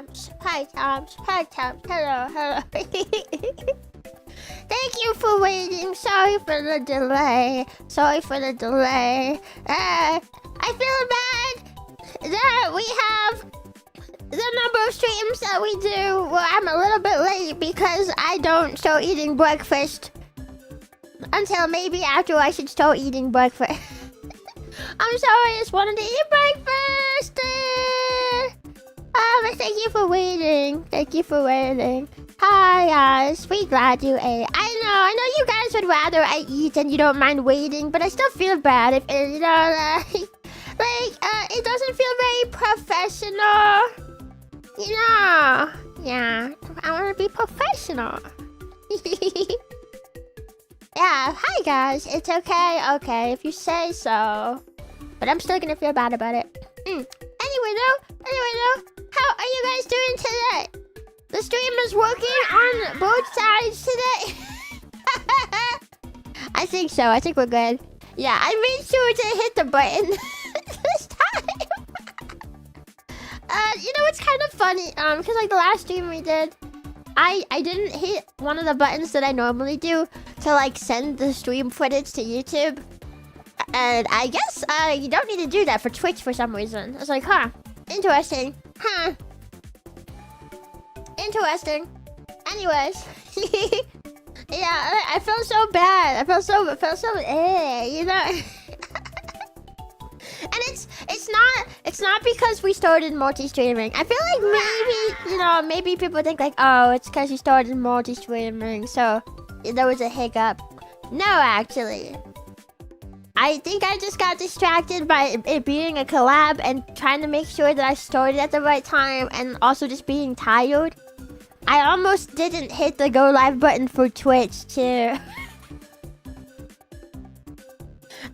times. Hello. Thank you for waiting. Sorry for the delay. I feel bad that we have the number of streams that we do. Well, I'm a little bit late because I don't start eating breakfast until maybe after I should start eating breakfast. I'm sorry, I just wanted to eat breakfast. But thank you for waiting. Hi guys, we glad you ate. I know you guys would rather I eat and you don't mind waiting, but I still feel bad if it, it doesn't feel very professional. Yeah, I want to be professional. Yeah, hi guys, it's okay, if you say so. But I'm still gonna feel bad about it. Anyway though, how are you guys doing today? The stream is working on both sides today. I think so, I think we're good. Yeah, I made sure to hit the button this time. It's kind of funny, because like the last stream we did, I didn't hit one of the buttons that I normally do to like send the stream footage to YouTube. And I guess you don't need to do that for Twitch for some reason. I was like, interesting. Interesting. Anyways. Yeah, I felt so bad. I felt so And it's not because we started multi-streaming. I feel like maybe people think like, oh, it's because you started multi-streaming, so there was a hiccup. No, actually. I think I just got distracted by it being a collab and trying to make sure that I started at the right time and also just being tired. I almost didn't hit the go live button for Twitch too.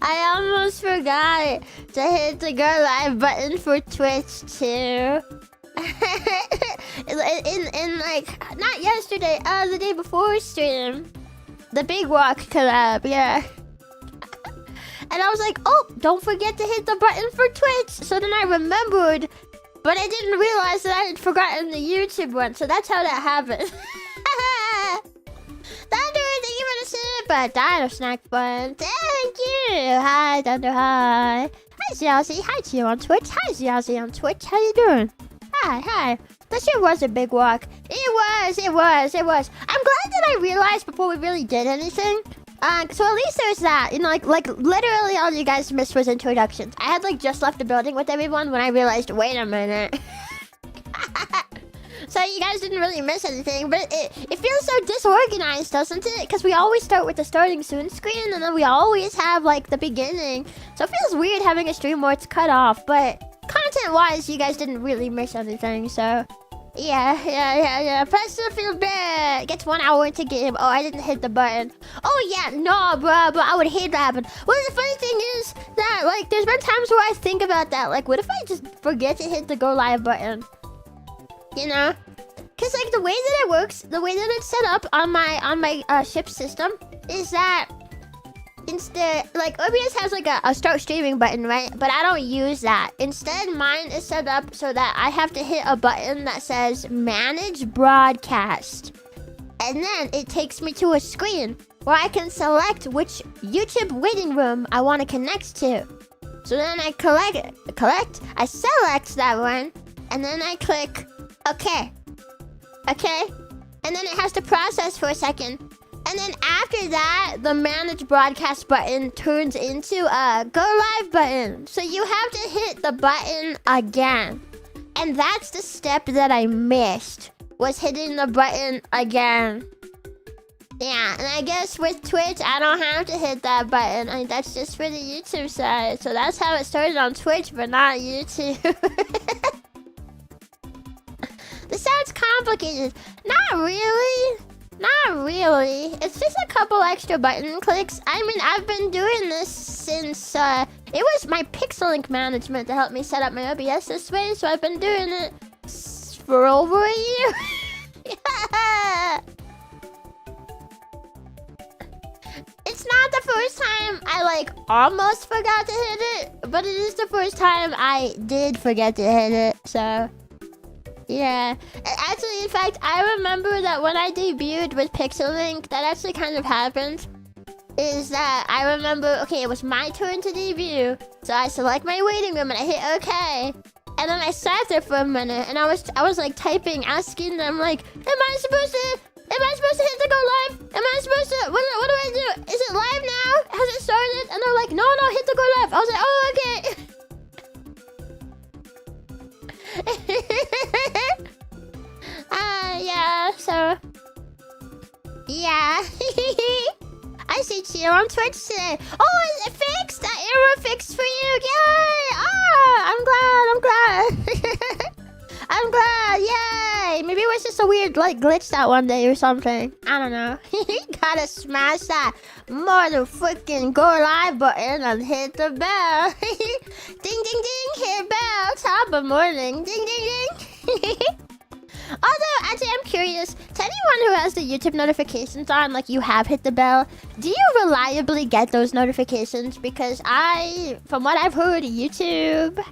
I almost forgot to hit the go live button for Twitch too. in like, not yesterday, the day before stream. The big walk collab, yeah. And I was like, oh, don't forget to hit the button for Twitch. So then I remembered, but I didn't realize that I had forgotten the YouTube one. So that's how that happened. Thunder, thank you for the super dino snack bun. Thank you. Hi, Thunder, hi. Hi, Ziazi. Hi, Chio on Twitch. Hi, Ziazi on Twitch. How you doing? Hi. That sure was a big walk. It was. I'm glad that I realized before we really did anything. So at least there's that. Like literally all you guys missed was introductions. I had like just left the building with everyone when I realized, wait a minute. So you guys didn't really miss anything, but it feels so disorganized, doesn't it? Because we always start with the starting soon screen, and then we always have like the beginning. So it feels weird having a stream where it's cut off, but content-wise, you guys didn't really miss anything, so... Yeah. Press to feel bad. Gets 1 hour into game. Oh, I didn't hit the button. Oh, yeah, no, bro, but I would hate that. But well, the funny thing is that, like, there's been times where I think about that. Like, what if I just forget to hit the go live button? Because, like, the way that it works, the way that it's set up on my ship system is that instead, like, OBS has like a start streaming button, right? But I don't use that. Instead, mine is set up so that I have to hit a button that says manage broadcast. And then it takes me to a screen where I can select which YouTube waiting room I want to connect to. So then I I select that one, and then I click okay. And then it has to process for a second. And then after that, the manage broadcast button turns into a go live button. So you have to hit the button again. And that's the step that I missed, was hitting the button again. Yeah, and I guess with Twitch, I don't have to hit that button. I mean, that's just for the YouTube side. So that's how it started on Twitch, but not YouTube. This sounds complicated. Not really. It's just a couple extra button clicks. I mean, I've been doing this since, it was my Pixel management that helped me set up my OBS this way, so I've been doing it for over a year. Yeah. It's not the first time I, like, almost forgot to hit it, but it is the first time I did forget to hit it, so... Yeah. Actually, in fact, I remember that when I debuted with Pixelink, that actually kind of happened. Is that I remember, okay, it was my turn to debut. So I select my waiting room and I hit okay. And then I sat there for a minute and I was like typing, asking them like, am I supposed to hit the go live? Am I supposed to, what do I do? Is it live now? Has it started? And they're like, no, hit the go live. I was like, oh, okay. Yeah, so, yeah. I see Chio on Twitch today. Oh, is it fixed? That error fixed for you. Yay! Oh, I'm glad. I'm glad. Yay! Maybe it was just a weird like glitch that one day or something. I don't know. Gotta smash that motherfucking go live button and hit the bell. Ding ding ding! Hit bell. Top of morning. Ding ding ding. Although, actually, I'm curious, to anyone who has the YouTube notifications on, like you have hit the bell, do you reliably get those notifications? Because from what I've heard, YouTube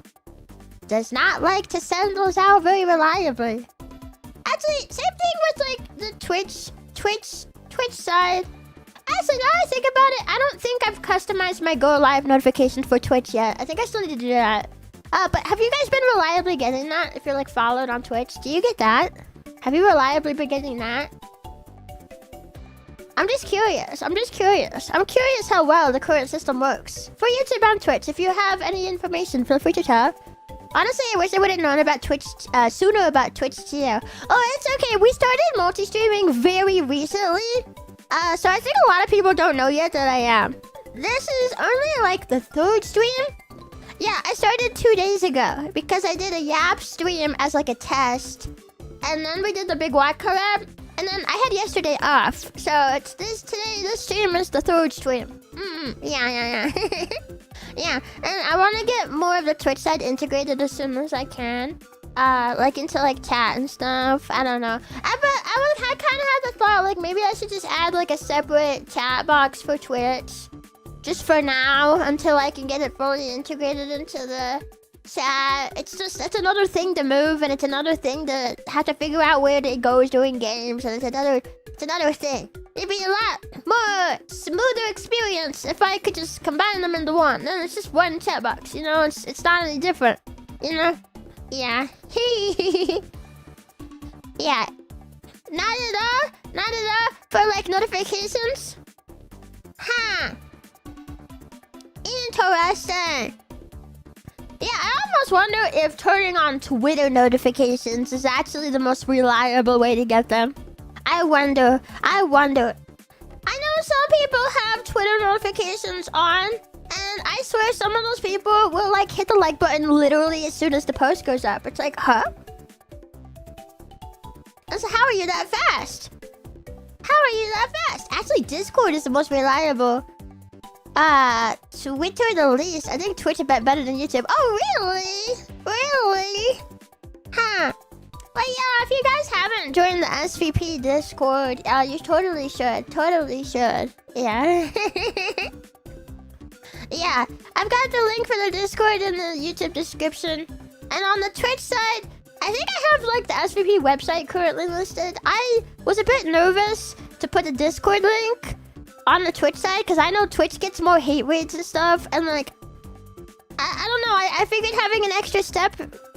does not like to send those out very reliably. Actually, same thing with like the Twitch side. Actually, now I think about it, I don't think I've customized my go live notifications for Twitch yet. I think I still need to do that. But have you guys been reliably getting that? If you're like followed on Twitch, do you get that? Have you reliably been getting that? I'm just curious. I'm curious how well the current system works. For YouTube and Twitch, if you have any information, feel free to tell. Honestly, I wish I would have known about Twitch sooner about Twitch Chio. Oh, it's okay. We started multi-streaming very recently. So I think a lot of people don't know yet that I am. This is only like the 3rd stream. Yeah, I started 2 days ago because I did a Yap stream as like a test. And then we did the big Watt collab. And then I had yesterday off. So it's this stream is the 3rd stream. Yeah. Yeah, and I want to get more of the Twitch side integrated as soon as I can. Like into like chat and stuff. I don't know. I kind of had the thought like maybe I should just add like a separate chat box for Twitch. Just for now, until I can get it fully integrated into the chat. It's another thing to move, and it's another thing to have to figure out where it goes during games, and it's another thing. It'd be a lot more smoother experience if I could just combine them into one. Then it's just one chat box, you know? It's not any different, you know? Yeah. Yeah. Not at all for like notifications. Huh. Interesting. Yeah, I almost wonder if turning on Twitter notifications is actually the most reliable way to get them. I wonder. I know some people have Twitter notifications on, and I swear some of those people will like hit the like button literally as soon as the post goes up. It's like, huh? So how are you that fast? Actually, Discord is the most reliable. Twitter the least. I think Twitch is better than YouTube. Oh, really? Huh. But yeah, if you guys haven't joined the SVP Discord, you totally should. Yeah. Yeah, I've got the link for the Discord in the YouTube description. And on the Twitch side, I think I have like the SVP website currently listed. I was a bit nervous to put the Discord link on the Twitch side because I know Twitch gets more hate rates and stuff, and like I don't know, I figured having an extra step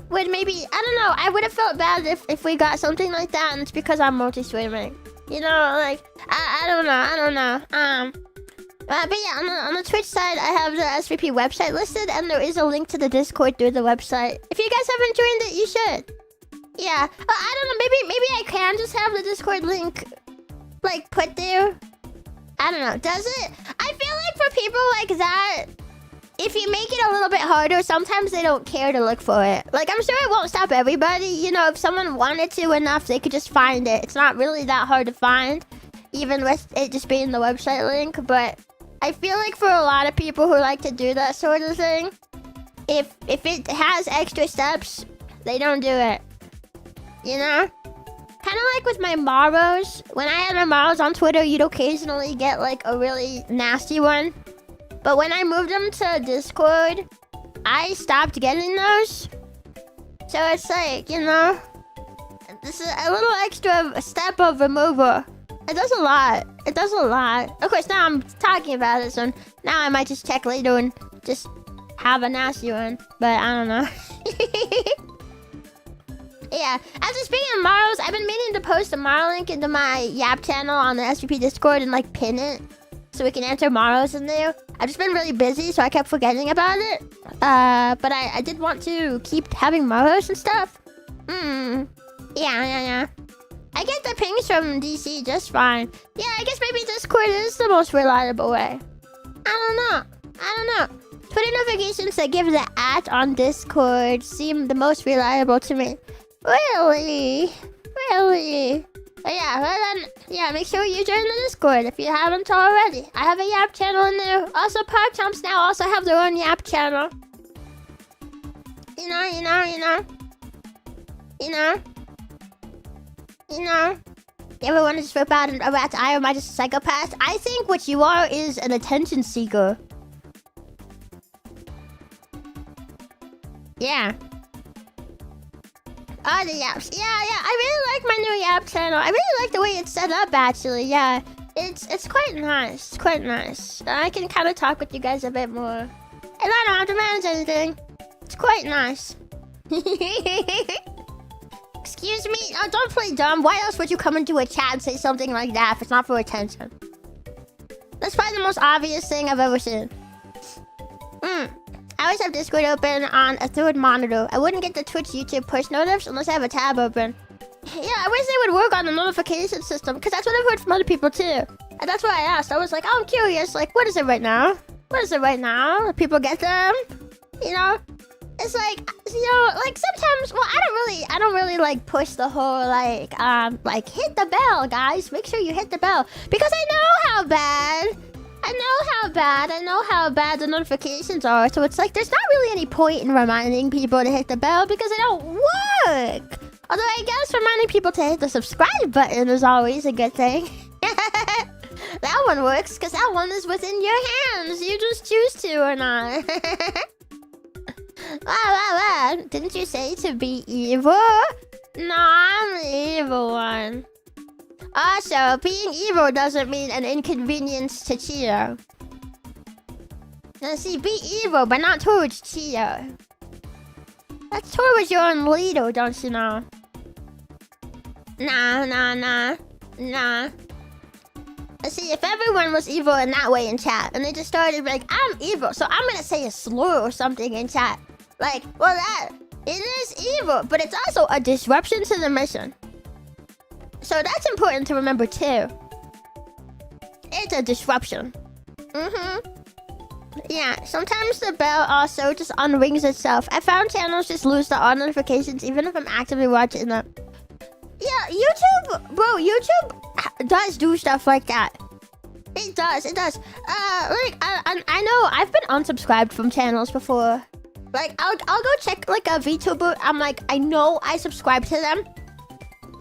would maybe, I don't know, I would have felt bad if we got something like that, and it's because I'm multi-streaming, you know, like I don't know. But yeah, on the Twitch side, I have the SVP website listed, and there is a link to the Discord through the website. If you guys haven't joined it, you should. Yeah, I don't know, maybe I can just have the Discord link like put there. I don't know, does it? I feel like for people like that, if you make it a little bit harder, sometimes they don't care to look for it. Like, I'm sure it won't stop everybody. You know, if someone wanted to enough, they could just find it. It's not really that hard to find, even with it just being the website link. But I feel like for a lot of people who like to do that sort of thing, if it has extra steps, they don't do it. You know? Kind of like with my Maros. When I had my Maros on Twitter, you'd occasionally get like a really nasty one. But when I moved them to Discord, I stopped getting those. So it's like, you know, This is a little extra step of removal. It does a lot. It does a lot. Of course, now I'm talking about it, so now I might just check later and just have a nasty one. But I don't know. Yeah, after speaking of Marls, I've been meaning to post a Marl link into my Yap channel on the SVP Discord and like pin it so we can answer Marls in there. I've just been really busy, so I kept forgetting about it. But I did want to keep having Marls and stuff. Yeah. I get the pings from DC just fine. Yeah, I guess maybe Discord is the most reliable way. I don't know. Twitter notifications that give the @ on Discord seem the most reliable to me. Really? But yeah, well then, yeah, make sure you join the Discord if you haven't already. I have a Yap channel in there. Also, Chomps now also have their own Yap channel. You know. You ever want to just rip out a rat's eye or am I just a psychopath? I think what you are is an attention seeker. Yeah. Oh, the Yaps. Yeah. I really like my new Yap channel. I really like the way it's set up, actually. Yeah. It's quite nice. It's quite nice. I can kind of talk with you guys a bit more. And I don't have to manage anything. It's quite nice. Excuse me? Oh, don't play dumb. Why else would you come into a chat and say something like that if it's not for attention? That's probably the most obvious thing I've ever seen. I always have Discord open on a third monitor. I wouldn't get the Twitch YouTube push notifs unless I have a tab open. Yeah, I wish they would work on the notification system, because that's what I've heard from other people too. And that's why I asked. I was like, oh, I'm curious, like, what is it right now? Do people get them? You know? It's like, you know, like sometimes, well, I don't really like push the whole like hit the bell, guys. Make sure you hit the bell, because I know how bad the notifications are. So it's like there's not really any point in reminding people to hit the bell because they don't work. Although I guess reminding people to hit the subscribe button is always a good thing. That one works because that one is within your hands. You just choose to or not. Wow. Didn't you say to be evil? No, I'm the evil one. Also, being evil doesn't mean an inconvenience to Chio. Now see, be evil, but not towards Chio. That's towards your own leader, don't you know? Nah. See, if everyone was evil in that way in chat, and they just started like, I'm evil, so I'm gonna say a slur or something in chat. Like, well, it is evil, but it's also a disruption to the mission. So that's important to remember too. It's a disruption. Yeah, sometimes the bell also just unrings itself. I found channels just lose the on notifications even if I'm actively watching them. Yeah, YouTube does do stuff like that. It does. Like, I know I've been unsubscribed from channels before. Like, I'll go check, like, a VTuber. I'm like, I know I subscribe to them.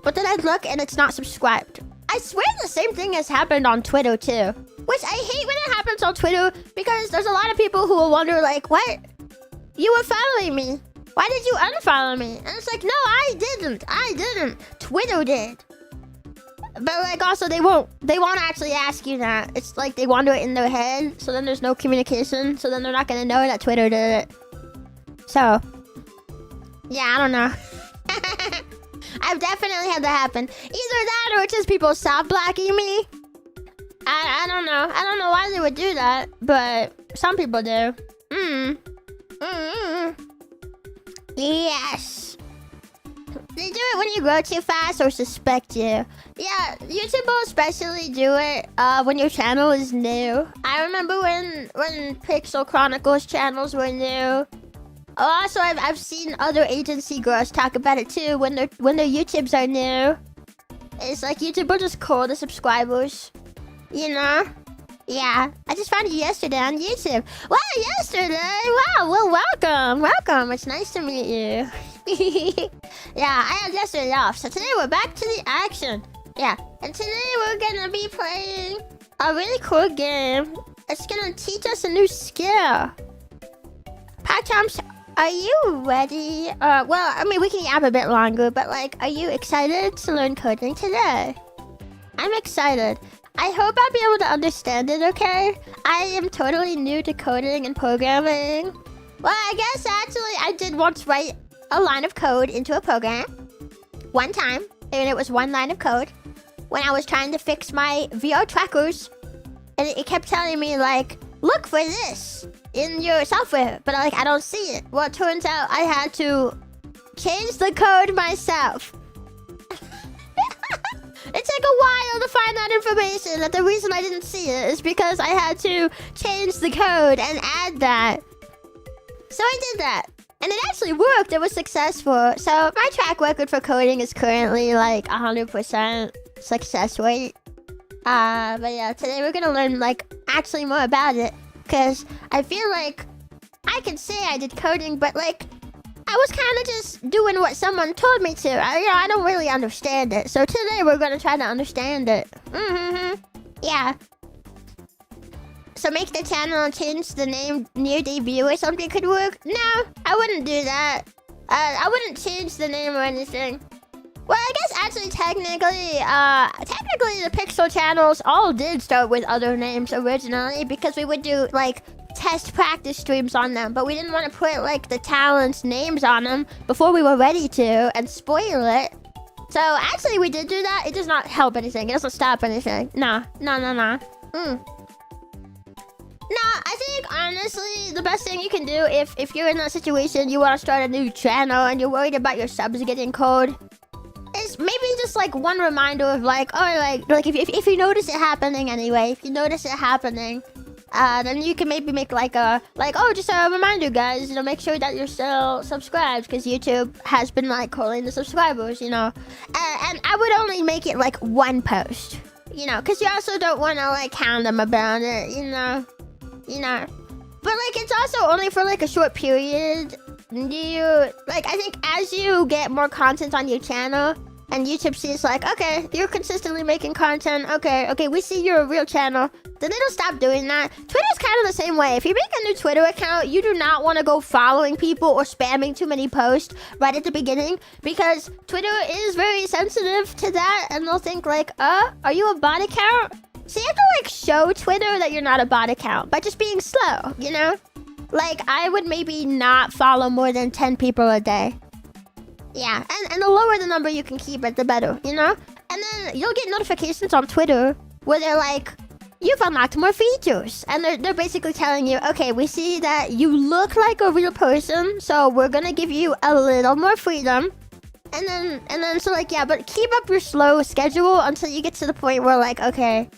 But then I look and it's not subscribed. I swear the same thing has happened on Twitter, too. Which I hate when it happens on Twitter because there's a lot of people who will wonder, like, what? You were following me. Why did you unfollow me? And it's like, no, I didn't. Twitter did. But like also they won't actually ask you that. It's like they wonder it in their head, so then there's no communication, so then they're not gonna know that Twitter did it. So yeah, I don't know. I've definitely had that happen. Either that or it's just people stop blocking me. I don't know. I don't know why they would do that, but some people do. Yes. They do it when you grow too fast or suspect you. Yeah, YouTube will especially do it when your channel is new. I remember when Pixel Chronicles channels were new. Also, I've seen other agency girls talk about it too when their YouTubes are new. It's like YouTube will just call the subscribers. You know? Yeah, I just found you yesterday on YouTube. Wow, yesterday? Wow, well, welcome. It's nice to meet you. Yeah, I had yesterday off, so today we're back to the action. Yeah, and today we're gonna be playing a really cool game. It's gonna teach us a new skill. Chomps, Are you ready? Well, I mean, we can yap a bit longer, but like, are you excited to learn coding today? I'm excited. I hope I'll be able to understand it, okay? I am totally new to coding and programming. Well, I guess actually I did once write a line of code into a program. One time, and it was one line of code. When I was trying to fix my VR trackers, and it kept telling me like, look for this in your software, but like I don't see it. Well, it turns out I had to change the code myself. It took a while to find that information, and the reason I didn't see it is because I had to change the code and add that. So I did that, and it actually worked. It was successful. So my track record for coding is currently like 100% success rate. But yeah, today we're gonna learn like actually more about it, because I feel like I can say I did coding, but like I was kind of just doing what someone told me to. I don't really understand it. So today we're gonna try to understand it. Yeah. So make the channel and change the name near debut or something could work? No, I wouldn't do that. I wouldn't change the name or anything. Well, I guess actually technically the Pixel channels all did start with other names originally, because we would do like test practice streams on them, but we didn't want to put like the talents' names on them before we were ready to and spoil it. So actually we did do that. It does not help anything. It doesn't stop anything. No. No, I think honestly the best thing you can do if you're in that situation, you want to start a new channel and you're worried about your subs getting cold, is maybe just like one reminder of like, oh, like if you notice it happening anyway, if you notice it happening, then you can maybe make like just a reminder, guys, you know, make sure that you're still subscribed, because YouTube has been like calling the subscribers, you know, and I would only make it like one post, you know, because you also don't want to like hound them about it, you know, but like it's also only for like a short period. I think as you get more content on your channel and YouTube sees like, okay, you're consistently making content, okay, we see you're a real channel, then it'll stop doing that. Twitter's kind of the same way. If you make a new Twitter account, you do not want to go following people or spamming too many posts right at the beginning, because Twitter is very sensitive to that, and they'll think like, are you a bot account? So you have to like show Twitter that you're not a bot account by just being slow, you know? Like, I would maybe not follow more than 10 people a day. Yeah, and the lower the number you can keep it, the better, you know? And then you'll get notifications on Twitter where they're like, you've unlocked more features. And they're basically telling you, okay, we see that you look like a real person, so we're gonna give you a little more freedom. And then so like, yeah, but keep up your slow schedule until you get to the point where like, okay,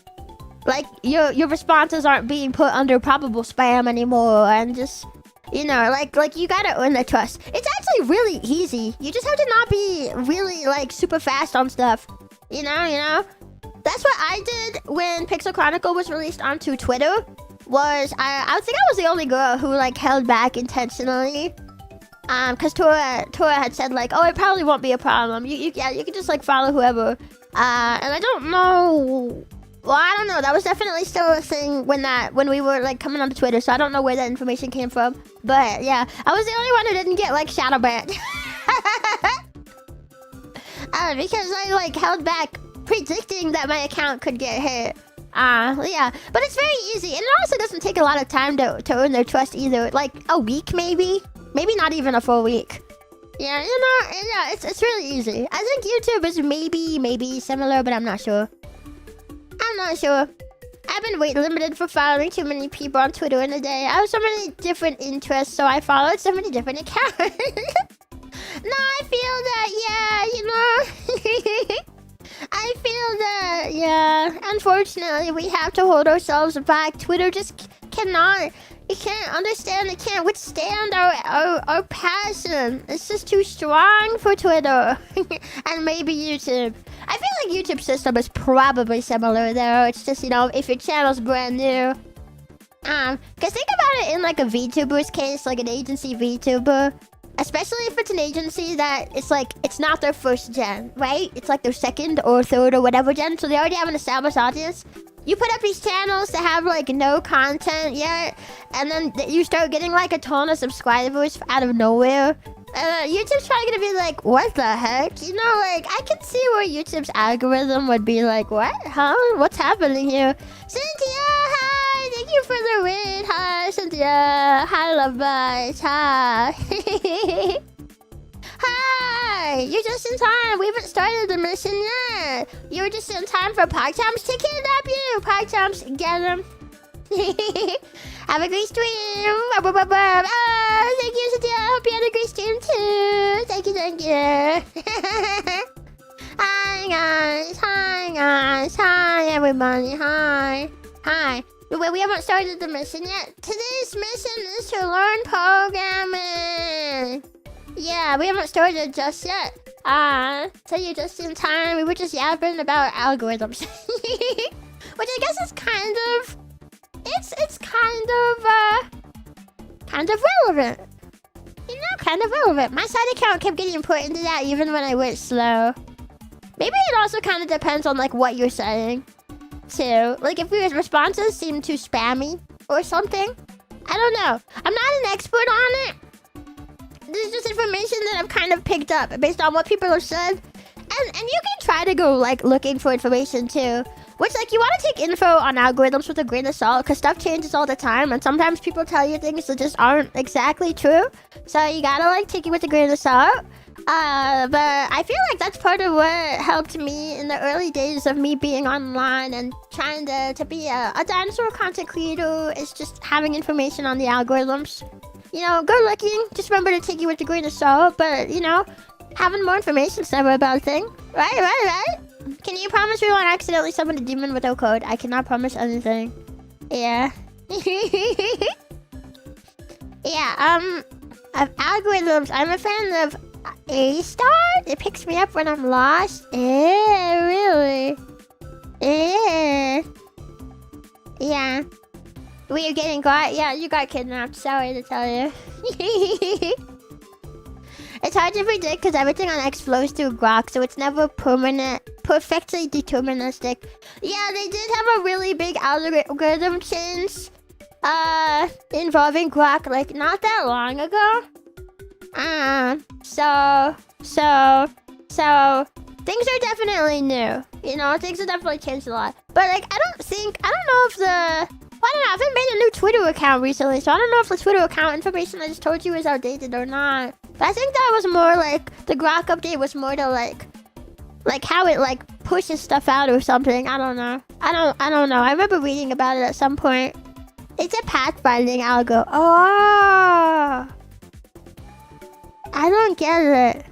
like your responses aren't being put under probable spam anymore, and just, you know, like you gotta earn their trust. It's actually really easy. You just have to not be really like super fast on stuff. You know? That's what I did when Pixel Chronicle was released onto Twitter. Was I think I was the only girl who like held back intentionally. Cause Tora had said like, oh, it probably won't be a problem. You can just like follow whoever. And I don't know. Well, I don't know. That was definitely still a thing when we were like coming onto Twitter, so I don't know where that information came from. But yeah, I was the only one who didn't get like shadow banned. Because I like held back predicting that my account could get hit. Yeah, but it's very easy, and it also doesn't take a lot of time to earn their trust either. Like a week maybe not even a full week. Yeah, you know, yeah, it's really easy. I think YouTube is maybe similar, but I'm not sure. I've been weight limited for following too many people on Twitter in a day. I have so many different interests, so I followed so many different accounts. No, I feel that, yeah, you know. I feel that, yeah. Unfortunately, we have to hold ourselves back. Twitter just cannot. It can't understand. It can't withstand our passion. It's just too strong for Twitter. And maybe YouTube. I feel like YouTube's system is probably similar though. It's just, you know, if your channel's brand new. Cause think about it in like a VTuber's case, like an agency VTuber. Especially if it's an agency that it's like, it's not their first gen, right? It's like their second or third or whatever gen. So they already have an established audience. you put up these channels that have like no content yet, and then you start getting like a ton of subscribers out of nowhere. YouTube's probably gonna be like, what the heck? You know, like, I can see where YouTube's algorithm would be like, what? Huh? What's happening here? Cynthia, hi! Thank you for the raid. Hi, Cynthia. Hi, Love Bites. Hi. Hi! You're just in time. We haven't started the mission yet. You're just in time for PogChamps to kidnap you. PogChamps, get him. Have a great stream. Oh, thank you, Cynthia. Hope you had a great stream too. Thank you. Hi guys. Hi guys. Hi everybody. Hi. Hi. Wait, we haven't started the mission yet. Today's mission is to learn programming. Yeah, we haven't started just yet. So you're just in time. We were just yapping about algorithms. Which I guess is kind of... It's kind of relevant. You know, kind of relevant. My side account kept getting put into that even when I went slow. Maybe it also kind of depends on like what you're saying too. Like if your responses seem too spammy or something. I don't know. I'm not an expert on it. This is just information that I've kind of picked up based on what people have said. And you can try to go like looking for information too. Which, like, you want to take info on algorithms with a grain of salt, because stuff changes all the time, and sometimes people tell you things that just aren't exactly true. So you gotta, like, take it with a grain of salt. But I feel like that's part of what helped me in the early days of me being online and trying to be a dinosaur content creator, is just having information on the algorithms. You know, good looking, just remember to take it with a grain of salt, but, you know, having more information is never a bad thing. Right? Can you promise we won't accidentally summon a demon without code? I cannot promise anything. Yeah. Yeah, of algorithms, I'm a fan of A-Star. It picks me up when I'm lost. Really? Yeah. We are getting got. Yeah, you got kidnapped. Sorry to tell you. It's hard to predict because everything on X flows through Grok, so it's never permanent, perfectly deterministic. Yeah, they did have a really big algorithm change involving Grok, like, not that long ago. So things are definitely new. You know, things have definitely changed a lot. But, like, I don't know if I haven't made a new Twitter account recently, so I don't know if the Twitter account information I just told you is outdated or not. But I think that was more like, the Grok update was more to like how it like pushes stuff out or something. I don't know. I don't know. I remember reading about it at some point. It's a pathfinding algo. Oh! I don't get it.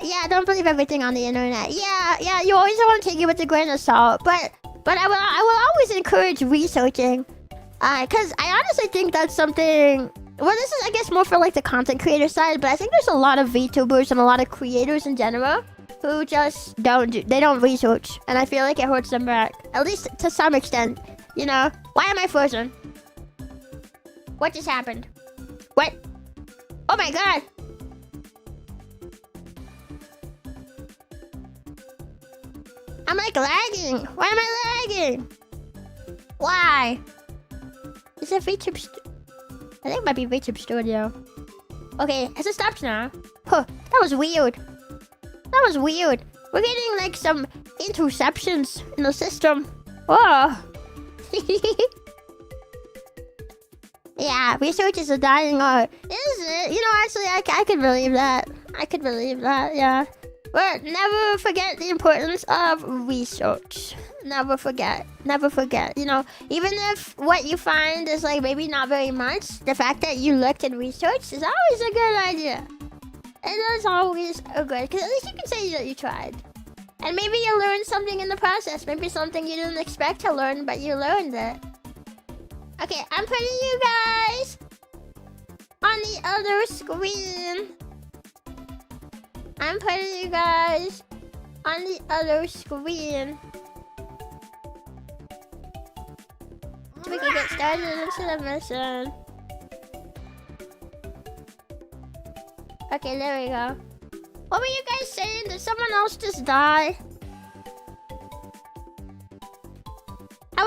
Yeah, I don't believe everything on the internet. Yeah, you always want to take it with a grain of salt. But I will always encourage researching. Because I honestly think that's something... Well, this is, I guess, more for, like, the content creator side, but I think there's a lot of VTubers and a lot of creators in general who just don't research. And I feel like it hurts them back. At least to some extent. You know? Why am I frozen? What just happened? What? Oh my god! I'm, like, lagging. Why am I lagging? Why? Is it VTube I think it might be VTube Studio. Okay, has it stopped now? Huh, that was weird. We're getting like some interceptions in the system. Whoa. Yeah, research is a dying art. Is it? You know, actually, I could believe that. Yeah. But never forget the importance of research. Never forget. You know, even if what you find is like maybe not very much, the fact that you looked and researched is always a good idea. It is always a good, because at least you can say that you tried. And maybe you learned something in the process. Maybe something you didn't expect to learn, but you learned it. Okay, I'm putting you guys on the other screen. We can get started into the mission. Okay, there we go. What were you guys saying? Did someone else just die?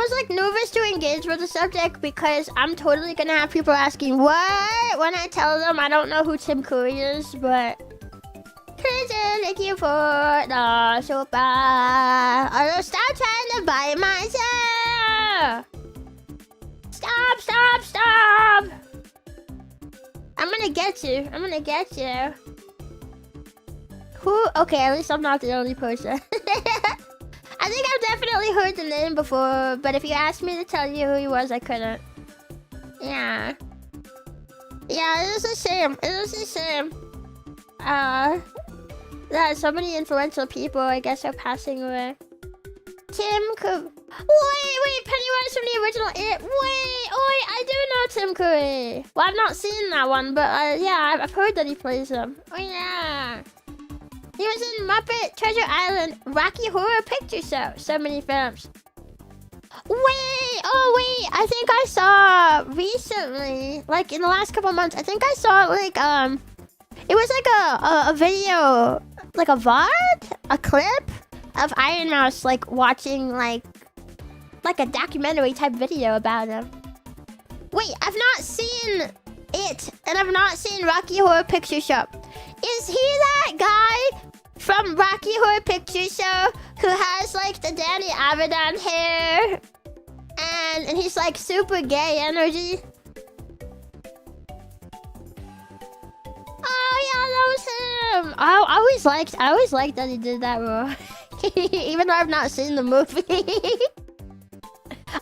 was like nervous to engage with the subject because I'm totally gonna have people asking what when I tell them I don't know who Tim Curry is, but thank you for the super. Or stop trying to bite myself. Stop. I'm gonna get you. Who? Okay, at least I'm not the only person. I think I've definitely heard the name before, but if you asked me to tell you who he was, I couldn't. Yeah, it was a shame. That so many influential people, I guess, are passing away. Tim Curry. Wait, Pennywise from the original It. I do know Tim Curry. Well, I've not seen that one, but yeah, I've heard that he plays him. Oh yeah. He was in Muppet Treasure Island, Rocky Horror Picture Show. So many films. Wait, I think I saw recently, like in the last couple months, I think I saw like it was like a video, like a VOD, a clip of Iron Mouse like watching like a documentary type video about him. Wait, I've not seen it, and I've not seen Rocky Horror Picture Show. Is he that guy from Rocky Horror Picture Show who has like the Danny Avedon hair and he's like super gay energy? Oh yeah, that was him. I always liked that he did that role. Even though I've not seen the movie.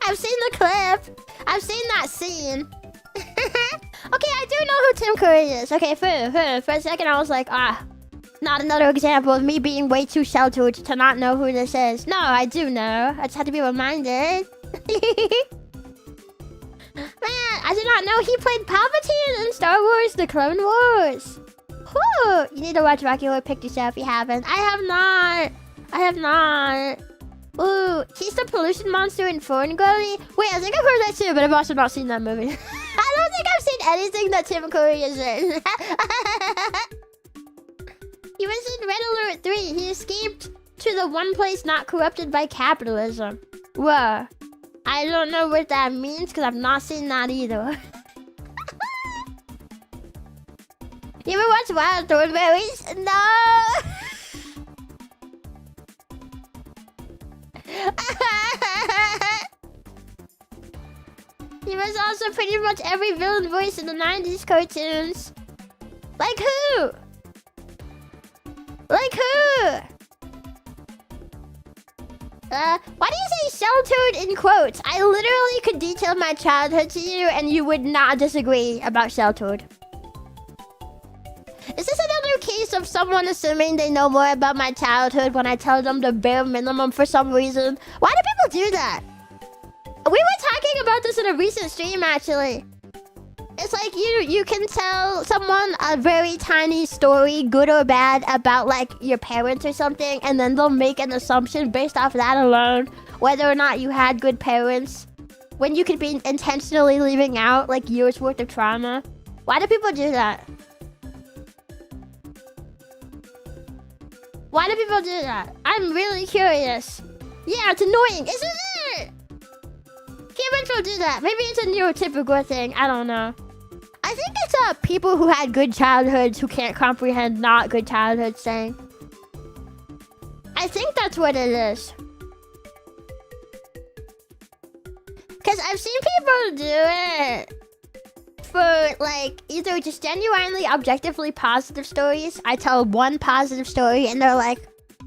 I've seen the clip. I've seen that scene. Okay, I do know who Tim Curry is. Okay, for a second I was like, not another example of me being way too sheltered to not know who this is. No, I do know. I just had to be reminded. Man, I did not know he played Palpatine in Star Wars The Clone Wars. Whew. You need to watch Rocky Horror Picture Show if you haven't. I have not. Ooh, he's the pollution monster in Foreign Gully. Wait, I think I've heard that too, but I've also not seen that movie. I don't think I've seen anything that Tim Curry is in. He was in Red Alert 3. He escaped to the one place not corrupted by capitalism. Whoa. I don't know what that means because I've not seen that either. You ever watch Wild Thornberries? No! He was also pretty much every villain voice in the 90s cartoons. Like who? Why do you say sheltered in quotes? I literally could detail my childhood to you and you would not disagree about sheltered. Is this another case of someone assuming they know more about my childhood when I tell them the bare minimum for some reason? Why do people do that? We were talking about this in a recent stream, actually. It's like you can tell someone a very tiny story, good or bad, about like your parents or something, and then they'll make an assumption based off that alone, whether or not you had good parents, when you could be intentionally leaving out like years worth of trauma. Why do people do that? Why do people do that? I'm really curious. Yeah, it's annoying, isn't it? Humans will do that. Maybe it's a neurotypical thing. I don't know. I think it's people who had good childhoods who can't comprehend not good childhoods saying. I think that's what it is. Because I've seen people do it for like either just genuinely objectively positive stories. I tell one positive story and they're like,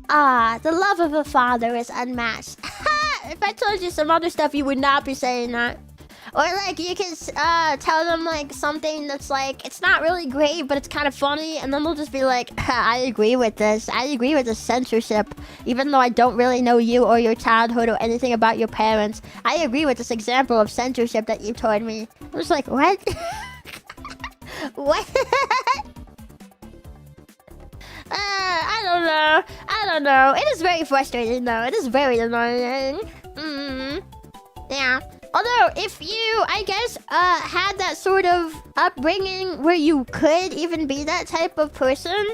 the love of a father is unmatched. If I told you some other stuff, you would not be saying that. Or like you can tell them like something that's like, it's not really great, but it's kind of funny. And then they'll just be like, I agree with this. I agree with the censorship. Even though I don't really know you or your childhood or anything about your parents. I agree with this example of censorship that you told me. I was like, what? What? I don't know. It is very frustrating though. It is very annoying. Yeah. Although, if you, I guess, had that sort of upbringing where you could even be that type of person,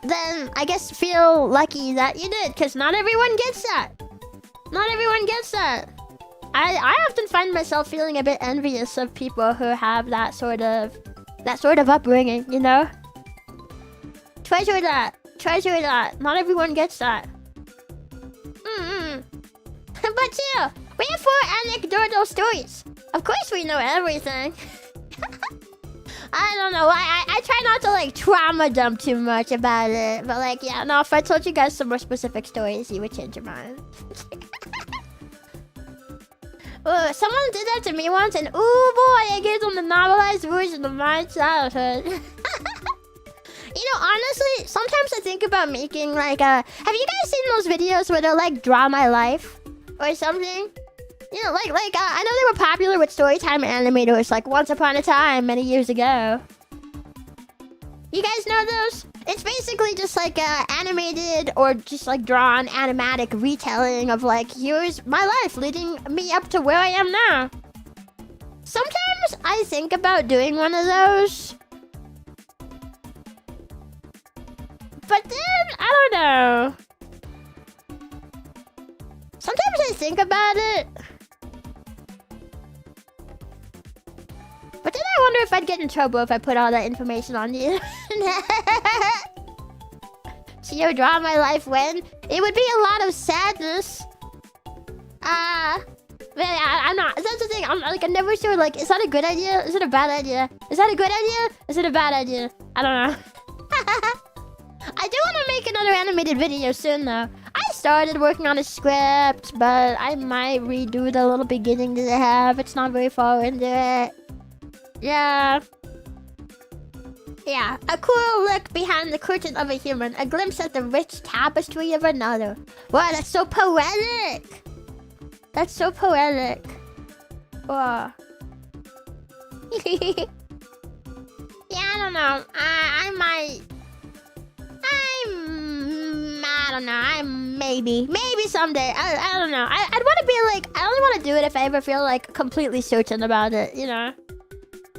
then I guess feel lucky that you did, because not everyone gets that. Not everyone gets that. I often find myself feeling a bit envious of people who have that sort of upbringing, you know? Treasure that. Treasure that. Not everyone gets that. But yeah, we have 4 anecdotal stories. Of course we know everything. I don't know. I try not to like trauma dump too much about it. But like, yeah, no, if I told you guys some more specific stories, you would change your mind. Someone did that to me once, and oh boy, I gave them the novelized version of my childhood. You know, honestly, sometimes I think about making like a... Have you guys seen those videos where they're like, draw my life? Or something? You know, I know they were popular with Storytime animators like once upon a time, many years ago. You guys know those? It's basically just like a animated or just like drawn animatic retelling of like, here's my life leading me up to where I am now. Sometimes I think about doing one of those. But then, I don't know. Sometimes I think about it. But then I wonder if I'd get in trouble if I put all that information on the internet. Chio, draw my life when? It would be a lot of sadness. Man, I'm not. That's the thing. I'm never sure. Like, is that a good idea? Is it a bad idea? Is that a good idea? Is it a bad idea? I don't know. I do want to make another animated video soon, though. I started working on a script, but I might redo the little beginning that I have. It's not very far into it. Yeah. Yeah, a cool look behind the curtain of a human. A glimpse at the rich tapestry of another. Wow, that's so poetic. That's so poetic. Wow. Yeah, I don't know. I don't know. Maybe someday. I don't know. I'd want to be like, I only want to do it if I ever feel like completely certain about it, you know?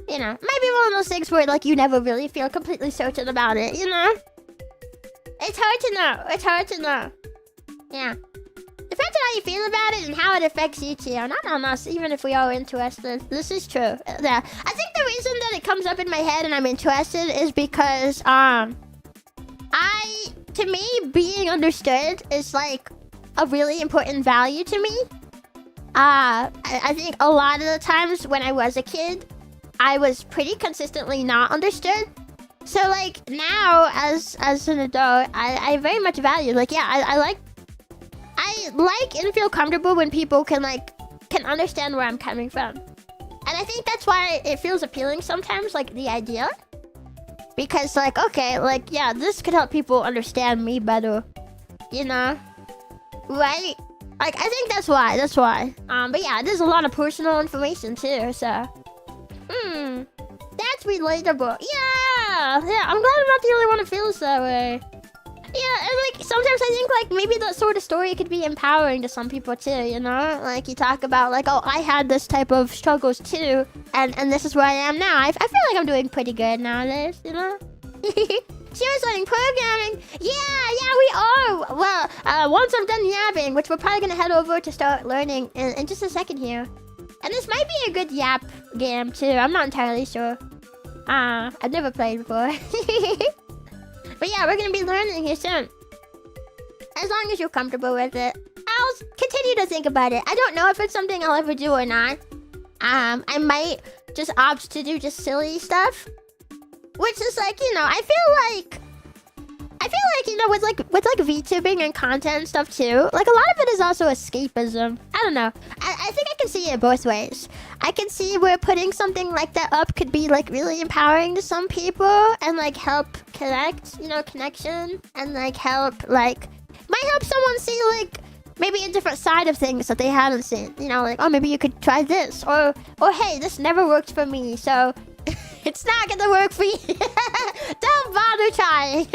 You know, maybe one of those things where like you never really feel completely certain about it, you know? It's hard to know. It's hard to know. Yeah. Depends on how you feel about it and how it affects you, Chio. Not on us, even if we are interested. This is true. Yeah. I think the reason that it comes up in my head and I'm interested is because, to me, being understood is like a really important value to me. I think a lot of the times when I was a kid, I was pretty consistently not understood. So like now as an adult, I very much value, like, yeah, I like and feel comfortable when people can understand where I'm coming from. And I think that's why it feels appealing sometimes, like the idea. Because like, okay, like, yeah, this could help people understand me better, you know? Right? Like, I think that's why. But yeah, there's a lot of personal information too, so. That's relatable. Yeah, I'm glad I'm not the only one who feels that way. Yeah, and like, sometimes I think like maybe that sort of story could be empowering to some people too, you know? Like, you talk about like, oh, I had this type of struggles too, and this is where I am now. I feel like I'm doing pretty good nowadays, you know? She was learning programming. Yeah, we are. Well, once I'm done yapping, which we're probably gonna head over to start learning in just a second here. And this might be a good yap game too. I'm not entirely sure. I've never played before. But yeah, we're gonna be learning here soon. As long as you're comfortable with it. I'll continue to think about it. I don't know if it's something I'll ever do or not. I might just opt to do just silly stuff. Which is like, you know, I feel like, you know, with like VTubing and content and stuff too, like a lot of it is also escapism. I don't know. I think I can see it both ways. I can see where putting something like that up could be like really empowering to some people and like help connect, you know, connection, and like might help someone see like maybe a different side of things that they haven't seen. You know, like, oh, maybe you could try this, or hey, this never worked for me, so it's not gonna work for you. Don't bother trying.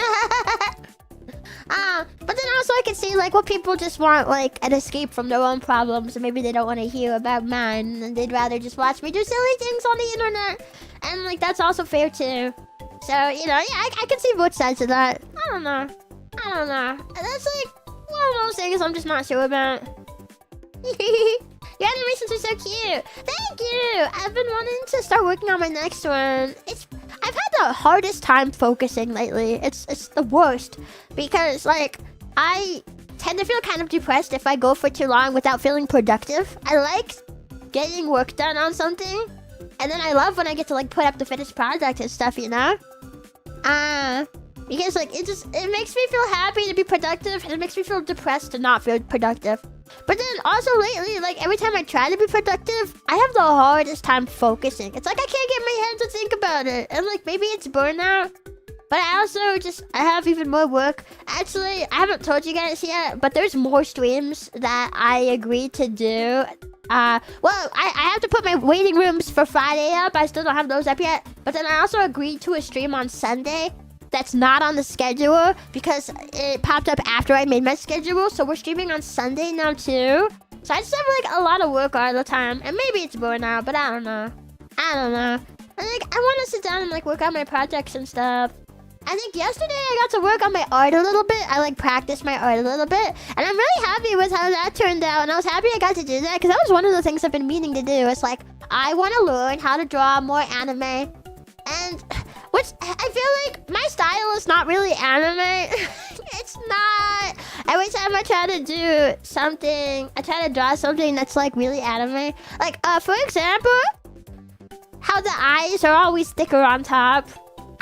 But then also I can see like what people just want, like an escape from their own problems, and maybe they don't want to hear about mine, and they'd rather just watch me do silly things on the internet, and like that's also fair too. So, you know, yeah, I can see both sides of that. I don't know. That's like one of those things I'm just not sure about. Your animations are so cute. Thank you. I've been wanting to start working on my next one. I've had the hardest time focusing lately. It's the worst because like I tend to feel kind of depressed if I go for too long without feeling productive. I like getting work done on something, and then I love when I get to like put up the finished product and stuff, you know? Because like it makes me feel happy to be productive, and it makes me feel depressed to not feel productive. But then also lately, like every time I try to be productive, I have the hardest time focusing. It's like I can't get my head to think about it, and like maybe it's burnout. But I also I have even more work. Actually, I haven't told you guys yet, but there's more streams that I agreed to do. Well, I have to put my waiting rooms for Friday up. I still don't have those up yet. But then I also agreed to a stream on Sunday that's not on the schedule because it popped up after I made my schedule. So we're streaming on Sunday now too. So I just have like a lot of work all the time. And maybe it's burnout, but I don't know. I want to sit down and like work on my projects and stuff. I think yesterday I got to work on my art a little bit. I like practiced my art a little bit. And I'm really happy with how that turned out. And I was happy I got to do that because that was one of the things I've been meaning to do. It's like, I want to learn how to draw more anime. And which I feel like my style is not really anime. It's not. Every time I try to do something, I try to draw something that's like really anime. Like, for example, how the eyes are always thicker on top.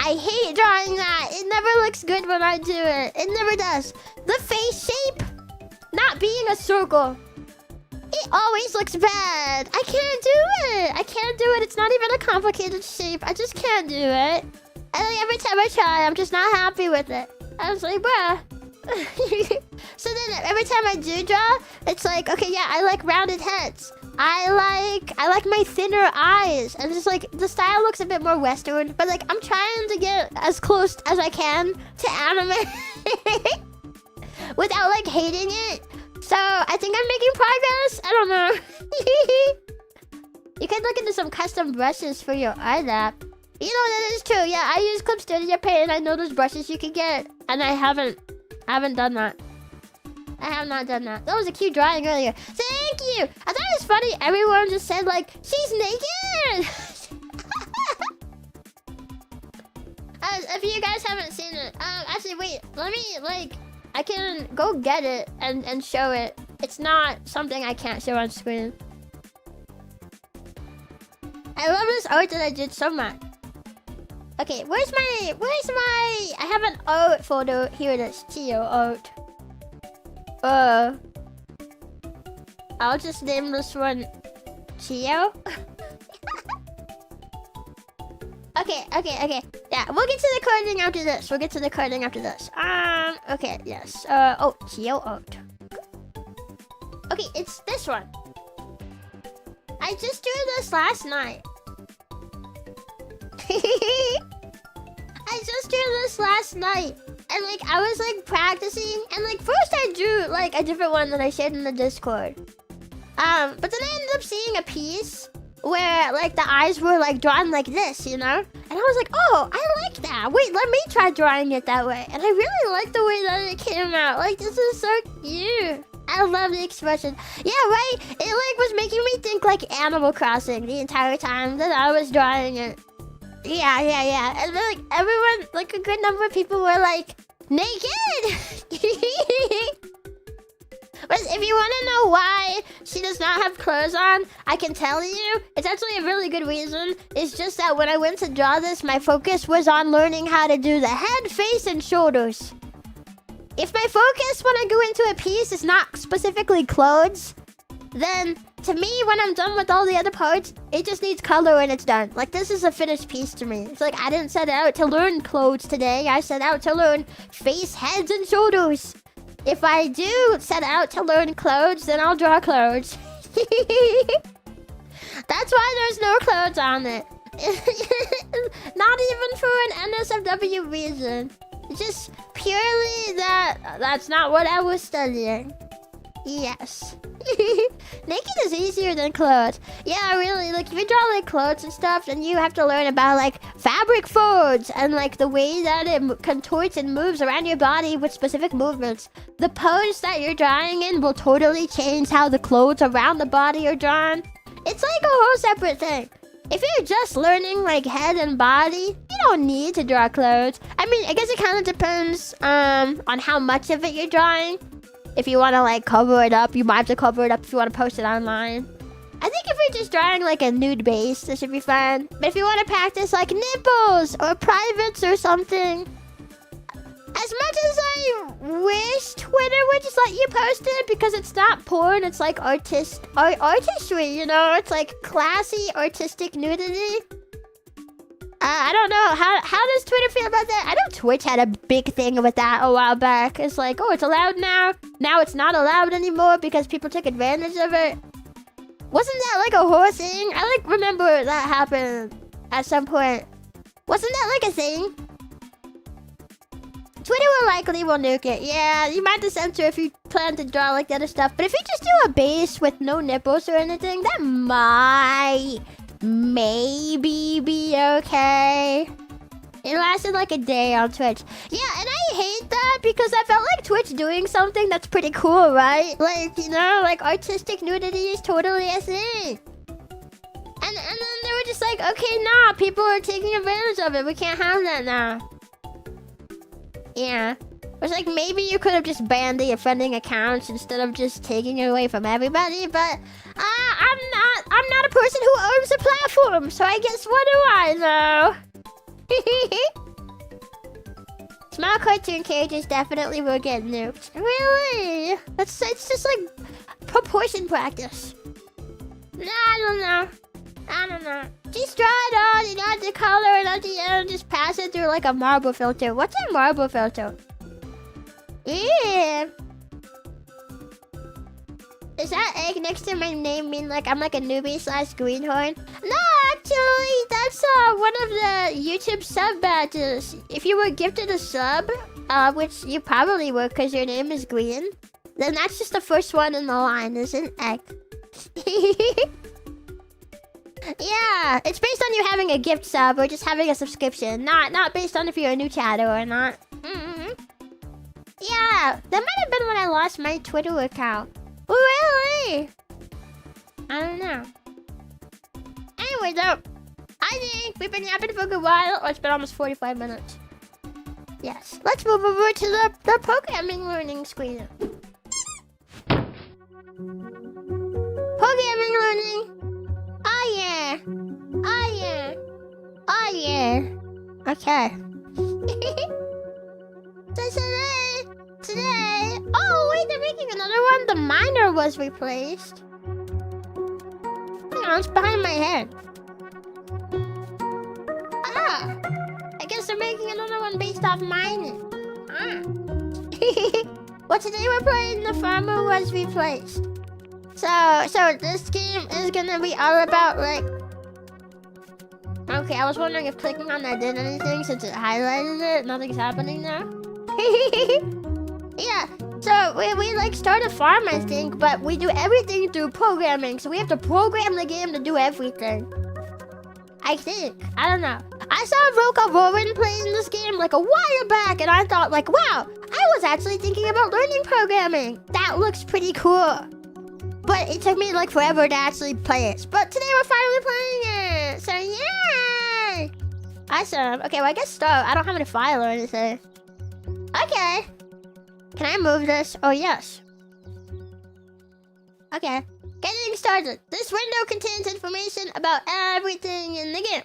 I hate drawing that. It never looks good when I do it. It never does. The face shape not being a circle. It always looks bad. I can't do it. I can't do it. It's not even a complicated shape. I just can't do it. And like every time I try, I'm just not happy with it. I was like, bruh. So then every time I do draw, it's like, okay, yeah, I like rounded heads. I like my thinner eyes, and just like the style looks a bit more Western, but like I'm trying to get as close as I can to anime without like hating it. So I think I'm making progress. I don't know. You can look into some custom brushes for your art app. You know, that is true. Yeah, I use Clip Studio Paint, and I know those brushes you can get, and I haven't done that. I have not done that. That was a cute drawing earlier. Thank you! I thought it was funny. Everyone just said, like, she's naked! If you guys haven't seen it, actually, wait. Let me, like, I can go get it and show it. It's not something I can't show on screen. I love this art that I did so much. Okay, where's my... I have an art photo. Here it is. Chio art. I'll just name this one Chio. Okay. Yeah, we'll get to the coding after this. Okay, yes. Oh, Chio art. Okay, it's this one. I just drew this last night. I just drew this last night. And like I was like practicing, and like first I drew like a different one that I shared in the Discord. But then I ended up seeing a piece where like the eyes were like drawn like this, you know? And I was like, oh, I like that. Wait, let me try drawing it that way. And I really like the way that it came out. Like this is so cute. I love the expression. Yeah, right? It like was making me think like Animal Crossing the entire time that I was drawing it. Yeah. And then, like, everyone, like, a good number of people were, like, naked! But if you want to know why she does not have clothes on, I can tell you. It's actually a really good reason. It's just that when I went to draw this, my focus was on learning how to do the head, face, and shoulders. If my focus when I go into a piece is not specifically clothes, then to me, when I'm done with all the other parts, it just needs color and it's done. Like, this is a finished piece to me. It's like, I didn't set out to learn clothes today. I set out to learn face, heads, and shoulders. If I do set out to learn clothes, then I'll draw clothes. That's why there's no clothes on it. Not even for an NSFW reason. It's just purely that's not what I was studying. Yes. Naked is easier than clothes. Yeah, really. Like, if you draw, like, clothes and stuff, then you have to learn about, like, fabric folds and, like, the way that it contorts and moves around your body with specific movements. The pose that you're drawing in will totally change how the clothes around the body are drawn. It's like a whole separate thing. If you're just learning, like, head and body, you don't need to draw clothes. I mean, I guess it kind of depends on how much of it you're drawing. If you want to, like, cover it up, you might have to cover it up if you want to post it online. I think if you're just drawing, like, a nude base, this should be fun. But if you want to practice, like, nipples or privates or something, as much as I wish Twitter would just let you post it because it's not porn, it's like artistry, you know? It's like classy artistic nudity. I don't know. How does Twitter feel about that? I know Twitch had a big thing with that a while back. It's like, oh, it's allowed now. Now it's not allowed anymore because people took advantage of it. Wasn't that like a whole thing? I like remember that happened at some point. Wasn't that like a thing? Twitter will nuke it. Yeah, you might have to censor if you plan to draw like the other stuff. But if you just do a base with no nipples or anything, that might maybe be okay. It lasted like a day on Twitch. Yeah, and I hate that because I felt like Twitch doing something that's pretty cool, right? Like, you know, like artistic nudity is totally a thing. And then they were just like, okay, nah, people are taking advantage of it. We can't have that now. Yeah. It was like, maybe you could have just banned the offending accounts instead of just taking it away from everybody, but I'm not a person who owns a platform, so I guess what do I know? Small cartoon characters definitely will get nuked. Really? It's just like proportion practice. Nah, I don't know. Just draw it on, you know, the color, and at the end, just pass it through like a marble filter. What's a marble filter? Yeah. Does that egg next to my name mean like I'm like a newbie / greenhorn? No, actually, that's one of the YouTube sub badges. If you were gifted a sub, which you probably were because your name is green, then that's just the first one in the line is an egg. Yeah, it's based on you having a gift sub or just having a subscription, not based on if you're a new chatter or not. Yeah, that might have been when I lost my Twitter account. Really? I don't know. Anyway, though, I think we've been yapping for a good while. Oh, it's been almost 45 minutes. Yes, let's move over to the programming learning screen. Programming learning. Oh yeah. Oh yeah. Oh yeah. Okay. So today. Oh wait, they're making another one. The miner was replaced. Hang on, it's behind my head. Ah, I guess they're making another one based off mining. Ah. Well, today we're playing The Farmer Was Replaced. So this game is gonna be all about like. Okay, I was wondering if clicking on that did anything since it highlighted it. Nothing's happening now. Yeah, so we like start a farm, I think, but we do everything through programming. So we have to program the game to do everything. I think. I don't know. I saw Roka Rowan playing this game like a while back, and I thought like, wow, I was actually thinking about learning programming. That looks pretty cool. But it took me like forever to actually play it. But today we're finally playing it. So yay! Awesome. Okay, well I guess start. I don't have any file or anything. Okay. Can I move this? Oh yes. Okay. Getting started. This window contains information about everything in the game.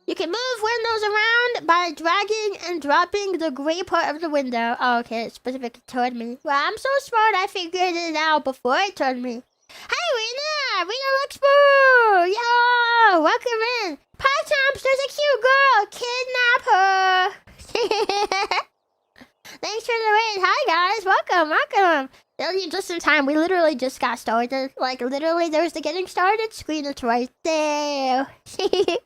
You can move windows around by dragging and dropping the gray part of the window. Oh, okay, it's specific toward me. Well, I'm so smart I figured it out before it turned me. Hey, Rena! Rena Luxboo! Yo! Welcome in! Pie-Chomps, there's a cute girl! Kidnap her! Thanks for the raid. Hi, guys. Welcome. You just in time. We literally just got started. Like, literally, there's the getting started screen. It's right there. Hi,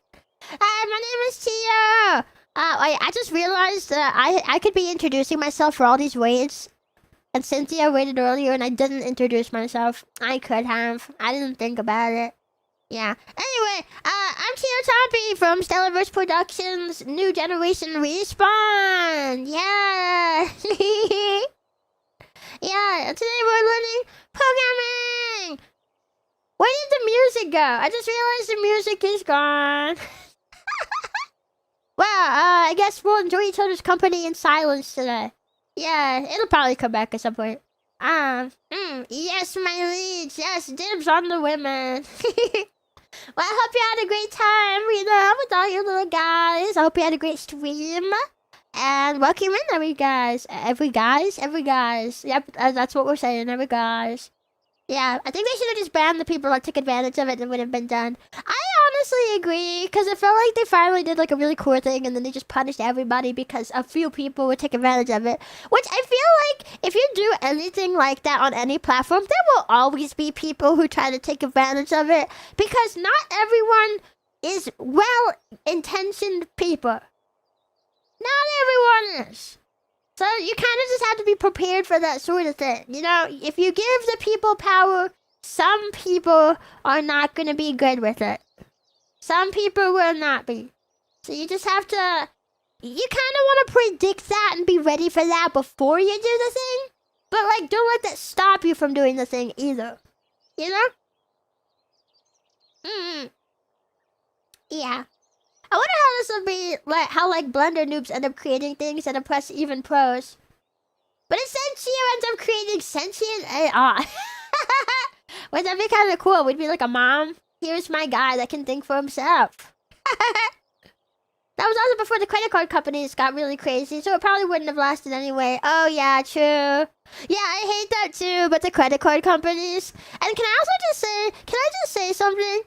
my name is Chio. I just realized that I could be introducing myself for all these raids. And Cynthia waited earlier and I didn't introduce myself. I could have. I didn't think about it. Yeah. Anyway, I'm Chio Chompi from Stellarverse Productions, New Generation Respawn. Yeah. Yeah, today we're learning programming. Where did the music go? I just realized the music is gone. Well, I guess we'll enjoy each other's company in silence today. Yeah, it'll probably come back at some point. Yes, my leads. Yes, dibs on the women. Well, I hope you had a great time, with all your little guys. I hope you had a great stream. And welcome in, every guys. Every guys? Yep, that's what we're saying, every guys. Yeah, I think they should have just banned the people that took advantage of it and it would have been done. I honestly agree, because it felt like they finally did like a really cool thing and then they just punished everybody because a few people would take advantage of it. Which I feel like if you do anything like that on any platform, there will always be people who try to take advantage of it because not everyone is well-intentioned people. Not everyone is. So you kind of just have to be prepared for that sort of thing. You know, if you give the people power, some people are not going to be good with it. Some people will not be. So you just have to... You kind of want to predict that and be ready for that before you do the thing. But, like, don't let that stop you from doing the thing either. You know? Yeah. I wonder how this will be, like, how, like, Blender noobs end up creating things and impress even pros. But it said Chio ends up creating sentient AI. Wouldn't that be kind of cool? We'd be like a mom. Here's my guy that can think for himself. That was also before the credit card companies got really crazy, so it probably wouldn't have lasted anyway. Oh, yeah, true. Yeah, I hate that too, but the credit card companies. And can I also just say, can I just say something?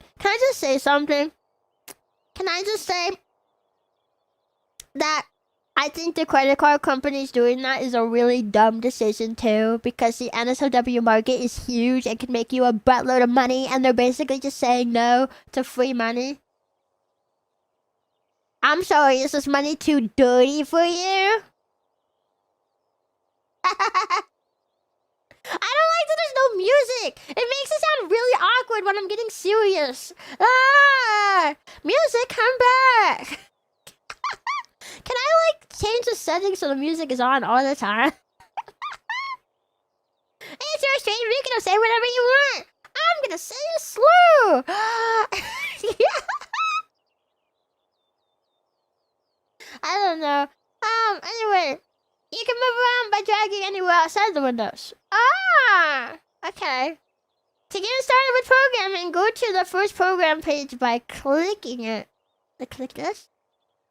Can I just say that I think the credit card companies doing that is a really dumb decision too, because the NSFW market is huge and can make you a buttload of money, and they're basically just saying no to free money. I'm sorry, is this money too dirty for you? I don't like that there's no music. It makes it sound really awkward when I'm getting serious. Music, come back. Can I, like, change the settings so the music is on all the time? It's your stream. You can say whatever you want. I'm gonna say it slow. Yeah. I don't know. Anyway. You can move around by dragging anywhere outside the windows. Okay. To get started with programming, go to the first program page by clicking it. Click this.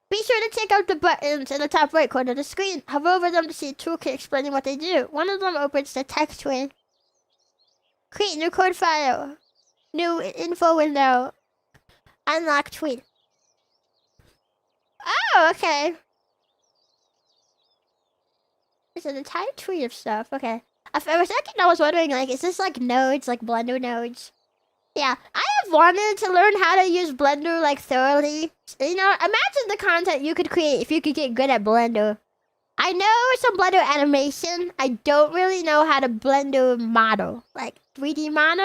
Be sure to check out the buttons in the top right corner of the screen. Hover over them to see a toolkit explaining what they do. One of them opens the text twin. Create new code file. New info window. Unlock tweet. Oh, okay. It's an entire tree of stuff. Okay. For a second, I was wondering, like, is this like nodes, like Blender nodes? Yeah, I have wanted to learn how to use Blender, like, thoroughly. You know, imagine the content you could create if you could get good at Blender. I know some Blender animation. I don't really know how to Blender model, like 3D model.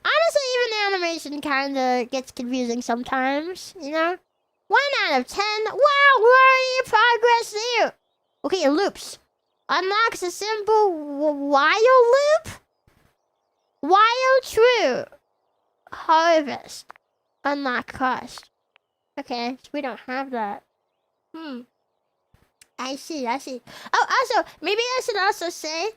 Honestly, even the animation kind of gets confusing sometimes, you know? 1 out of 10. Wow, we're already in progress there. Okay, loops. Unlocks a simple while loop. While true. Harvest. Unlock cost. Okay, so we don't have that. I see. Oh, also, maybe I should also say,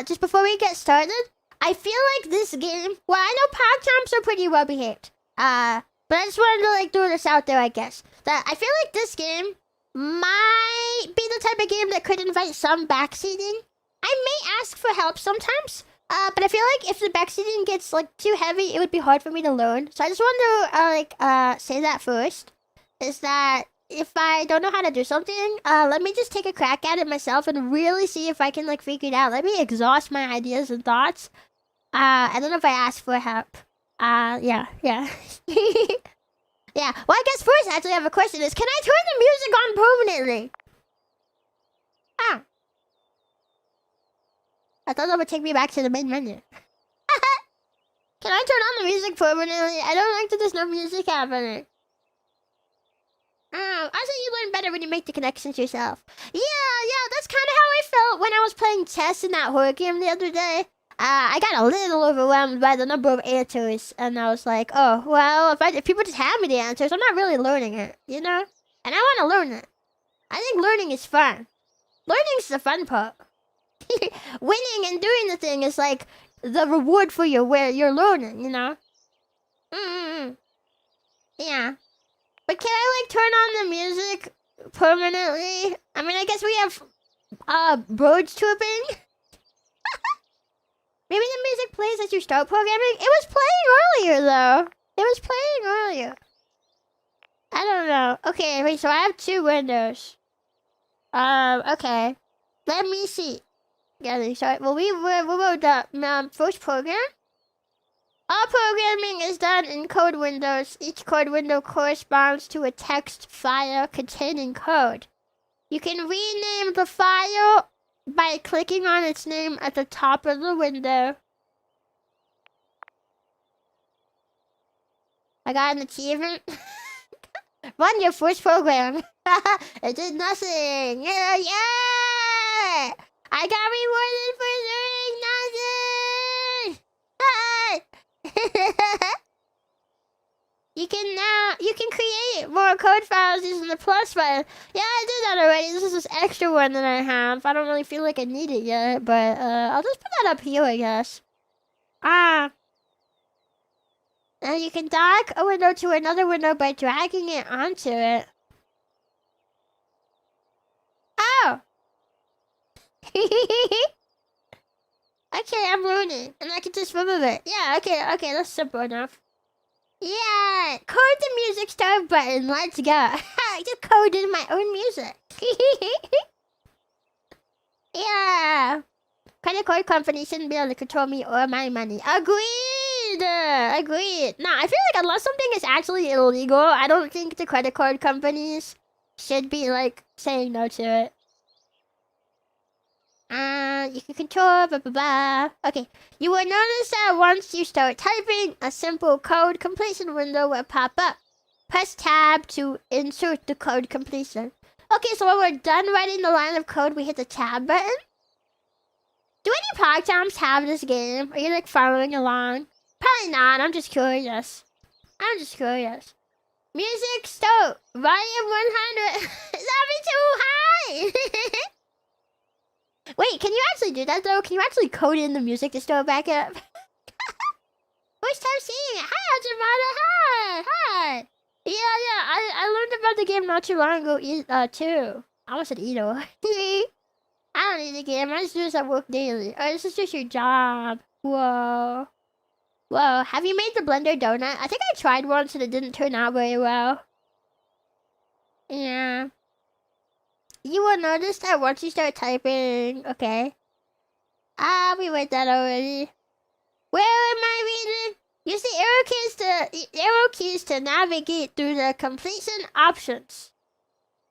just before we get started, I feel like this game, well, I know PogChamps are pretty well behaved. But I just wanted to, like, throw this out there, I guess. That I feel like this game might be the type of game that could invite some backseating. I may ask for help sometimes, but I feel like if the backseating gets, like, too heavy, it would be hard for me to learn. So I just wanted to, say that first. Is that if I don't know how to do something, let me just take a crack at it myself and really see if I can, like, figure it out. Let me exhaust my ideas and thoughts. And then if I ask for help. Yeah. Yeah, well, I guess first, actually, I have a question is, can I turn the music on permanently? I thought that would take me back to the main menu. Can I turn on the music permanently? I don't like that there's no music happening. Oh, I think you learn better when you make the connections yourself. Yeah, that's kind of how I felt when I was playing chess in that horror game the other day. I got a little overwhelmed by the number of answers, and I was like, oh, well, if people just have me the answers, I'm not really learning it, you know? And I want to learn it. I think learning is fun. Learning's the fun part. Winning and doing the thing is like the reward for where you're learning, you know? Yeah. But can I, like, turn on the music permanently? I mean, I guess we have, birds chirping. Maybe the music plays as you start programming? It was playing earlier, though. It was playing earlier. I don't know. Okay, wait, so I have 2 windows. Okay. Let me see. Yeah, sorry. Well, we wrote the first program. All programming is done in code windows. Each code window corresponds to a text file containing code. You can rename the file by clicking on its name at the top of the window. I got an achievement. Run your first program. It did nothing. Yeah! I got rewarded for doing nothing! You can create more code files using the plus button. Yeah, I did that already. This is this extra one that I have. I don't really feel like I need it yet, but I'll just put that up here, I guess. And you can dock a window to another window by dragging it onto it. Oh! Okay, I'm learning. And I can just remember it. Yeah, okay, that's simple enough. Yeah! Code the music start button. Let's go. I just coded my own music. Yeah! Credit card company shouldn't be able to control me or my money. Agreed! Agreed. Nah, I feel like unless something is actually illegal, I don't think the credit card companies should be, like, saying no to it. You can control, blah, blah, blah. Okay, you will notice that once you start typing, a simple code completion window will pop up. Press tab to insert the code completion. Okay, so when we're done writing the line of code, we hit the tab button. Do any PogTowns have this game? Are you, like, following along? Probably not, I'm just curious. Music start. Volume 100. That'd be too high! Wait, can you actually do that, though? Can you actually code in the music to start back up? First time seeing it. Hi, Ajimata. Hi. Yeah, I learned about the game not too long ago, too. I almost said Edo. I don't need the game. I just do this at work daily. Oh, this is just your job. Whoa. Have you made the Blender donut? I think I tried once and it didn't turn out very well. Yeah. You will notice that once you start typing. Okay. We read that already. Where am I reading? Use the arrow keys to navigate through the completion options.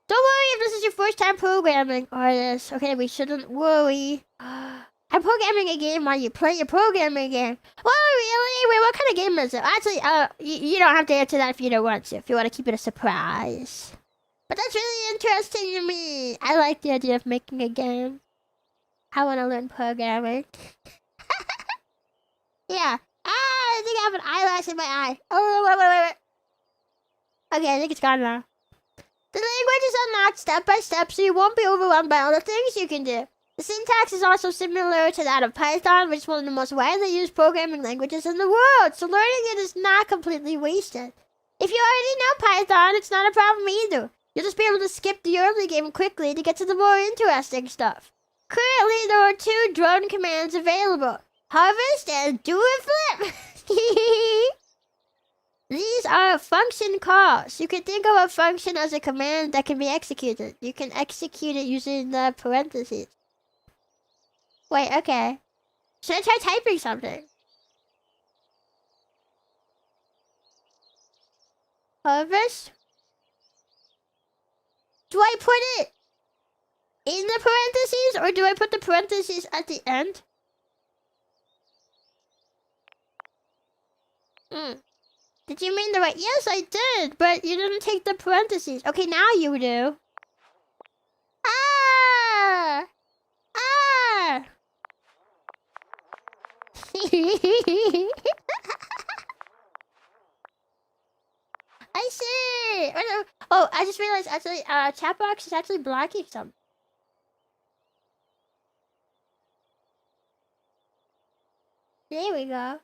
Don't worry if this is your first time programming artist. Okay, we shouldn't worry. I'm programming a game while you play your programming game. Well, really? Wait, what kind of game is it? Actually, you don't have to answer that if you don't want to. If you want to keep it a surprise. But that's really interesting to me. I like the idea of making a game. I want to learn programming. Yeah. I think I have an eyelash in my eye. Oh, wait. Okay, I think it's gone now. The language is unlocked step by step, so you won't be overwhelmed by all the things you can do. The syntax is also similar to that of Python, which is one of the most widely used programming languages in the world, so learning it is not completely wasted. If you already know Python, it's not a problem either. You'll just be able to skip the early game quickly to get to the more interesting stuff. Currently, there are 2 drone commands available. Harvest and do a flip. These are function calls. You can think of a function as a command that can be executed. You can execute it using the parentheses. Wait, okay. Should I try typing something? Harvest? Do I put it in the parentheses or do I put the parentheses at the end? Did you mean the right? Yes, I did, but you didn't take the parentheses. Okay, now you do. Ah! Ah! I see. Oh, I just realized actually, chat box is actually blocking some. There we go.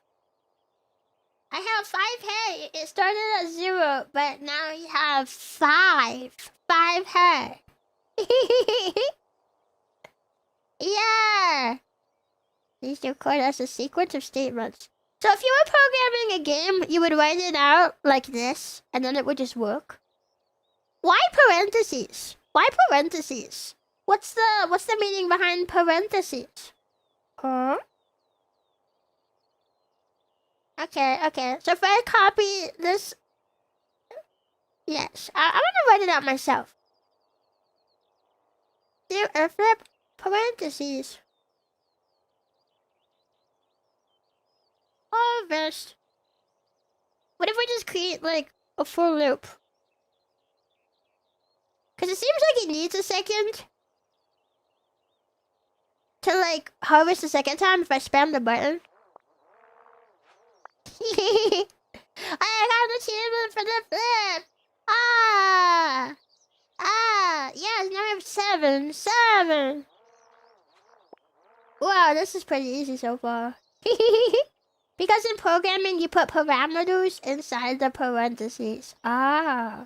I have 5 hair. It started at 0, but now you have 5. 5 hair. Yeah. These record as a sequence of statements. So if you were programming a game, you would write it out like this, and then it would just work. Why parentheses? Why parentheses? What's the meaning behind parentheses? Huh? Okay. So if I copy this... Yes, I'm gonna write it out myself. Flip parentheses. Harvest. What if we just create, like, a for loop? Because it seems like it needs a second to, like, harvest the second time if I spam the button. I got the achievement for the flip! Yes, now I have 7. Wow, this is pretty easy so far. Because in programming, you put parameters inside the parentheses. I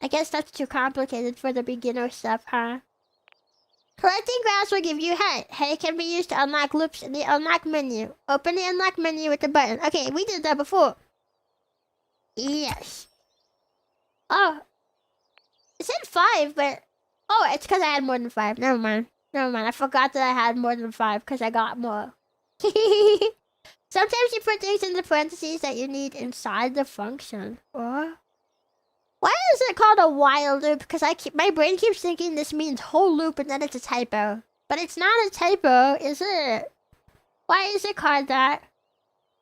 guess that's too complicated for the beginner stuff, huh? Collecting grass will give you hay. Hay can be used to unlock loops in the unlock menu. Open the unlock menu with the button. Okay, we did that before. Yes. Oh. It said 5, but... Oh, it's because I had more than 5. Never mind. I forgot that I had more than 5 because I got more. Sometimes you put things in the parentheses that you need inside the function. Or... Why is it called a while loop? Because my brain keeps thinking this means whole loop and then it's a typo. But it's not a typo, is it? Why is it called that?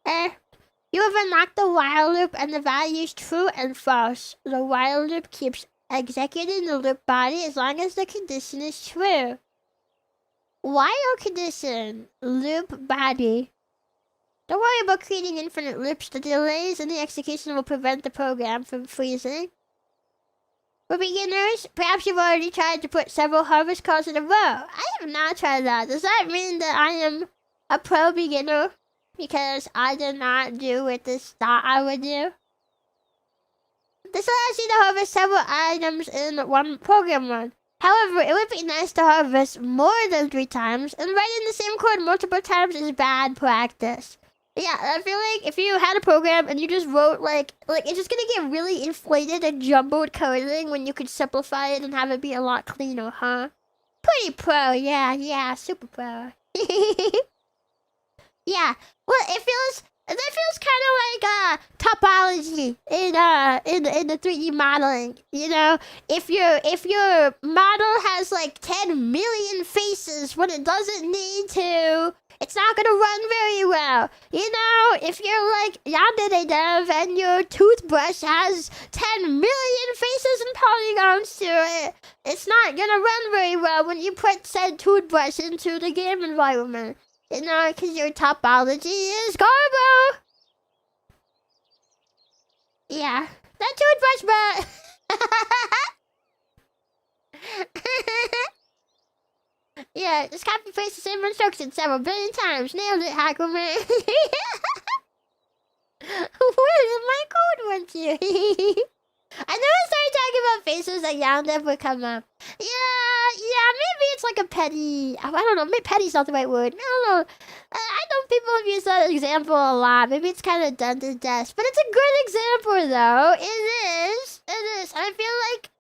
You have unlocked the while loop and the values true and false. The while loop keeps executing the loop body as long as the condition is true. While condition, loop body. Don't worry about creating infinite loops. The delays in the execution will prevent the program from freezing. For beginners, perhaps you've already tried to put several harvest calls in a row. I have not tried that. Does that mean that I am a pro beginner? Because I did not do what this thought I would do. This allows you to harvest several items in one program run. However, it would be nice to harvest more than 3 times, and writing the same code multiple times is bad practice. Yeah, I feel like if you had a program and you just wrote, like it's just gonna get really inflated and jumbled coding when you could simplify it and have it be a lot cleaner, huh? Pretty pro, yeah, super pro. Yeah, well, that feels kind of like topology in the 3D modeling. You know, if your model has like 10 million faces when it doesn't need to, it's not gonna run very well. You know, if you're like Yandere Dev and your toothbrush has 10 million faces and polygons to it, it's not gonna run very well when you put said toothbrush into the game environment. You know, because your topology is garbo. Yeah, that toothbrush, but... Yeah, just copy paste the same instructions several billion times. Nailed it, hacker man. Where did my code went to? I never started talking about faces that Yandere would come up. Yeah, maybe it's like a petty... I don't know, maybe petty's not the right word. I don't know. I know people have used that example a lot. Maybe it's kind of done to death. But it's a good example, though. It is. And I feel like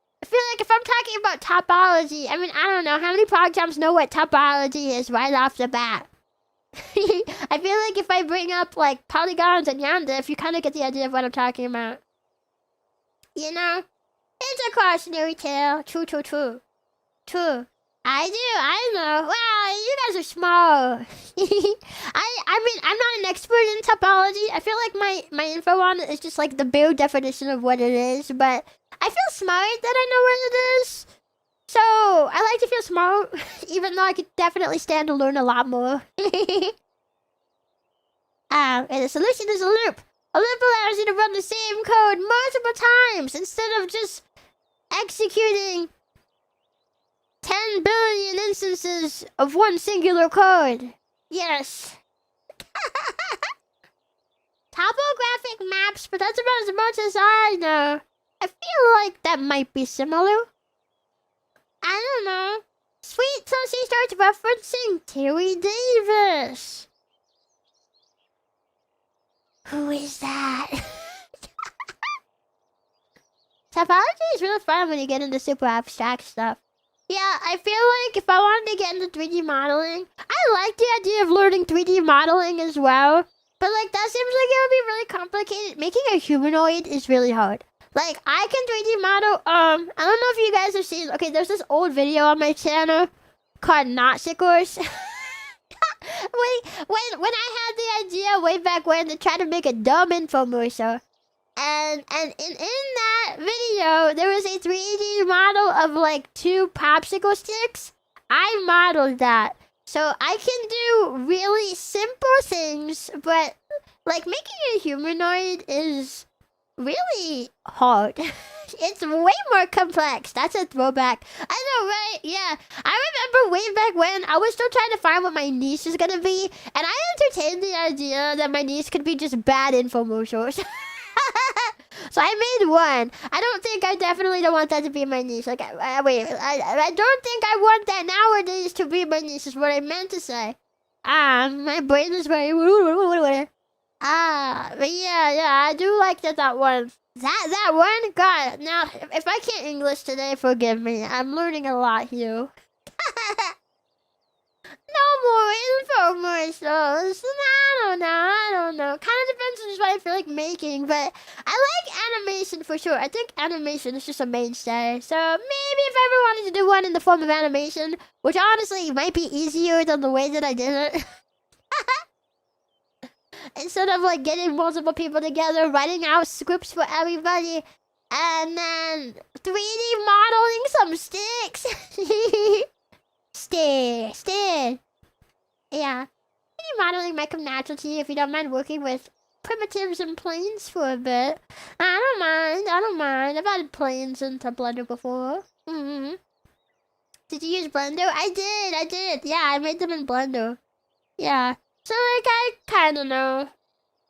if I'm talking about topology, I mean, I don't know. How many programs know what topology is right off the bat? I feel like if I bring up, like, polygons and Yandere, you kind of get the idea of what I'm talking about. You know? It's a cautionary tale. True. I do. I know. Wow, you guys are smart. I mean, I'm not an expert in topology. I feel like my info on it is just like the bare definition of what it is. But I feel smart that I know what it is. So I like to feel smart, even though I could definitely stand to learn a lot more. And the solution is a loop. A loop allows you to run the same code multiple times instead of just executing 10 billion instances of one singular code. Yes. Topographic maps, but that's about as much as I know. I feel like that might be similar. I don't know. Sweet till she starts referencing Terry Davis. Who is that? Topology is really fun when you get into super abstract stuff. Yeah, I feel like if I wanted to get into 3D modeling, I like the idea of learning 3D modeling as well. But like that seems like it would be really complicated. Making a humanoid is really hard. Like I can 3D model. I don't know if you guys have seen. Okay, there's this old video on my channel called Notsickers. when I had the idea way back when to try to make a dumb infomercial. And in that video, there was a 3D model of like 2 popsicle sticks. I modeled that. So I can do really simple things, but like making a humanoid is really hard. It's way more complex. That's a throwback. I know, right? Yeah. I remember way back when I was still trying to find what my niche is gonna be, and I entertained the idea that my niche could be just bad infomercials. So I made one. I definitely don't want that to be my niche. Like, I don't think I want that nowadays to be my niche is what I meant to say. My brain is very... but yeah, I do like that one. That one? God, now, if I can't English today, forgive me. I'm learning a lot here. No more infomercials. I don't know. Kind of depends on what I feel like making, but I like animation for sure. I think animation is just a mainstay. So maybe if I ever wanted to do one in the form of animation, which honestly might be easier than the way that I did it. Instead of like getting multiple people together, writing out scripts for everybody, and then 3D modeling some sticks. Stay. Yeah. 3D modeling might come natural to you if you don't mind working with primitives and planes for a bit. I don't mind. I've added planes into Blender before. Did you use Blender? I did. Yeah, I made them in Blender. Yeah. So, like, I kind of know.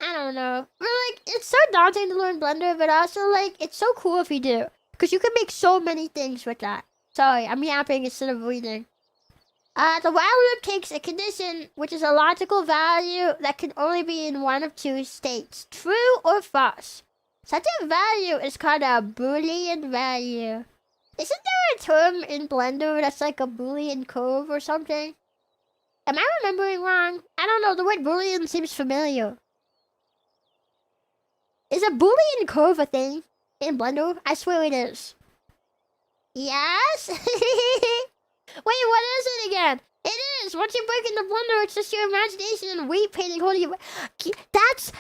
I don't know. But, like, it's so daunting to learn Blender, but also, like, it's so cool if you do. Because you can make so many things with that. Sorry, I'm yapping instead of reading. The while loop takes a condition, which is a logical value that can only be in one of 2 states, true or false. Such a value is called a Boolean value. Isn't there a term in Blender that's like a Boolean curve or something? Am I remembering wrong? I don't know, the word Boolean seems familiar. Is a Boolean curve a thing in Blender? I swear it is. Yes? Wait, what is it again? It is. Once you break into Blender, it's just your imagination and weight painting holding you. That's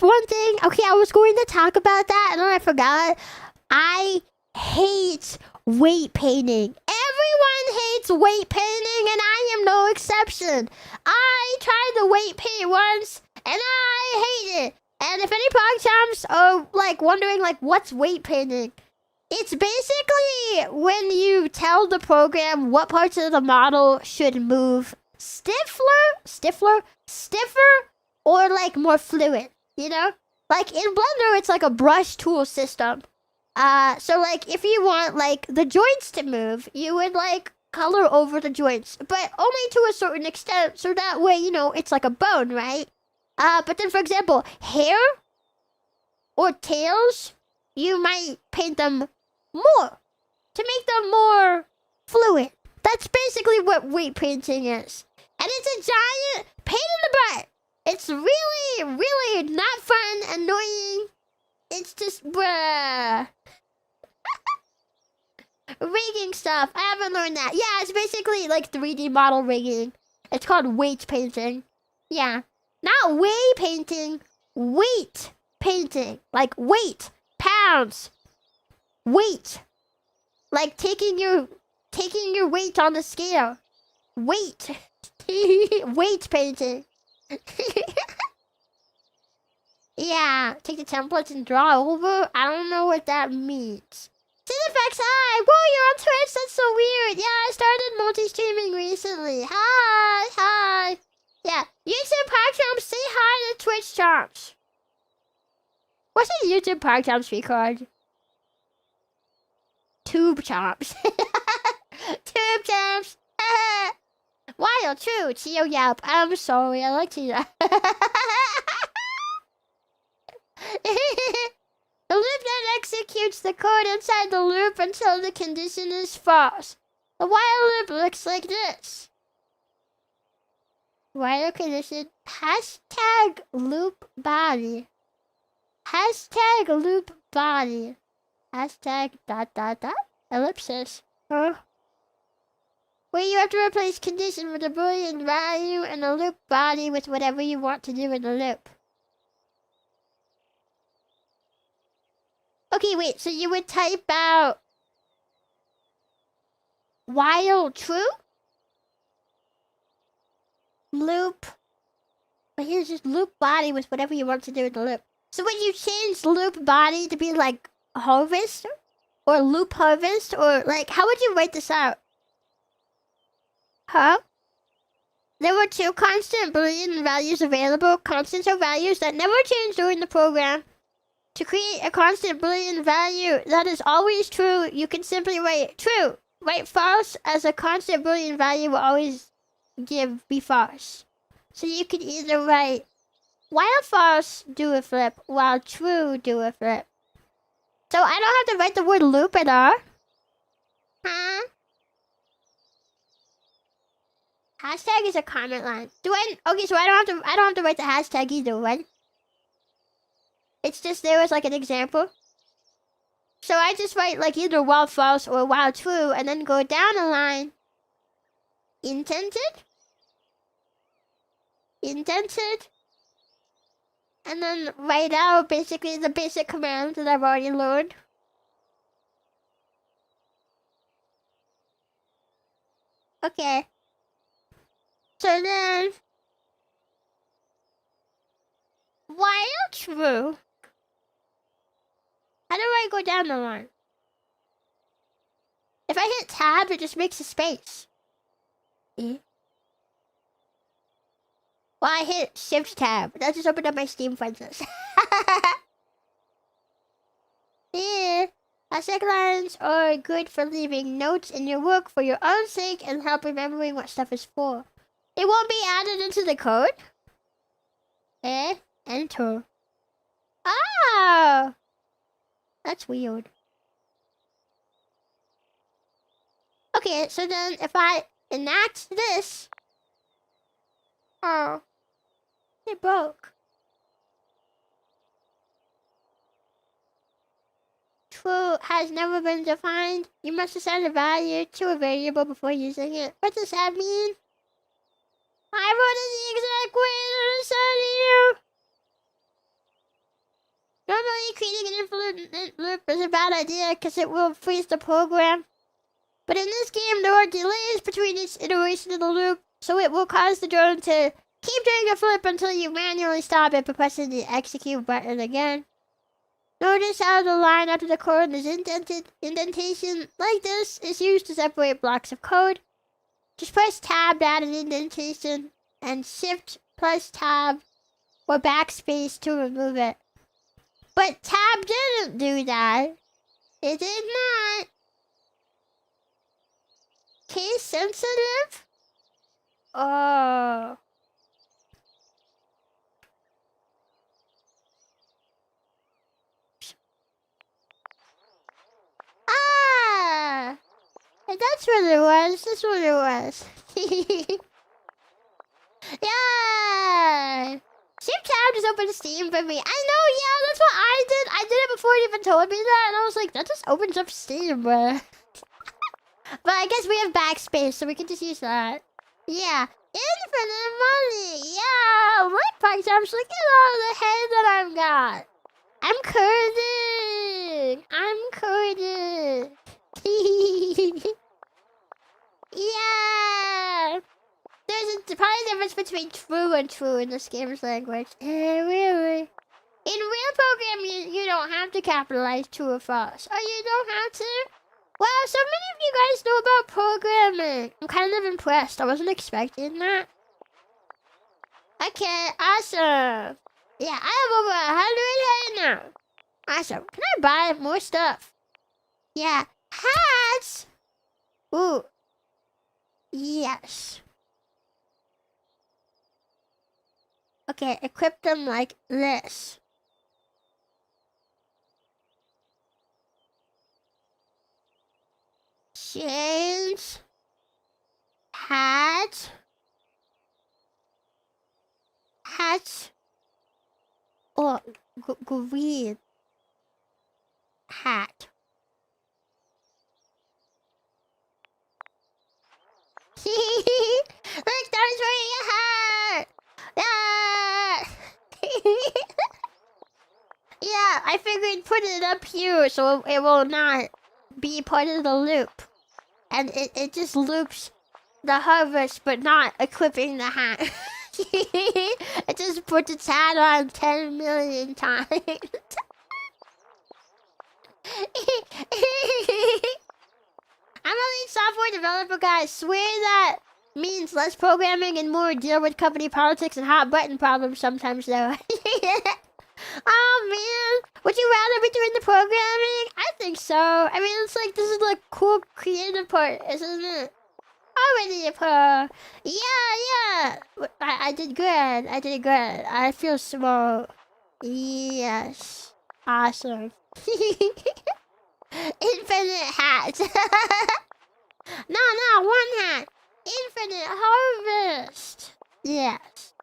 one thing. Okay, I was going to talk about that, and then I forgot. I hate weight painting. Everyone hates weight painting, and I am no exception. I tried the weight paint once, and I hate it. And if any PogChamps are like wondering like what's weight painting, it's basically when you tell the program what parts of the model should move stiffer, or like more fluid, you know? Like in Blender, it's like a brush tool system. So like if you want like the joints to move, you would like color over the joints, but only to a certain extent, so that way, you know, it's like a bone, right? But then for example, hair or tails, you might paint them more to make them more fluid. That's basically what weight painting is. And it's a giant pain in the butt. It's really not fun, annoying. It's just bruh. Rigging stuff. I haven't learned that. Yeah, it's basically like 3D model rigging. It's called weight painting. Yeah. Not way painting. Weight painting. Like weight. Pounds. Weight. Like taking your weight on the scale. Weight. Weight painting. Yeah. Take the templates and draw over. I don't know what that means. Cinefx, hi! Whoa, you're on Twitch? That's so weird. Yeah, I started multi-streaming recently. Hi! Yeah, YouTube Park Chomps, say hi to Twitch Chomps. What's a YouTube Park Chomps record? Tube Chomps. Tube Chomps. Wild, true. Chio, yap. I'm sorry, I like Chio. The loop then executes the code inside the loop until the condition is false. The while loop looks like this. While condition hashtag loop body. Hashtag loop body. Hashtag ... ellipsis. Huh? Where you have to replace condition with a Boolean value and the loop body with whatever you want to do in the loop. Okay, wait, so you would type out while true? Loop. But here's just loop body with whatever you want to do in the loop. So would you change loop body to be like harvest? Or loop harvest? Or like, how would you write this out? Huh? There were two constant Boolean values available. Constants are values that never change during the program. To create a constant Boolean value that is always true, you can simply write true. Write false as a constant Boolean value will always be false. So you can either write while false, do a flip, while true, do a flip. So I don't have to write the word loop at all. Huh? Hashtag is a comment line. Okay, so I don't have to write the hashtag either, right? It's just there as like an example. So I just write like either while false or while true and then go down the line. Indented. And then write out basically the basic commands that I've already learned. Okay. So then while true. How do I go down the line? If I hit tab, it just makes a space. Well, I hit shift tab. That just opened up my Steam friends list. Yeah. Hashtag lines are good for leaving notes in your work for your own sake and help remembering what stuff is for. It won't be added into the code. Enter. Oh! That's weird. Okay, so then if I enact this... Oh. It broke. True has never been defined. You must assign a value to a variable before using it. What does that mean? I wrote it the exact way that I said here. Normally, creating an infinite loop is a bad idea because it will freeze the program. But in this game, there are delays between each iteration of the loop, so it will cause the drone to keep doing a flip until you manually stop it by pressing the execute button again. Notice how the line after the code is indented. Indentation like this is used to separate blocks of code. Just press tab to add an indentation, and shift plus tab or backspace to remove it. But tab didn't do that. It did not. Case sensitive? Oh. Ah! And that's what it was. That's what it was. Yeah! Shift tab just opened Steam for me. I know, yeah, that's what I did. I did it before it even told me that, and I was like, that just opens up Steam, bruh. But I guess we have backspace, so we can just use that. Yeah. Infinite money! Yeah! Like, for example, look at all the hair that I've got. I'm curving! I'm curving! Yeah! There's probably a difference between true and true in this game's language. Really? In real programming, you don't have to capitalize true or false. Or you don't have to. Wow, so many of you guys know about programming. I'm kind of impressed. I wasn't expecting that. Okay, awesome. Yeah, I have over 100 now. Awesome. Can I buy more stuff? Yeah. Hats! Ooh. Yes. Okay, equip them like this. Chains. Hat. Hat. Oh, green. Hat. Look, Don's wearing a hat! Ah! Yeah, I figured put it up here so it will not be part of the loop. And it just loops the harvest, but not equipping the hat. It just puts its hat on 10 million times. I'm a lead software developer, guys. Swear that means less programming and more deal with company politics and hot button problems sometimes, though. Oh, man. Would you rather be doing the programming? I think so. I mean, it's like, this is the cool creative part, isn't it? Already a pro. Yeah. I did good. I did good. I feel small. Yes. Awesome. Infinite hat. No, one hat. Infinite harvest. Yes.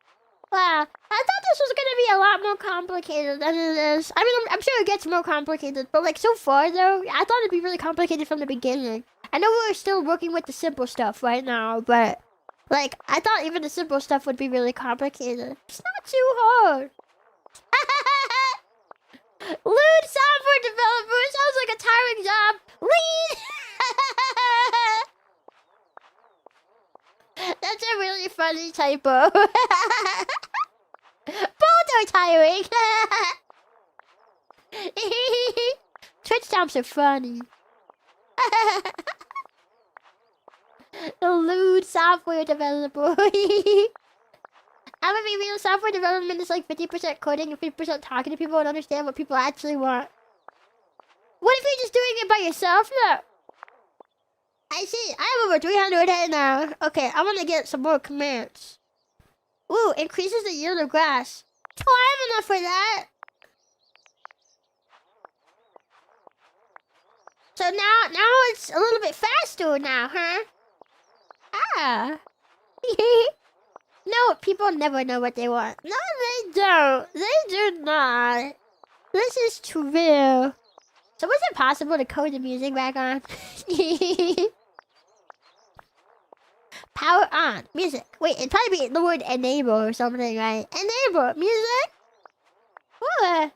Wow, I thought this was gonna be a lot more complicated than it is. I mean, I'm sure it gets more complicated, but like so far though, I thought it'd be really complicated from the beginning. I know we're still working with the simple stuff right now, but like I thought even the simple stuff would be really complicated. It's not too hard. Lead software developer sounds like a tiring job. Lead. That's a really funny typo. Both are tiring. Twitch jumps are funny. The lewd software developer. I'm gonna be real. Software development is like 50% coding and 50% talking to people and understand what people actually want. What if you're just doing it by yourself though? I see. I have over 300 head now. Okay, I'm gonna get some more commands. Ooh, increases the yield of grass. Oh, I have enough for that. So now it's a little bit faster now, huh? Ah. No, people never know what they want. No, they don't. They do not. This is true. So was it possible to code the music back on? Power on. Music. Wait, it'd probably be the word enable or something, right? Enable. Music? What?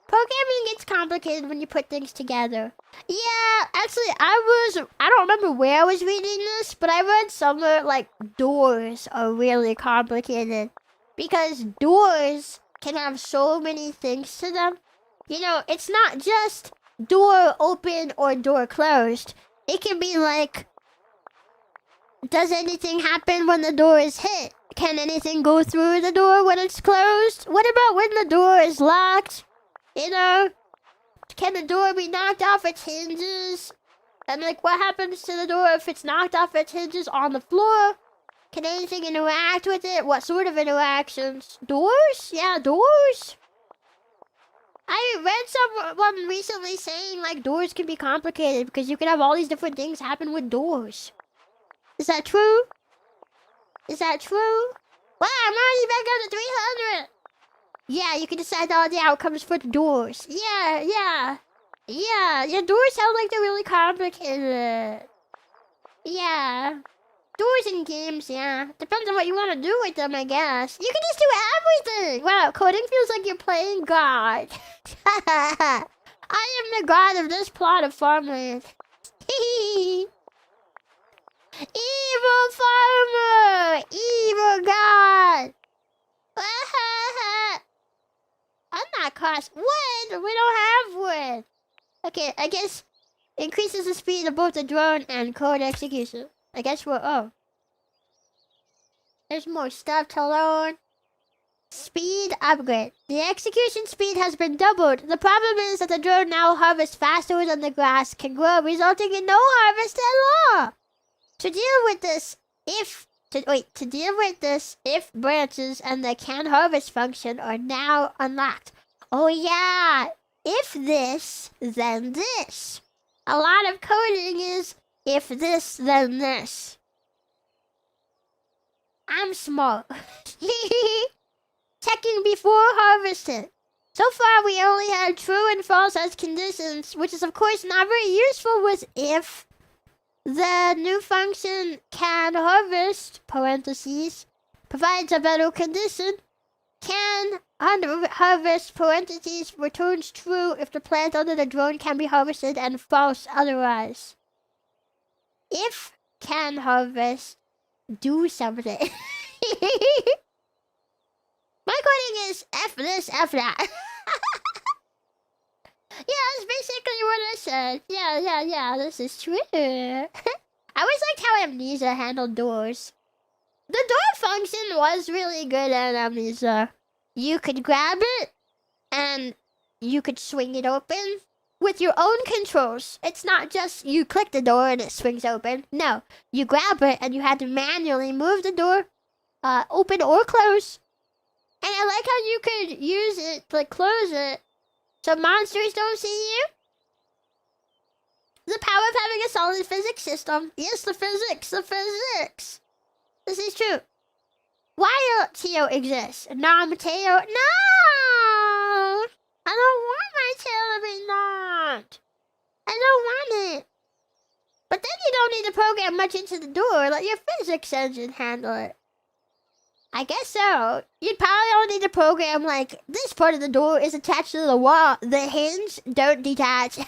Programming gets complicated when you put things together. Yeah, actually, I don't remember where I was reading this, but I read somewhere like doors are really complicated. Because doors can have so many things to them. You know, it's not just door open or door closed. It can be like, does anything happen when the door is hit? Can anything go through the door when it's closed? What about when the door is locked? You know, can the door be knocked off its hinges? And like, what happens to the door if it's knocked off its hinges on the floor? Can anything interact with it? What sort of interactions? Doors? Yeah, doors. I read someone recently saying like doors can be complicated because you can have all these different things happen with doors. Is that true? Is that true? Wow, I'm already back up to 300. Yeah, you can decide all the outcomes for the doors. Yeah, your doors sound like they're really complicated. Yeah. Doors in games, yeah. Depends on what you want to do with them, I guess. You can just do everything! Wow, coding feels like you're playing God. I am the god of this plot of farmland. Evil farmer! Evil god! I'm not cost. Wood! We don't have wood! Okay, I guess increases the speed of both the drone and code execution. I guess we're... Oh. There's more stuff to learn. Speed upgrade. The execution speed has been doubled. The problem is that the drone now harvests faster than the grass can grow, resulting in no harvest at all. To deal with this, if branches and the can harvest function are now unlocked. Oh yeah, if this, then this. A lot of coding is if this, then this. I'm smart. Checking before harvesting. So far, we only had true and false as conditions, which is of course not very useful with if. The new function can harvest, parentheses, provides a better condition. Can harvest, parentheses, returns true if the plant under the drone can be harvested and false otherwise. If can harvest, do something. My coding is F this, F that. Yeah, that's basically what I said. Yeah, this is true. I always liked how Amnesia handled doors. The door function was really good at Amnesia. You could grab it, and you could swing it open with your own controls. It's not just you click the door and it swings open. No, you grab it and you had to manually move the door, open or close. And I like how you could use it to close it so monsters don't see you. The power of having a solid physics system. Yes, the physics. This is true. While Chio exists, Mateo. No! I don't want my tail to be not. I don't want it. But then you don't need to program much into the door. Let your physics engine handle it. I guess so. You'd probably only need to program, like, this part of the door is attached to the wall. The hinge don't detach.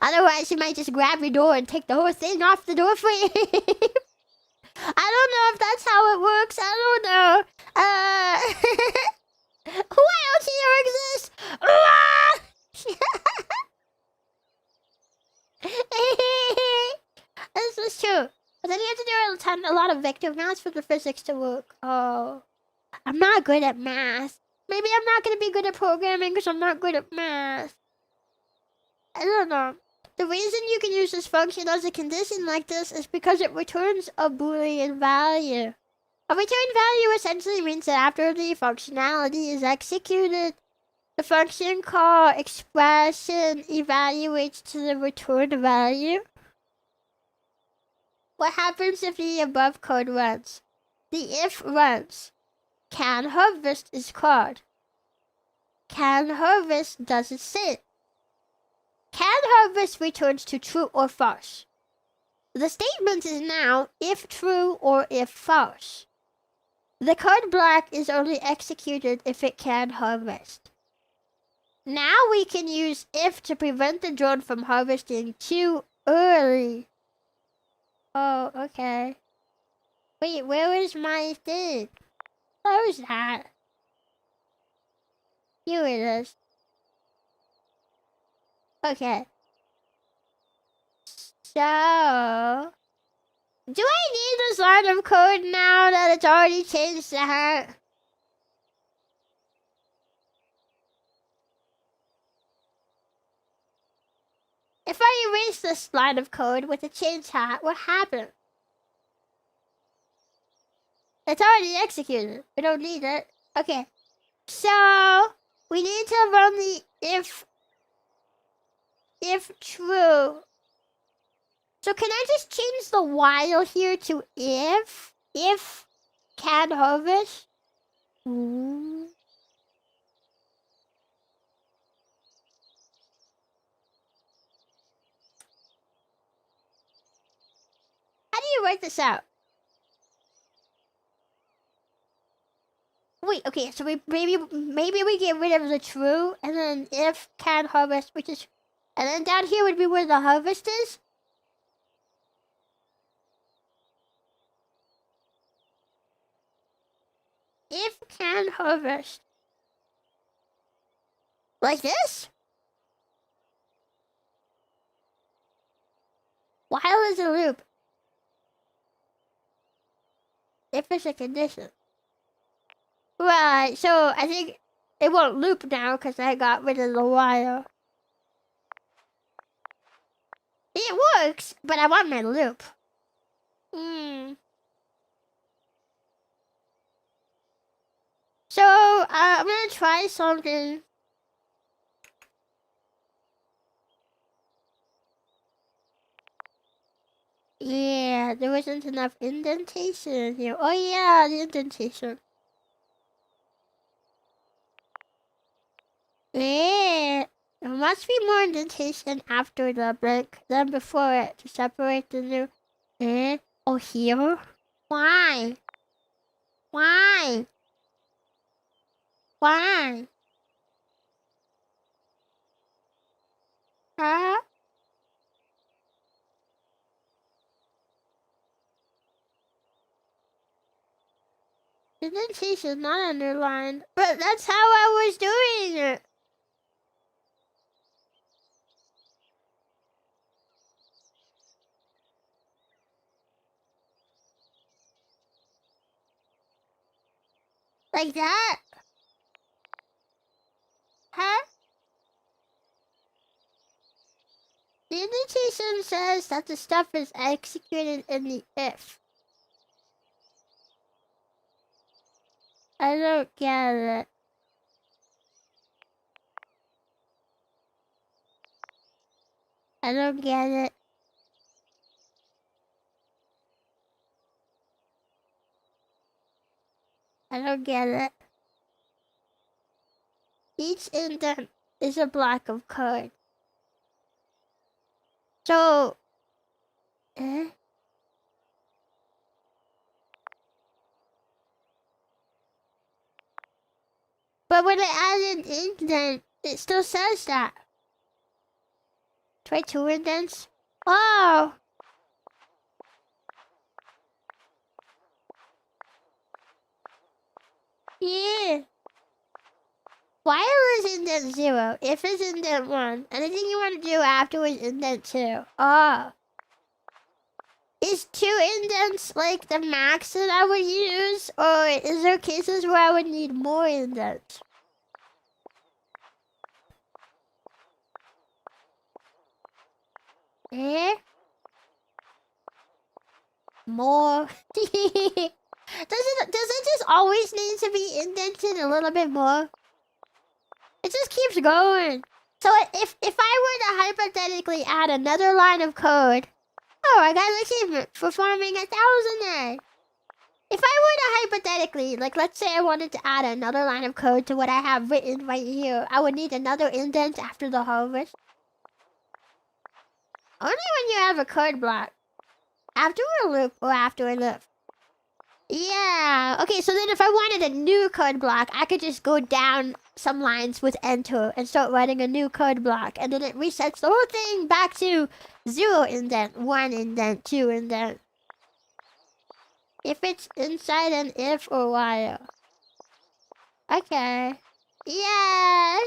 Otherwise, you might just grab your door and take the whole thing off the door frame. I don't know if that's how it works. I don't know. Who else here exists? This is true. But then you have to do a lot of vector math for the physics to work. Oh. I'm not good at math. Maybe I'm not going to be good at programming because I'm not good at math. I don't know. The reason you can use this function as a condition like this is because it returns a Boolean value. A return value essentially means that after the functionality is executed, the function call expression evaluates to the return value. What happens if the above code runs? The if runs. Can harvest is called. Can harvest does its thing. Can harvest returns to true or false. The statement is now if true or if false. The code block is only executed if it can harvest. Now we can use if to prevent the drone from harvesting too early. Oh, okay. Wait, where is my thing? Where is that? Here it is. Okay. So... do I need this line of code now that it's already changed to hat? If I erase this line of code with a change hat, what happened? It's already executed. We don't need it. Okay. So, we need to run the if true. So can I just change the while here to if can harvest? Ooh. you work this out? Wait, okay, so maybe we get rid of the true, and then if can harvest, which is, and then down here would be where the harvest is. If can harvest, like this. While is a loop. If it's a condition. Right, so I think it won't loop now because I got rid of the while. It works, but I want my loop. So, I'm gonna try something. Yeah, there wasn't enough indentation here. Oh yeah, the indentation. Yeah, there must be more indentation after the break than before it to separate the new. Oh, here? Why? Why? Why? Huh? Indentation not underlined. But that's how I was doing it. Like that? Huh? The indentation says that the stuff is executed in the if. I don't get it. I don't get it. I don't get it. Each indent is a block of code. So, but when I add an indent, it still says that. Try 2 indents? Oh! Yeah. While is indent 0, if is indent 1, anything you want to do after is indent 2. Oh. Is 2 indents like the max that I would use, or is there cases where I would need more indents? More. Does it just always need to be indented a little bit more? It just keeps going. So if I were to hypothetically add another line of code, oh, I got an achievement for farming 1,000 eggs. If I were to hypothetically, like let's say I wanted to add another line of code to what I have written right here, I would need another indent after the harvest. Only when you have a code block. After a loop or after a loop? Yeah. Okay, so then if I wanted a new code block, I could just go down some lines with enter and start writing a new code block. And then it resets the whole thing back to 0 indent, 1 indent, 2 indent. If it's inside an if or while. Okay. Yeah.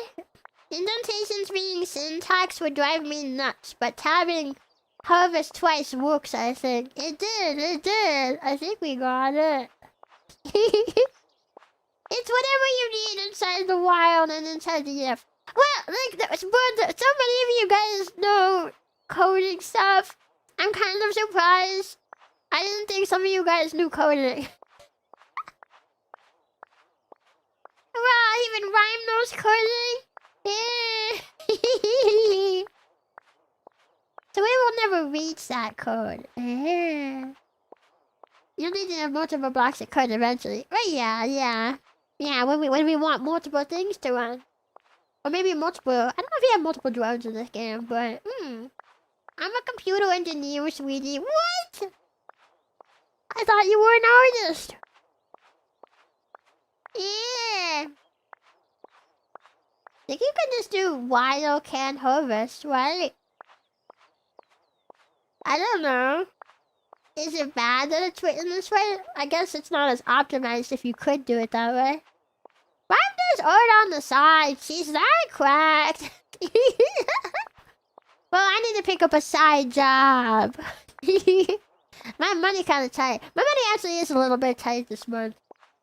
Indentations being syntax would drive me nuts, but tabbing harvest twice works, I think. It did. I think we got it. It's whatever you need inside the wild and inside the if. Well, like, so many of you guys know coding stuff. I'm kind of surprised. I didn't think some of you guys knew coding. Wow, even rhyme knows coding? So we will never reach that code. You'll need to have multiple blocks of code eventually. Oh yeah. Yeah, when we want multiple things to run. Or maybe multiple, I don't know if you have multiple drones in this game, but I'm a computer engineer, sweetie. What? I thought you were an artist. Yeah. I think you can just do wild canned harvest, right? I don't know. Is it bad that it's written this way? I guess it's not as optimized if you could do it that way. Why there's art on the side? She's that cracked. Well, I need to pick up a side job. My money kind of tight. My money actually is a little bit tight this month.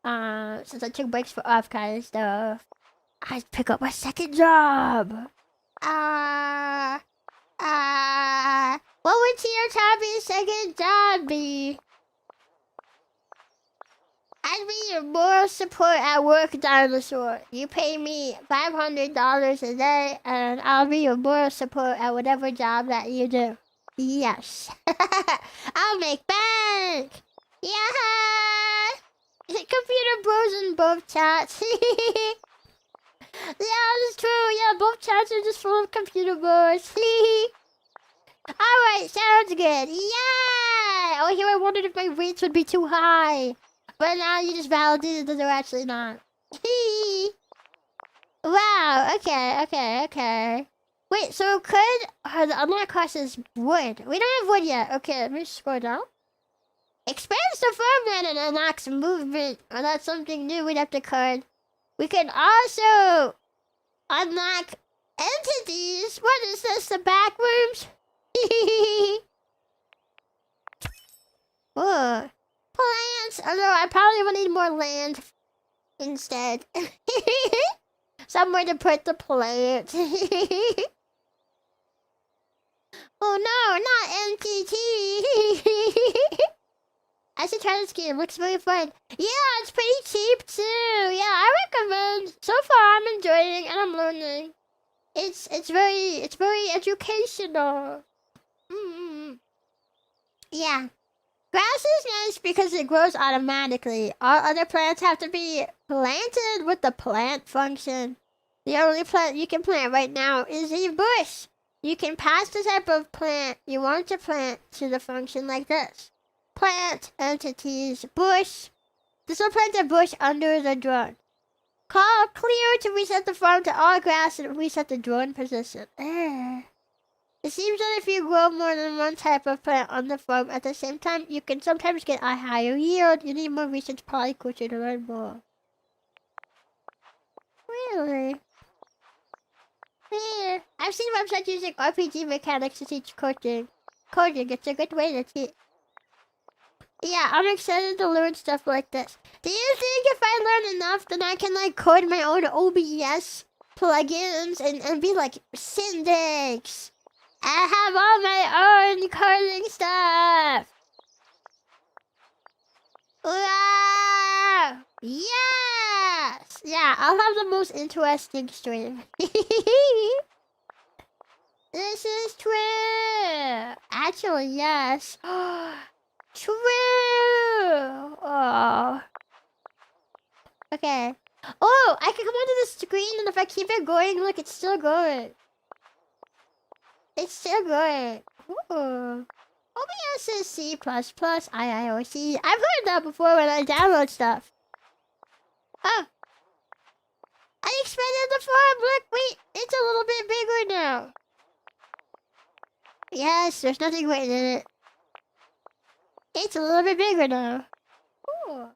Since I took breaks for off kind of stuff. I'd pick up my second job. What would your Chompy's second job be? I'd be your moral support at work dinosaur. You pay me $500 a day, and I'll be your moral support at whatever job that you do. Yes. I'll make bank. Yeah. Computer bros in both chats. Yeah, that's true. Yeah, both chats are just full of computer bros. Alright, sounds good. Yeah! Oh, here I wondered if my rates would be too high. But now you just validated that they're actually not. Wow, okay. Wait, so could... the unlock cost is wood. We don't have wood yet. Okay, let me scroll down. Expands the farmland and unlocks movement. Oh, that's something new we'd have to card. We can also unlock entities. What is this, the back rooms? Oh, plants. Oh no, I probably will need more land instead. Somewhere to put the plant. Oh no, not MTT. I should try this game. Looks really fun. Yeah, it's pretty cheap too. Yeah, I recommend. So far, I'm enjoying and I'm learning. It's very educational. Yeah. Grass is nice because it grows automatically. All other plants have to be planted with the plant function. The only plant you can plant right now is a bush. You can pass the type of plant you want to plant to the function like this. Plant, entities, bush. This will plant a bush under the drone. Call clear to reset the farm to all grass and reset the drone position. It seems that if you grow more than one type of plant on the farm at the same time, you can sometimes get a higher yield. You need more research polyculture to learn more. Really? Yeah. I've seen websites using RPG mechanics to teach coding. It's a good way to teach. Yeah, I'm excited to learn stuff like this. Do you think if I learn enough, then I can like code my own OBS plugins and be like Syndex? I have all my own coding stuff. Wow! Yes! Yeah, I'll have the most interesting stream. This is true. Actually, yes. True. Oh. Okay. Oh, I can come onto the screen, and if I keep it going, look, it's still going. It's still going. Ooh. OBS is C++, IIOC. I've heard that before when I download stuff. Oh. I expanded the farm. Look, wait. It's a little bit bigger now. Yes, there's nothing written in it. It's a little bit bigger now. Ooh.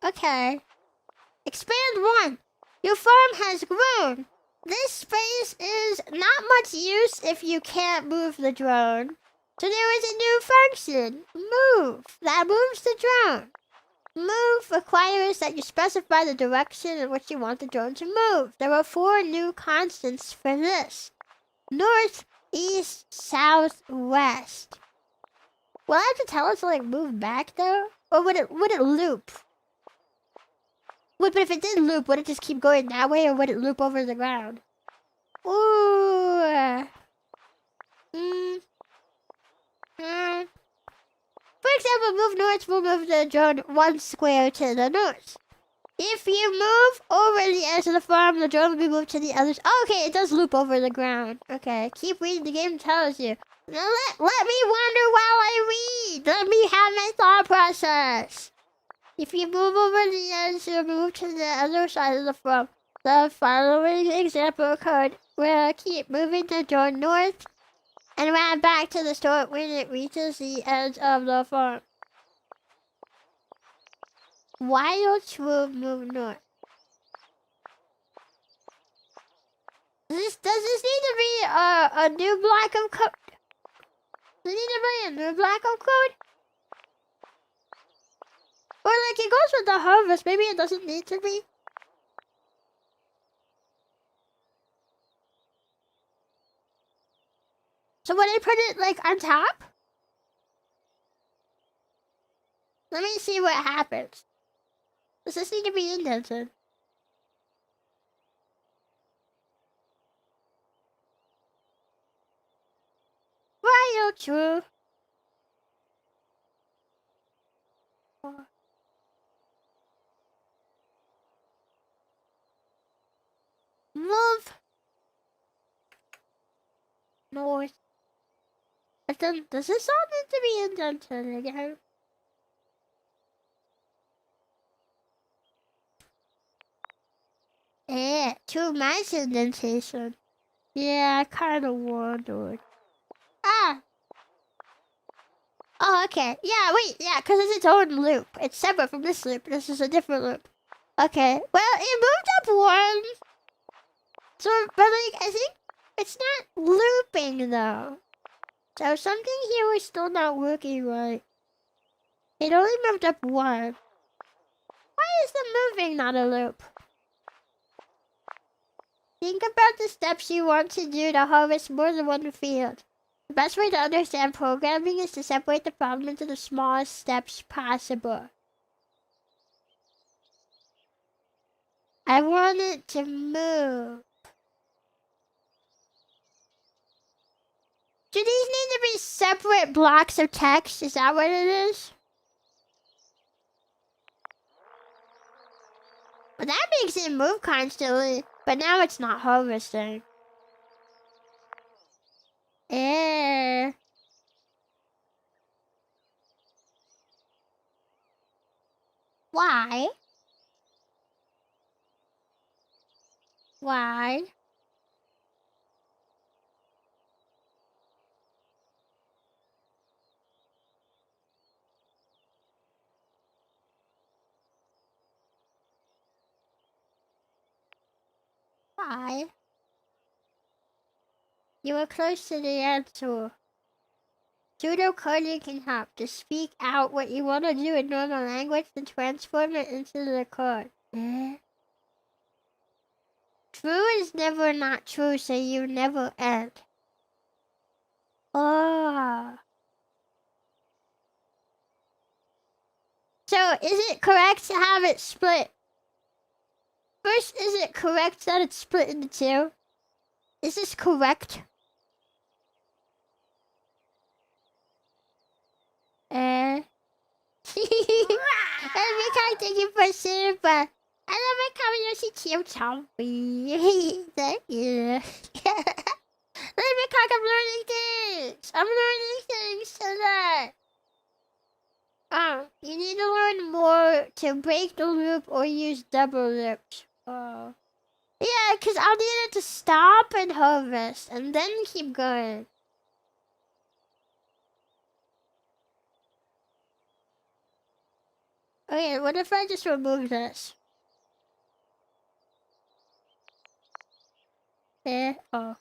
Okay. Expand 1. Your farm has grown. This space is not much use if you can't move the drone. So there is a new function. Move. That moves the drone. Move requires that you specify the direction in which you want the drone to move. There are 4 new constants for this. North, east, south, west. Will I have to tell it to like move back though? Or would it loop? But if it did loop, would it just keep going that way or would it loop over the ground? Ooh. For example, move north will move the drone 1 square to the north. If you move over the edge of the farm, the drone will be moved to the other side. Oh, okay, it does loop over the ground. Okay, keep reading, the game tells you. Now let me wonder while I my thought process. If you move over the edge, you'll move to the other side of the front. The following example code will keep moving the door north and run back to the store when it reaches the edge of the farm. Why don't you move north? Does this need to be a new block of code? Does it need to be a new block of code? Or like it goes with the harvest, maybe it doesn't need to be. So when I put it like on top? Let me see what happens. Does this need to be indented? Why don't you? Move north. But then, does this all need to be indented again? Too much indentation. Yeah, I kinda wondered. Ah! Oh, okay. Yeah, wait, yeah, because it's its own loop. It's separate from this loop. This is a different loop. Okay, well, it moved up one. So, but like, I think it's not looping though. So something here is still not working right. It only moved up one. Why is the moving not a loop? Think about the steps you want to do to harvest more than one field. The best way to understand programming is to separate the problem into the smallest steps possible. I want it to move. Do these need to be separate blocks of text? Is that what it is? Well, that makes it move constantly, but now it's not harvesting. Why? Why? Why? You were close to the answer. Pseudocoding can help to speak out what you want to do in normal language and transform it into the code. True is never not true, so you never end. Oh. So, is it correct to have it split? First, is it correct that it's split into two? Is this correct? Let me thank you for super. I love my coming to Chio Chompi. Thank you. Let me talk, I'm learning things. I'm learning things today. You need to learn more to break the loop or use double loops. Oh. Yeah, because I'll need it to stop and harvest and then keep going. Okay, what if I just remove this? Oh.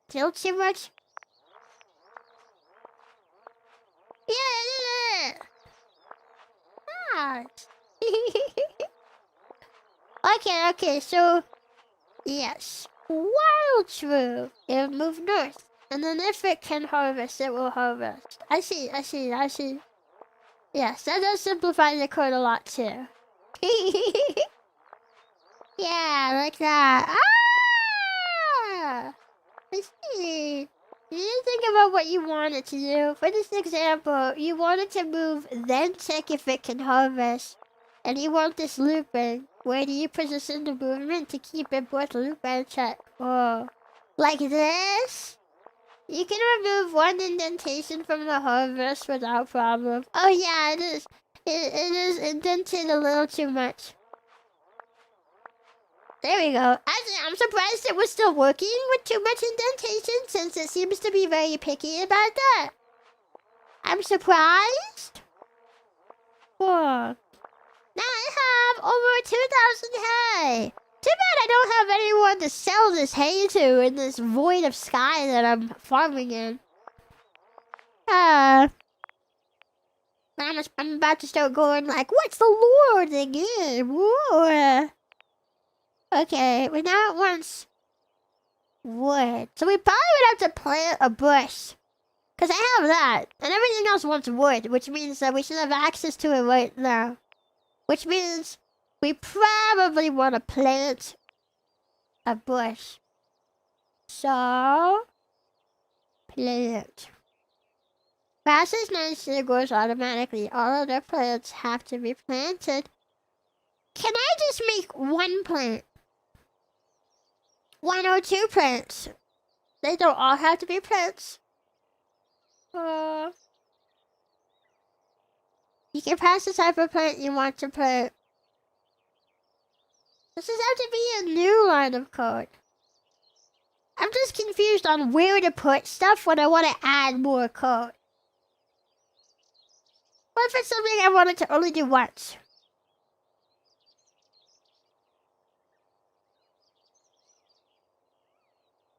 Still too much? Yeah, I did it! Nice. Okay, so... Yes. Wild true. It'll move north. And then if it can harvest, it will harvest. I see. Yes, that does simplify the code a lot too. Yeah, like that. Ah! I see. You need to think about what you want it to do. For this example, you want it to move, then check if it can harvest. And you want this looping. Where do you position the movement to keep it both loop and check? Oh. Like this? You can remove one indentation from the harvest without problem. Oh yeah, it is. It is indented a little too much. There we go. Actually, I'm surprised it was still working with too much indentation since it seems to be very picky about that. I'm surprised. Whoa. Now I have over 2,000 hay. Too bad I don't have anyone to sell this hay to in this void of sky that I'm farming in. I'm about to start going like, what's the lore of the game? Whoa. Okay, we now wants wood. So we probably would have to plant a bush. Because I have that. And everything else wants wood, which means that we should have access to it right now. Which means we probably want to plant a bush. So, plant. Grass is nice and it grows automatically. All other plants have to be planted. Can I just make one plant? One or two plants? They don't all have to be plants. You can pass the type of plant you want to plant. Does this have to be a new line of code? I'm just confused on where to put stuff when I want to add more code. What if it's something I wanted to only do once?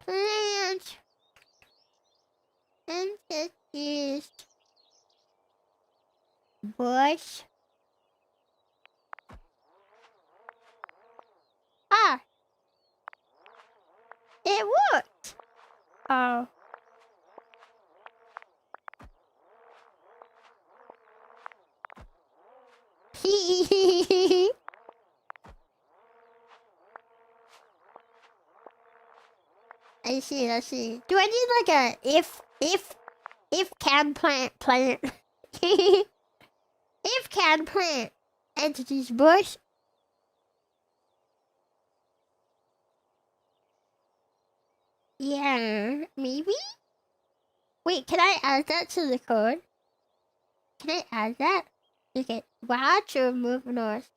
Plant. Entities. Bush. Ah. It worked. Oh. I see. Do I need like a if can plant if can plant entities bush? Yeah, maybe? Wait, can I add that to the code? Can I add that? Okay, watch or move north.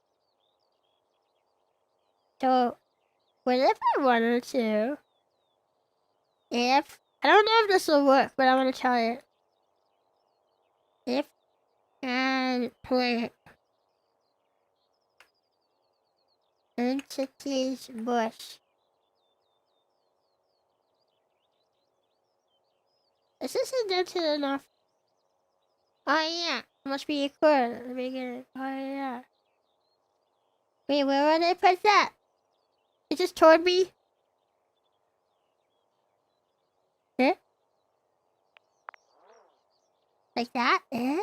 So, what if I wanted to? I don't know if this will work, but I want to try it. If and plant entities bush. Is this indented enough? Oh yeah, must be equal at the beginning. Oh yeah. Wait, where would I put that? It just told me. Eh? Like that? Eh?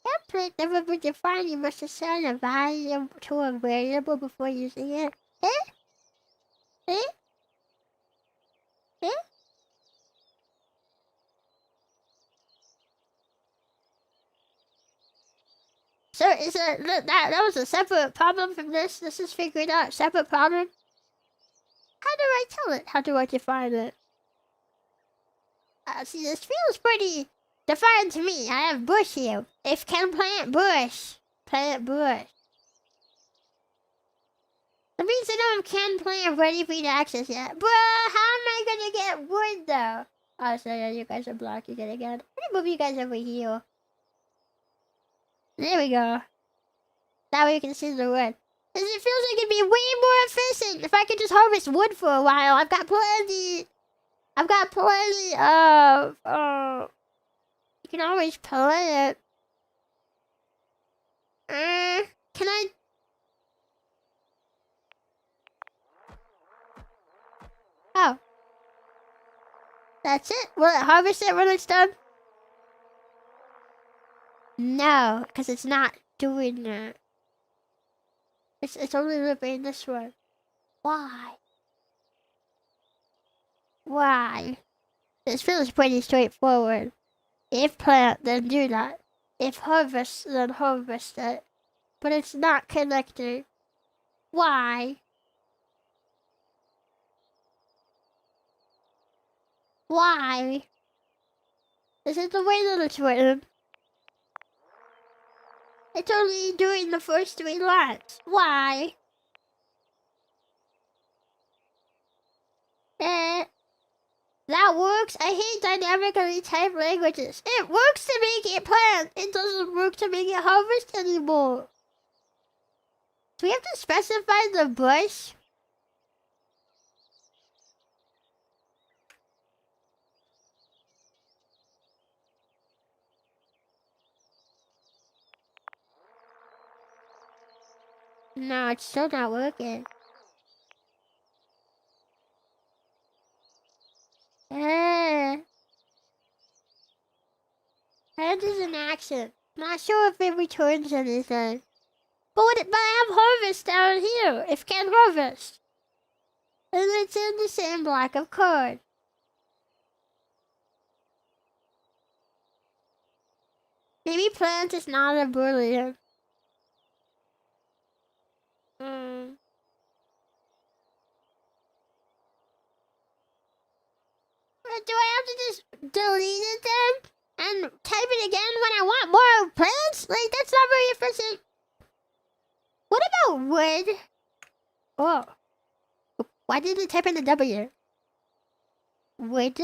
Template never been defined. You must assign a value to a variable before using it. Eh? Eh? Eh? So is it that was a separate problem from this? This is figured out separate problem. How do I tell it? How do I define it? See, this feels pretty defined to me. I have bush here. If can plant bush. Plant bush. That means I don't have can plant ready for you to access yet. Bruh, how am I gonna get wood though? Oh, so yeah, you guys are blocking it again. I'm gonna move you guys over here. There we go. That way you can see the wood. Cause it feels like it'd be way more efficient if I could just harvest wood for a while. I've got plenty of, you can always plant. Can I? Oh. That's it? Will it harvest it when it's done? No, because it's not doing that. It's only looping this one. Why? Why? This feels pretty straightforward. If plant, then do that. If harvest, then harvest it. But it's not connecting. Why? Why? This is the way that it's written. It's only doing the first 3 lines. Why? That works. I hate dynamically typed languages. It works to make it plant. It doesn't work to make it harvest anymore. Do we have to specify the bush? No, it's still not working. Hand is an action. Not sure if it returns anything. But I have harvest down here. If can harvest. And it's in the same block of code. Maybe plant is not a boolean. Do I have to just delete it then? And type it again when I want more plants? Like, that's not very efficient. What about wood? Oh. Why did it type in the W? Wood?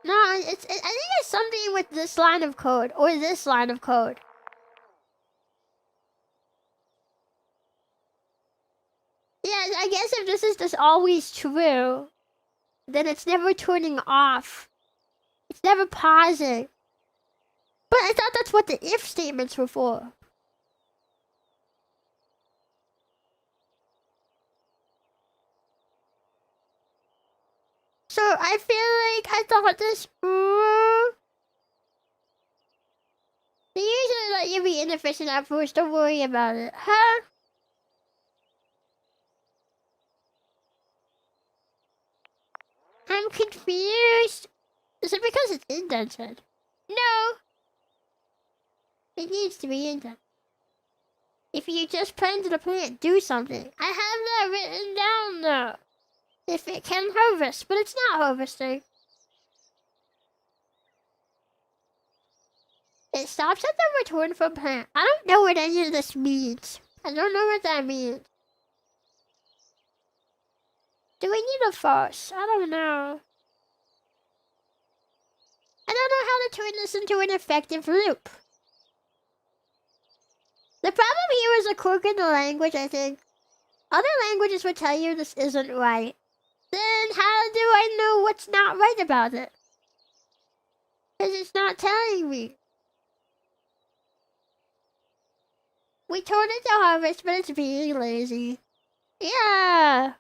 No, I think it's something with this line of code. Or this line of code. Yeah, I guess if this is just always true, then it's never turning off. It's never pausing. But I thought that's what the if statements were for. So I feel like I thought this. They usually let you be inefficient at first. Don't worry about it, huh? I'm confused. Is it because it's indented? No. It needs to be indented. If you just planted a plant, do something. I have that written down though. If it can harvest, but it's not harvesting. It stops at the return from plant. I don't know what any of this means. I don't know what that means. Do we need a false? I don't know. I don't know how to turn this into an effective loop. The problem here is a quirk in the language, I think. Other languages would tell you this isn't right. Then how do I know what's not right about it? Because it's not telling me. We told it to harvest, but it's being lazy. Yeah.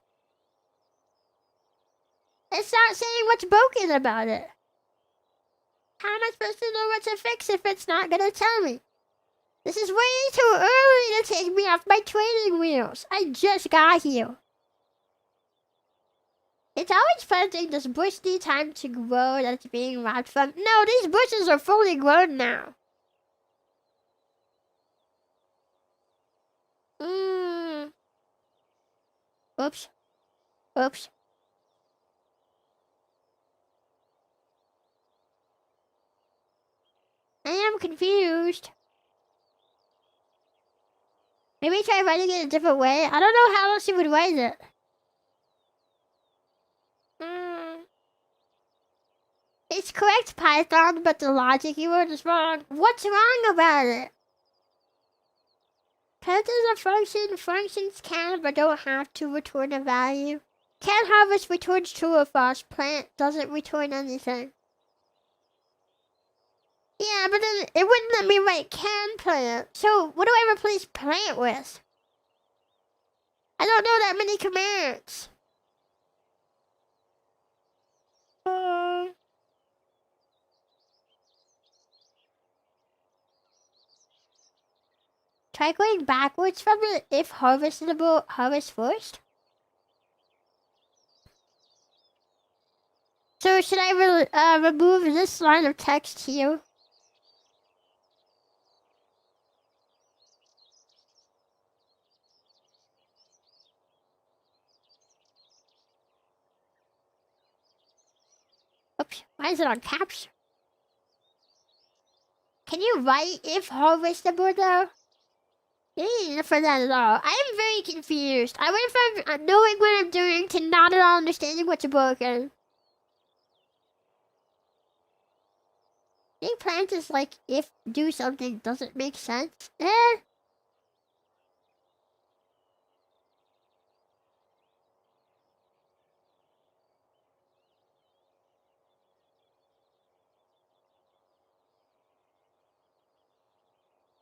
It's not saying what's broken about it. How am I supposed to know what to fix if it's not gonna tell me? This is way too early to take me off my training wheels. I just got here. It's always planting. This bush need time to grow that it's being robbed from. No, these bushes are fully grown now. Oops. Oops. I am confused. Maybe try writing it a different way. I don't know how else you would write it. It's correct, Python, but the logic you wrote is wrong. What's wrong about it? Plant is a function. Functions can but don't have to return a value. Can harvest returns true or false. Plant doesn't return anything. Yeah, but then it wouldn't let me write can plant. So what do I replace plant with? I don't know that many commands. Try going backwards from the if harvestable harvest first. So should I remove this line of text here? Oops, why is it on caps? Can you write if harvestable though? You didn't need for that at all. I am very confused. I went from knowing what I'm doing to not at all understanding what's broken. Being planned is like if do something doesn't make sense.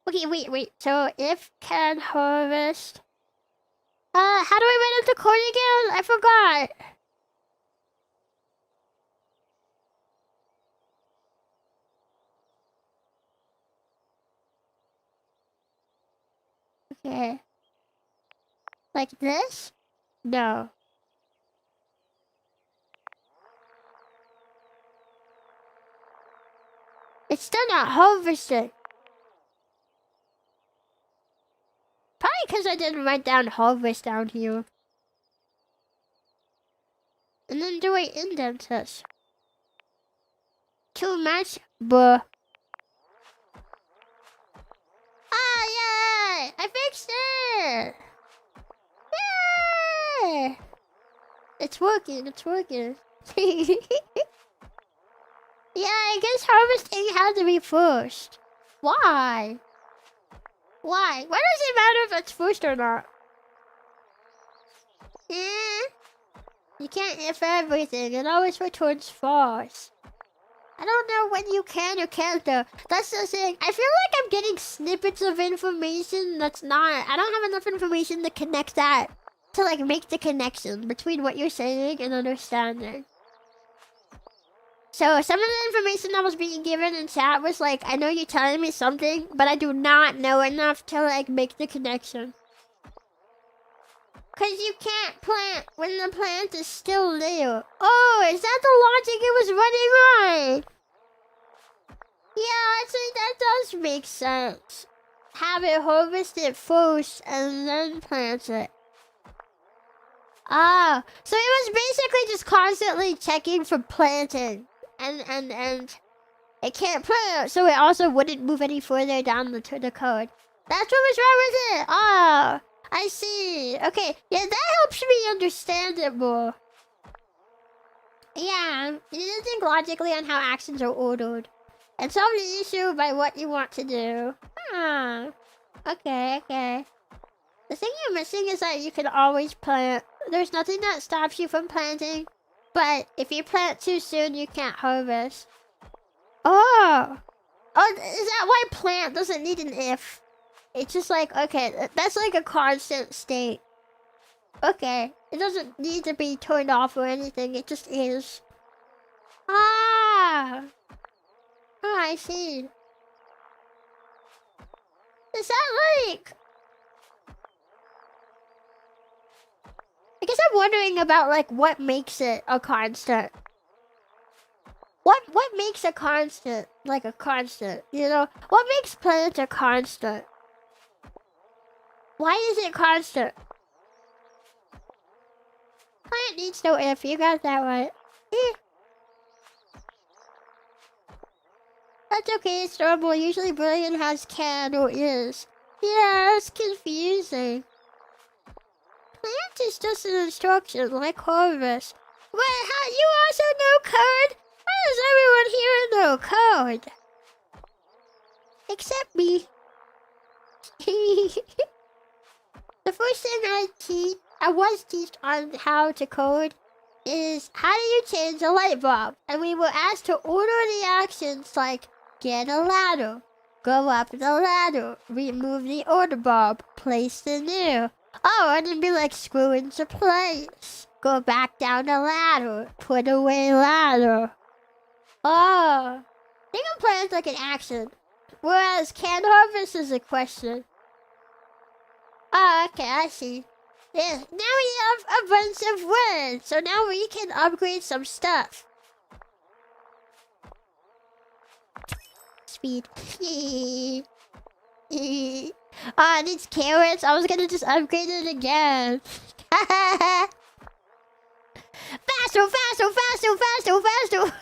Okay, wait. So if can harvest. How do I write up the code again? I forgot. Okay. Like this? No. It's still not harvested. Probably because I didn't write down harvest down here. And then do I indent this? Too much? Buh. Ah, yay! I fixed it! Yay! It's working. Yeah, I guess harvesting had to be first. Why? Why does it matter if it's first or not? You can't if everything. It always returns false. I don't know when you can or can't though. That's the thing. I feel like I'm getting snippets of information that's not. I don't have enough information to connect that. To like make the connection between what you're saying and understanding. So some of the information that was being given in chat was like, I know you're telling me something, but I do not know enough to like make the connection. Cause you can't plant when the plant is still there. Oh, is that the logic it was running right? Yeah, actually that does make sense. Have it harvested first and then plant it. Ah, so it was basically just constantly checking for planting. And it can't plant, so it also wouldn't move any further down the code. That's what was wrong with it. Oh, I see. Okay, yeah, that helps me understand it more. Yeah, you need to think logically on how actions are ordered. And solve the issue by what you want to do. Ah, okay. The thing you're missing is that you can always plant. There's nothing that stops you from planting. But if you plant too soon, you can't harvest. Oh, is that why plant doesn't need an if? It's just like, okay, that's like a constant state. Okay, it doesn't need to be turned off or anything, it just is. Ah! Oh, I see. Is that like... I guess I'm wondering about like what makes it a constant. What makes a constant like a constant? You know, what makes planet a constant? Why is it constant? Planet needs no if. You got that right. That's okay. It's normal. Usually, Brilliant has can or is. Yeah, it's confusing. Plant is just an instruction, like harvest. Wait, how you also know code? Why does everyone here know code? Except me. The first thing I was taught on how to code is how do you change a light bulb? And we were asked to order the actions like get a ladder, go up the ladder, remove the order bulb, place the new. Oh, and it'd be like screw into place. Go back down the ladder. Put away ladder. Oh. Think of plans like an action. Whereas can harvest is a question. Oh, okay, I see. Yeah, now we have a bunch of words. So now we can upgrade some stuff. Speed. Ah, it needs carrots. I was gonna just upgrade it again. faster.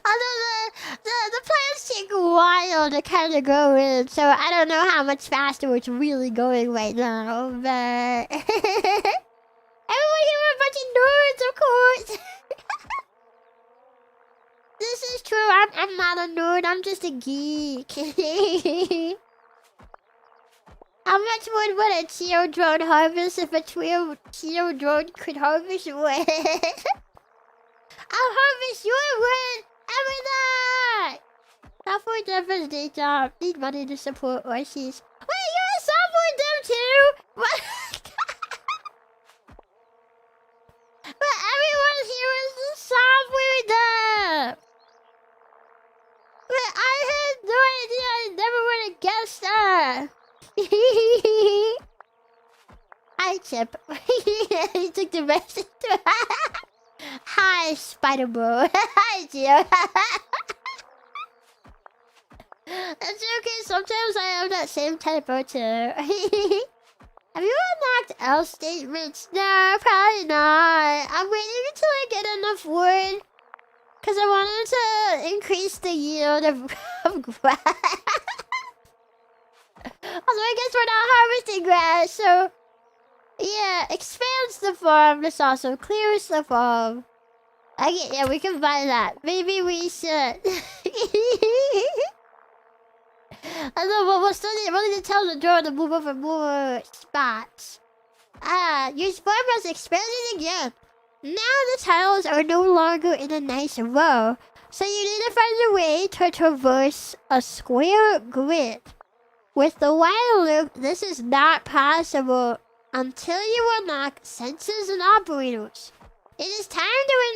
Although the plants take a while to kind of grow in, so I don't know how much faster it's really going right now, but... Everyone here are a bunch of nerds, of course! This is true, I'm not a nerd, I'm just a geek. How much wood would a Chio drone harvest if a Chio drone could harvest wood? I'll harvest your wood every night! Software dev day job. Need money to support Orsies. Wait, you're a software dev too? What? But everyone here is a software dev! But I had no idea, I never would have guessed that! Hi, Chip. He took the message. Hi, Spider Bro. Hi, Chio. That's okay. Sometimes I have that same typo too. Have you unlocked else statements? No, probably not. I'm waiting until I get enough wood. Because I wanted to increase the yield of grass. Although I guess we're not harvesting grass, so... Yeah, expands the farm. This also clears the farm. Yeah, we can buy that. Maybe we should. Although we'll still need to tell the drone to move over more spots. Your farm has expanded again. Now the tiles are no longer in a nice row, so you need to find a way to traverse a square grid. With the while loop, this is not possible until you unlock sensors and operators. It is time to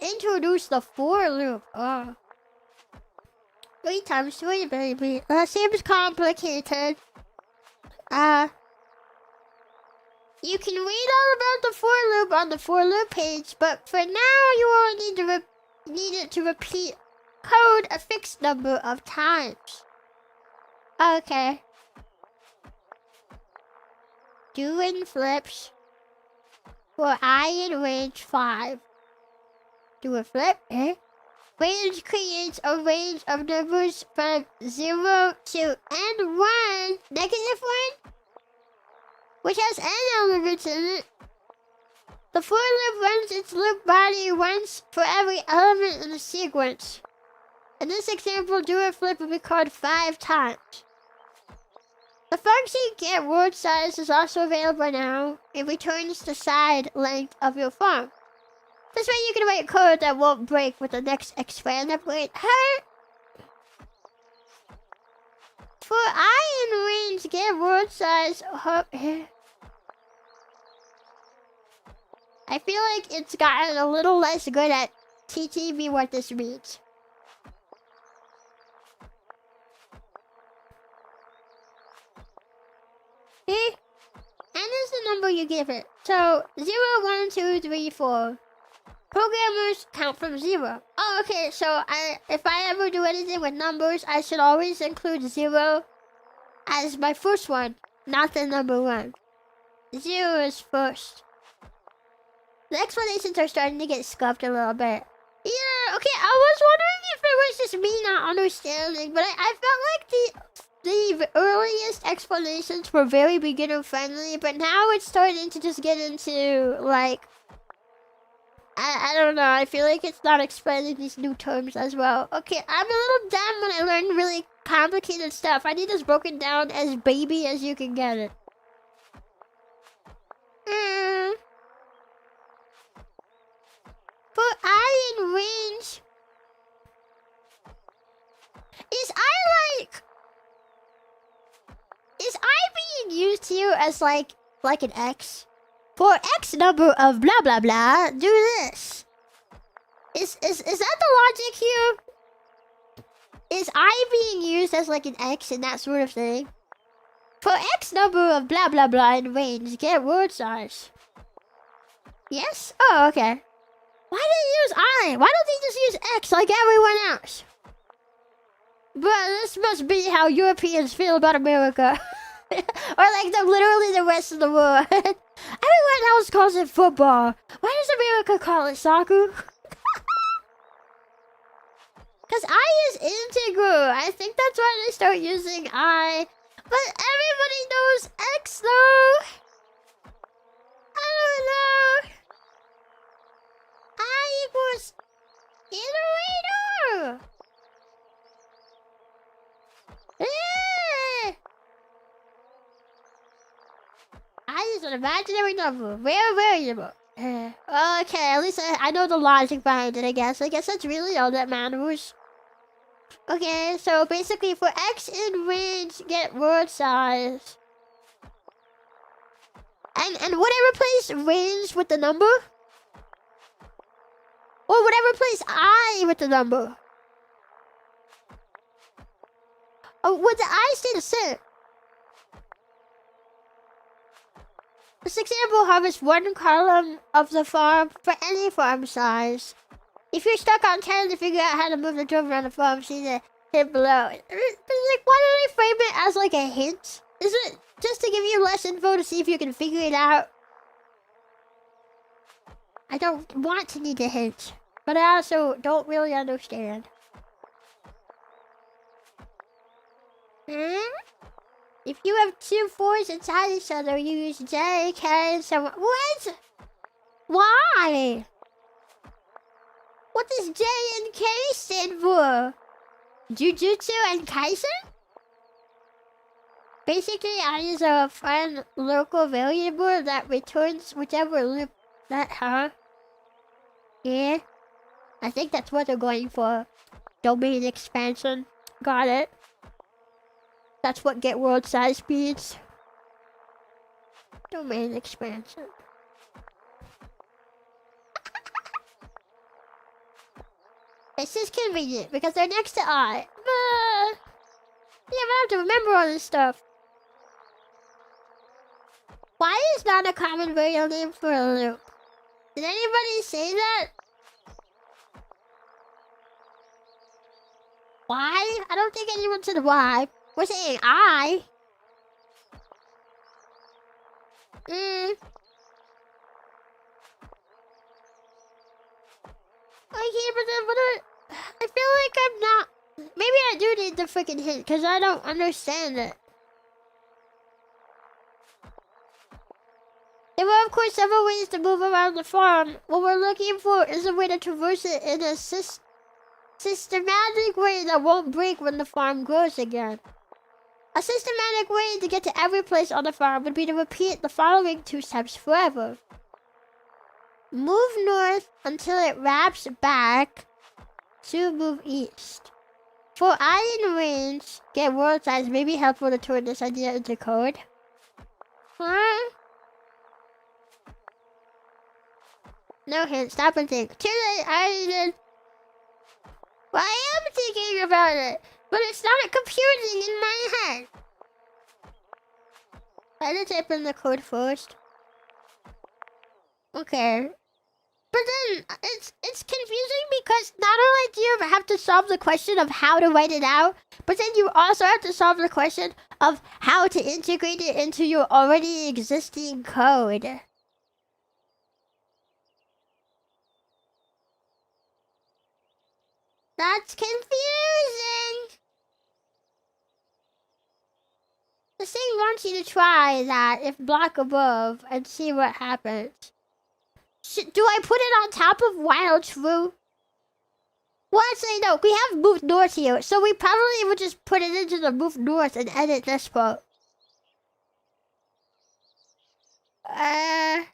introduce the for loop. 3 times 3, baby. That seems complicated. You can read all about the for loop on the for loop page, but for now you only need it to repeat code a fixed number of times. Okay. Doing flips for I in range 5. Do a flip, eh? Range creates a range of numbers from 0 to n1, -1, which has n elements in it. The for loop runs its loop body once for every element in the sequence. In this example, do a flip will be called 5 times. The function get word size is also available now. It returns the side length of your farm. This way you can write code that won't break with the next expand upgrade. For I in range, get word size. I feel like it's gotten a little less good at teaching me what this means. N is the number you give it. So 0, 1, 2, 3, 4. Programmers count from 0. Oh, okay. So if I ever do anything with numbers, I should always include 0 as my first one, not the number 1. 0 is first. The explanations are starting to get scuffed a little bit. Yeah, okay. I was wondering if it was just me not understanding, but I felt like the earliest explanations were very beginner friendly, but now it's starting to just get into like I don't know, I feel like it's not explaining these new terms as well. Okay, I'm a little dumb when I learn really complicated stuff. I need this broken down as baby as you can get it. For I in range, is I being used here as like an X? For X number of blah blah blah, do this. Is that the logic here? Is I being used as like an X and that sort of thing? For X number of blah blah blah in range, get word size. Yes? Oh, okay. Why do they use I? Why don't they just use X like everyone else? But this must be how Europeans feel about America. Or like literally the rest of the world. Everyone everyone else calls it football. Why does America call it soccer? Because I use integral. I think that's why they start using I. But everybody knows X though. I don't know. I equals iterator. I use an imaginary number. Rare variable. Okay, at least I know the logic behind it, I guess. I guess that's really all that matters. Okay, so basically for X in range, get word size. And would I replace range with the number? Or would I replace I with the number? Or would the I stay the same? This example harvests one column of the farm for any farm size. If you're stuck on 10 to figure out how to move the drum around the farm, see the hint below. But like, why do they frame it as like a hint? Is it just to give you less info to see if you can figure it out? I don't want to need a hint, but I also don't really understand. If you have two 4s inside each other, you use J, K, and so on. What? Why? What does J and K stand for? Jujutsu and Kaisen? Basically, I use a fun local variable that returns whichever loop that, huh? Yeah. I think that's what they're going for. Domain expansion. Got it. That's what get world size speeds. Domain expansion. It's just convenient because they're next to I. Yeah, but I have to remember all this stuff. Why is not a common variable name for a loop? Did anybody say that? Why? I don't think anyone said why. We're saying I. Okay, but then I feel like I'm not... Maybe I do need the freaking hint, because I don't understand it. There are, of course, several ways to move around the farm. What we're looking for is a way to traverse it in a systematic way that won't break when the farm grows again. A systematic way to get to every place on the farm would be to repeat the following 2 steps forever. Move north until it wraps back to move east. For I in range, get world size may be helpful to turn this idea into code. Huh? No hint, stop and think. Too late, I did. Well, I am thinking about it, but it's not computing in my head. I had to type in the code first. Okay. But then, it's confusing because not only do you have to solve the question of how to write it out, but then you also have to solve the question of how to integrate it into your already existing code. That's confusing! The thing wants you to try that if block above and see what happens. Do I put it on top of while true? Well, actually, no. We have moved north here, so we probably would just put it into the move north and edit this part. But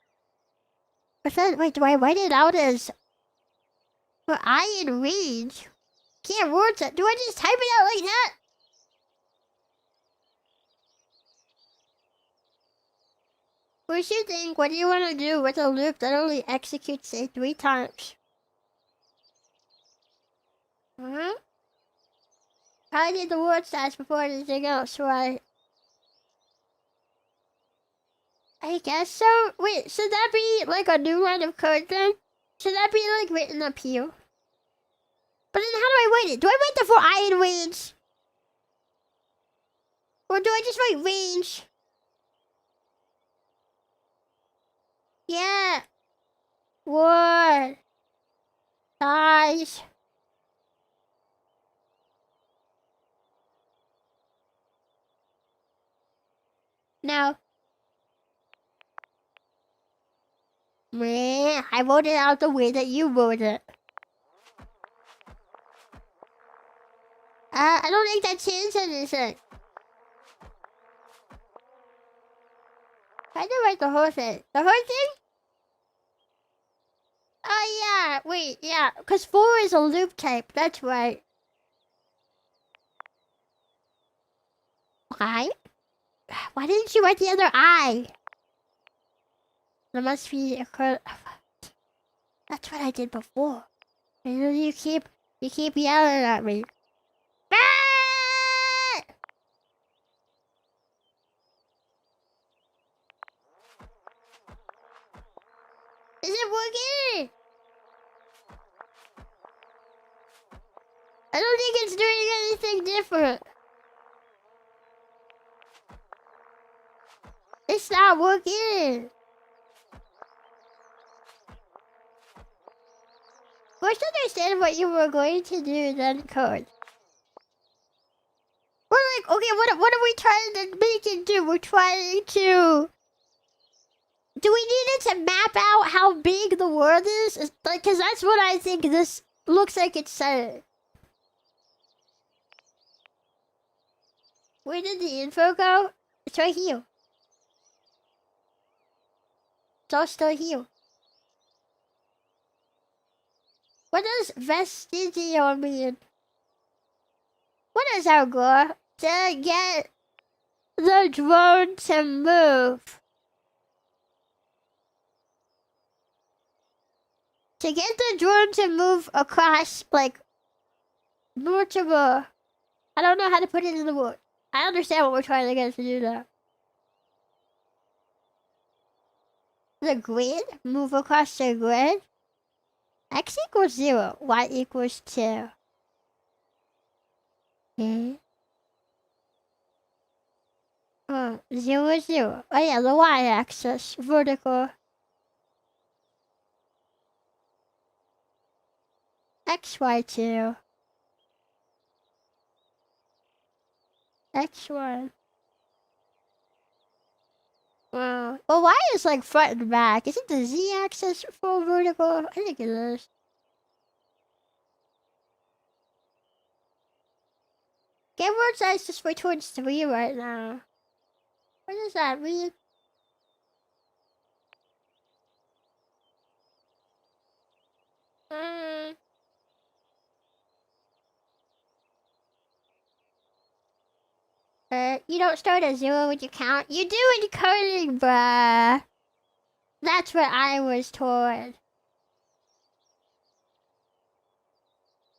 then, wait, do I write it out as... For I in range? Can't word that. Do I just type it out like that? What do you think? What do you want to do with a loop that only executes, say, 3 times? Huh? I need the word size before anything else, right? I guess so. Wait, should that be like a new line of code then? Should that be like written up here? But then how do I write it? Do I write the for I in range? Or do I just write range? Yeah. Wood. Ties. No. Man, I wrote it out the way that you wrote it. I don't think that changed anything. I didn't write the whole thing. The whole thing? Oh, yeah. Wait, yeah. Because 4 is a loop type. That's right. Why? Why didn't you write the other I? There must be a code. That's what I did before. And then you keep yelling at me. Ah! Is it working? I don't think it's doing anything different. It's not working. First understand what you were going to do, then code. We're like, okay, what are we trying to make it do? We're trying to... Do we need it to map out how big the world is? Like, because that's what I think this looks like it's saying. Where did the info go? It's right here. It's all still here. What does vestigial mean? What is our goal? To get the drone to move. To get the drone to move across, like, multiple... I don't know how to put it in the word. I understand what we're trying to get it to do now. The grid? Move across the grid? X equals 0. Y equals 2. Okay. 0, 0. Oh yeah, the y-axis. Vertical. X, Y, 2. X, 1. Well, y is like front and back. Isn't the z-axis for vertical? I think it is. Game word size just way towards 3 right now. What does that mean? You don't start at 0 when you count. You do in coding, bruh. That's what I was told.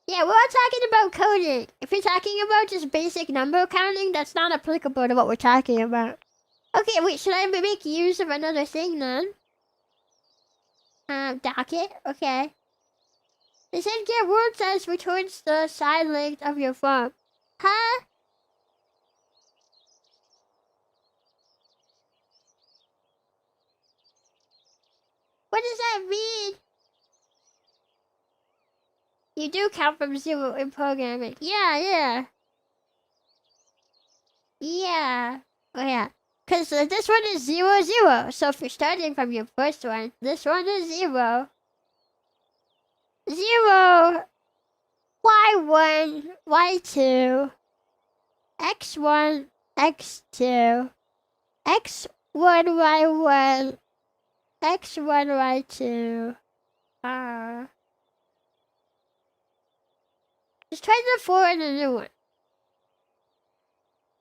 Yeah, we're not talking about coding. If you're talking about just basic number counting, that's not applicable to what we're talking about. Okay, wait, should I make use of another thing then? Docket? Okay. They said get word size returns the side length of your phone. Huh? What does that mean? You do count from 0 in programming. Yeah. Yeah. Oh yeah. Because this one is 0, 0. So if you're starting from your first one, this one is 0. 0. Y1, Y2. X1, X2. X1, Y1. X1, Y2. Just try the 4 and the new one.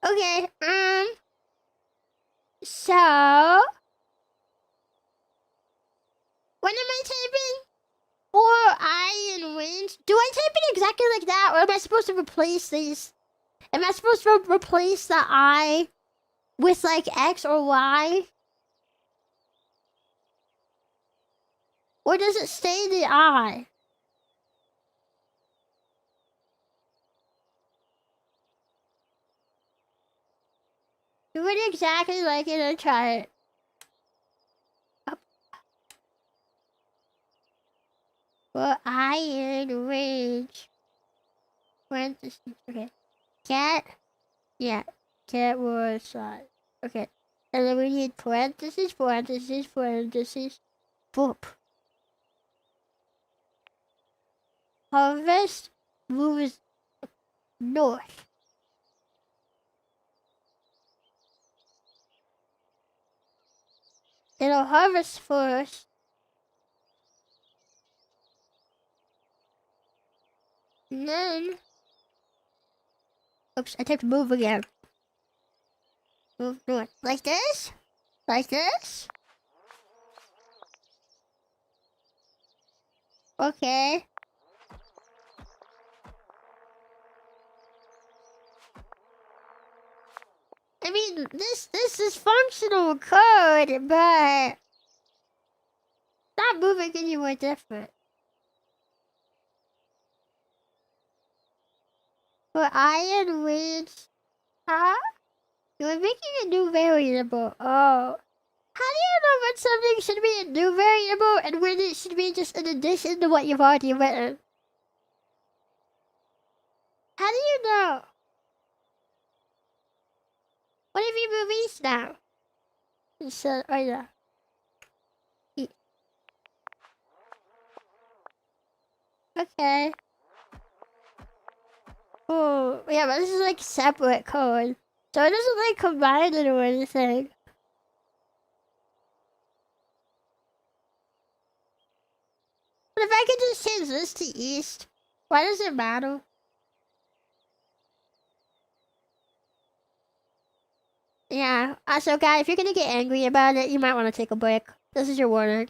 Okay, so... When am I typing? Or I in range? Do I type it exactly like that? Or am I supposed to replace these? Am I supposed to replace the I with like X or Y? Or does it stay the I? Do it exactly like it and try it. For iron range. Parentheses. Okay. Cat. Yeah. Cat war size. Okay. And then we need parentheses, parentheses, parentheses. Boop. Harvest moves north. It'll harvest first. And then... Oops, I typed move again. Move north. Like this? Like this? Okay. I mean, this is functional code, but not moving anywhere different. For iron range, huh? You're making a new variable. Oh. How do you know when something should be a new variable and when it should be just an addition to what you've already written? How do you know? What if you move east now? Instead, oh yeah. Okay. Oh, yeah, but this is like separate code. So it doesn't like combine it or anything. But if I could just change this to east, why does it matter? Yeah. So guys, if you're gonna get angry about it, you might want to take a break. This is your warning.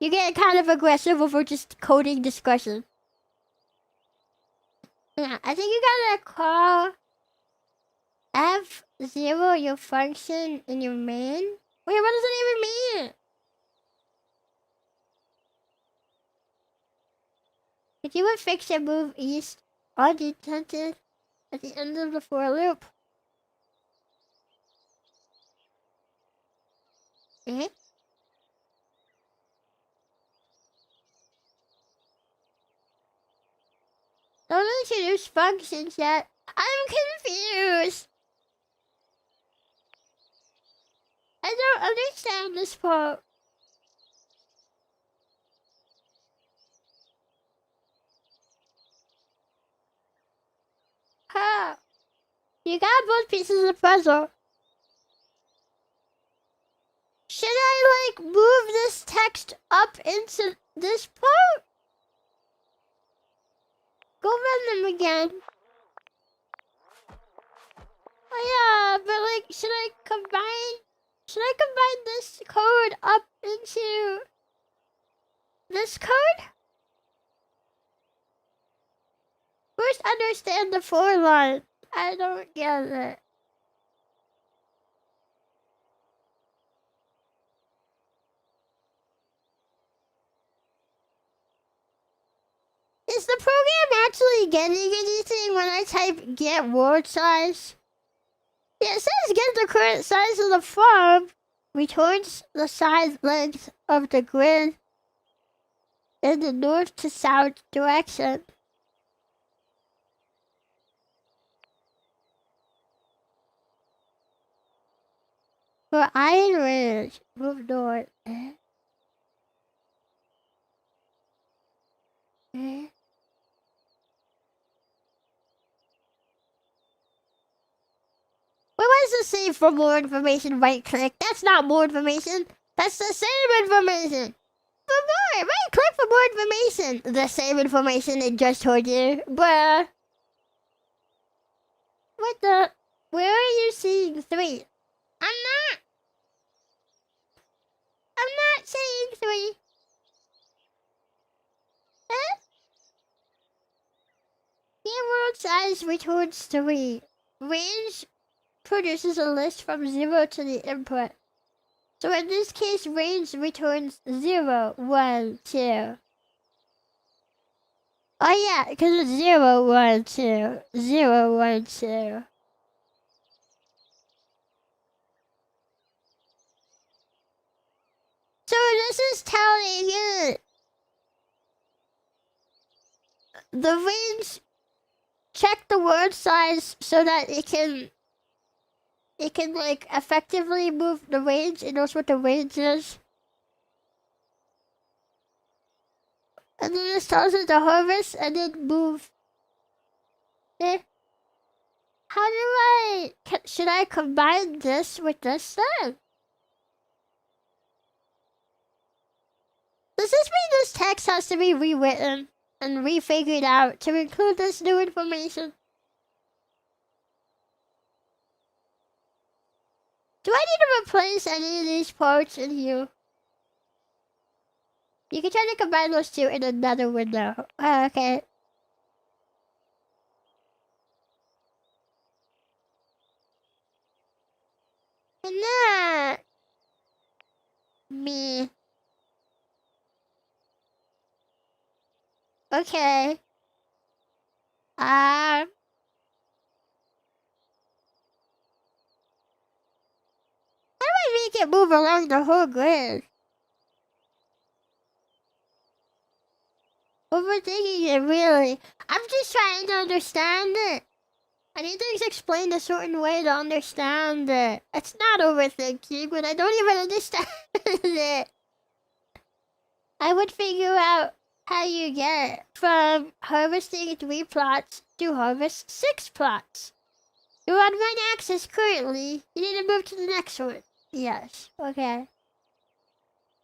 You get kind of aggressive over just coding discussion. Yeah, I think you gotta call F0 your function in your main. Wait, what does it even mean? If you would fix and move east unintended at the end of the for loop. Eh? Don't introduce functions yet. I'm confused. I don't understand this part. Huh. You got both pieces of the puzzle. Should I, like, move this text up into this part? Go run them again. Oh yeah, but like, should I combine this code up into this code? First understand the for line. I don't get it. Is the program actually getting anything when I type get word size? Yeah, it says get the current size of the farm, returns the size length of the grid in the north to south direction. For Iron Ridge, move north. Wait, why does it say for more information, right click? That's not more information. That's the same information. For more, right click for more information. The same information it just told you. Bruh. What the? Where are you seeing 3? I'm not saying 3. Huh? World size returns 3. Range produces a list from 0 to the input. So in this case, range returns 0, 1, 2. Oh yeah, because it's 0, 1, 2. 0, 1, 2. this is telling you the range. Check the word size so that it can like effectively move the range. It knows what the range is. And then it tells it to harvest and then move. Eh? How do should I combine this with this then? Does this mean this text has to be rewritten and refigured out to include this new information? Do I need to replace any of these parts in here? You can try to combine those two in another window. Oh, okay. Nah. Me. Okay. How do I make it move along the whole grid? Overthinking it, really. I'm just trying to understand it. I need things explained a certain way to understand it. It's not overthinking, but I don't even understand it. I would figure out how you get from harvesting 3 plots to harvest 6 plots. You're on 1 axis currently. You need to move to the next one. Yes. Okay.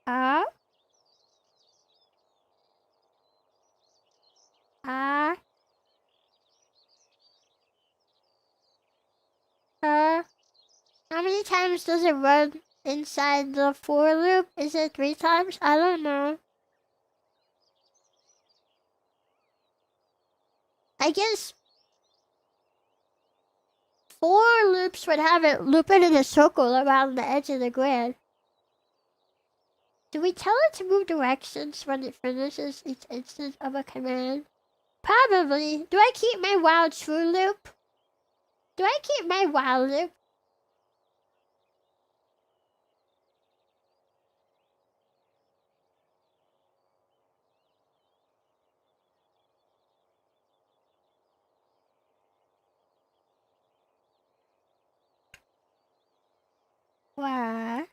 Uh. How many times does it run inside the for loop? Is it 3 times? I don't know. I guess 4 loops would have it looping in a circle around the edge of the grid. Do we tell it to move directions when it finishes each instance of a command? Probably. Do I keep my while true loop? Do I keep my while loop? What?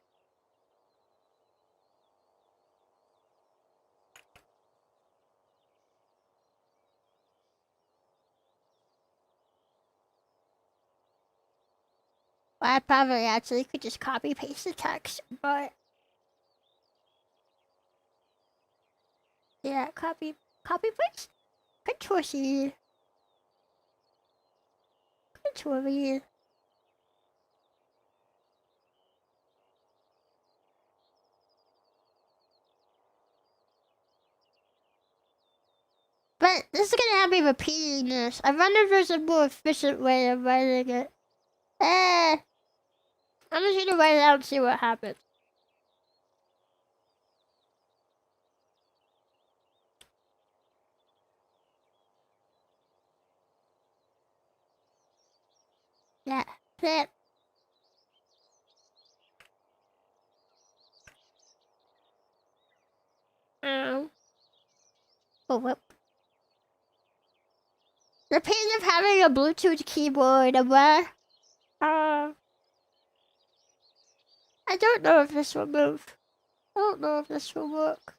Well, I probably actually could just copy paste the text, but yeah, copy paste. Control C. Control V. But this is gonna have me repeating this. I wonder if there's a more efficient way of writing it. I'm just gonna write it out and see what happens. Yeah, that. Oh, what? The pain of having a Bluetooth keyboard, what? I don't know if this will move. I don't know if this will work.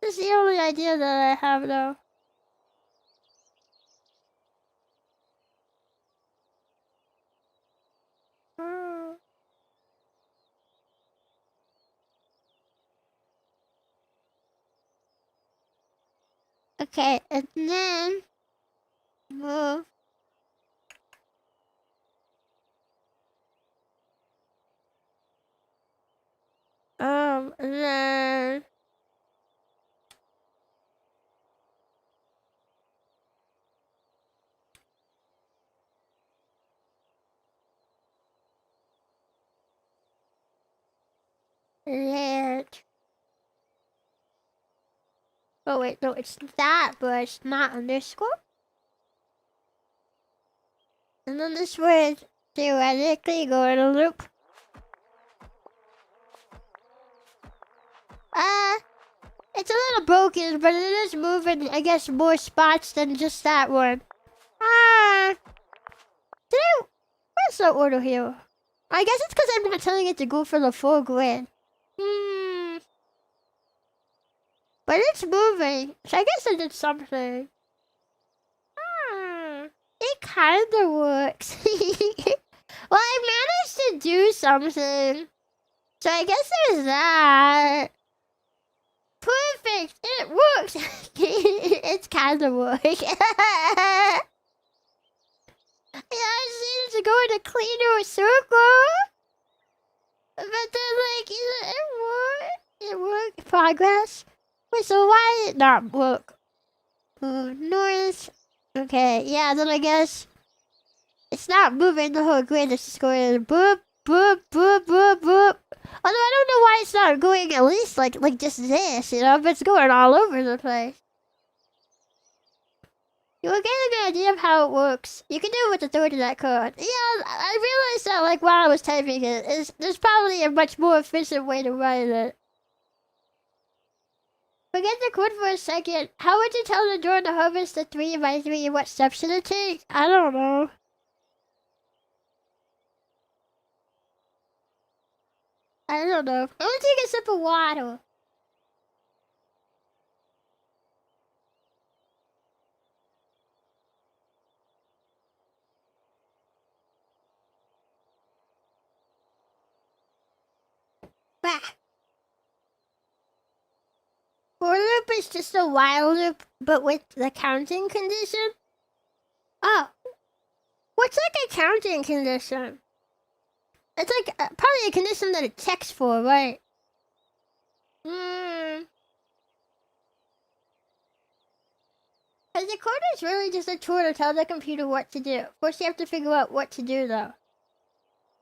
This is the only idea that I have, though. Okay, and then move. And then let. Oh wait, no, it's that, but it's not underscore. And then this would theoretically go in a loop. It's a little broken, but it is moving, I guess, more spots than just that one. Where's the order here? I guess it's because I'm not telling it to go for the full grid. But it's moving, so I guess I did something. It kinda works. Well, I managed to do something. So I guess there's that. Perfect! It works! It's kinda work. Yeah, I just needed to go in a cleaner circle. But then, like, it worked. It worked. Progress. Wait, so why did it not work? North. Okay, yeah, then I guess it's not moving the whole grid. It's just going boop, boop, boop, boop, boop. Although I don't know why it's not going at least like just this, you know, but it's going all over the place. You will get an idea of how it works. You can do it with the third of that code. Yeah, I realized that like while I was typing it, there's probably a much more efficient way to write it. Forget the code for a second. How would you tell the drone to harvest the 3x3? What steps should it take? I don't know. I don't know. I'm gonna take a sip of water. Bah. For loop is just a while loop, but with the counting condition? Oh. What's like a counting condition? It's like probably a condition that it checks for, right? Because the code is really just a tool to tell the computer what to do. First you have to figure out what to do though.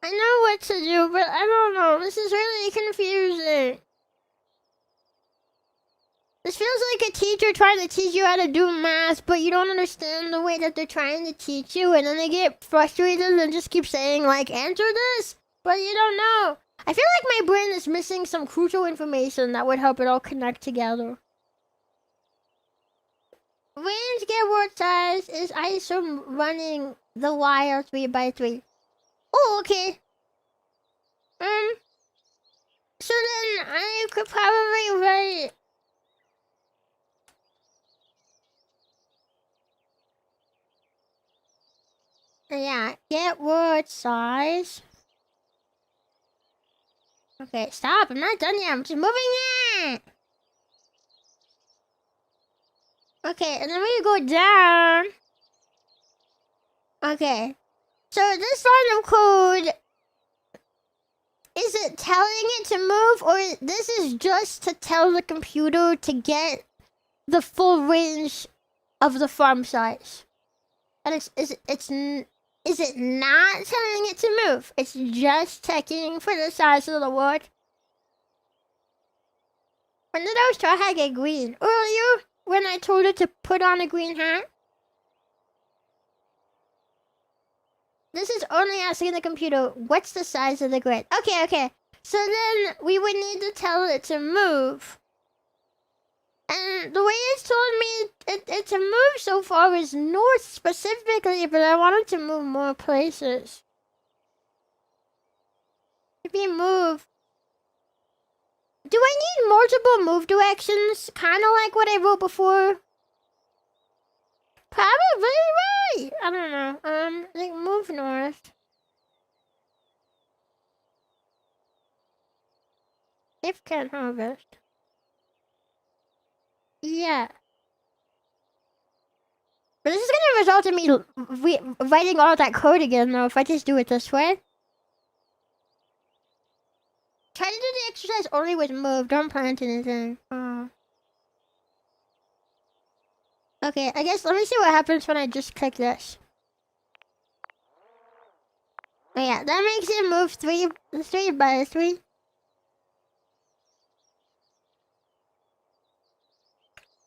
I know what to do, but I don't know. This is really confusing. This feels like a teacher trying to teach you how to do math, but you don't understand the way that they're trying to teach you, and then they get frustrated and just keep saying, like, answer this, but you don't know. I feel like my brain is missing some crucial information that would help it all connect together. Range get word size is, I assume, running the wire 3x3. Oh, okay. So then I could probably write... Yeah, get word size. Okay, stop. I'm not done yet. I'm just moving it. Okay, and then we go down. Okay. So this line of code, is it telling it to move, or this is just to tell the computer to get the full range of the farm size? And is it not telling it to move? It's just checking for the size of the word. When did our straw hat get green? Earlier, when I told it to put on a green hat? This is only asking the computer, what's the size of the grid? Okay. So then we would need to tell it to move. And the way it's told me it to move so far is north specifically, but I wanted to move more places. Maybe move. Do I need multiple move directions? Kind of like what I wrote before? Probably right. I don't know. Like move north. If can harvest. Yeah. But this is gonna result in me writing all that code again though if I just do it this way. Try to do the exercise only with move, don't plant anything. Oh. Okay, I guess let me see what happens when I just click this. Oh yeah, that makes it move 3x3.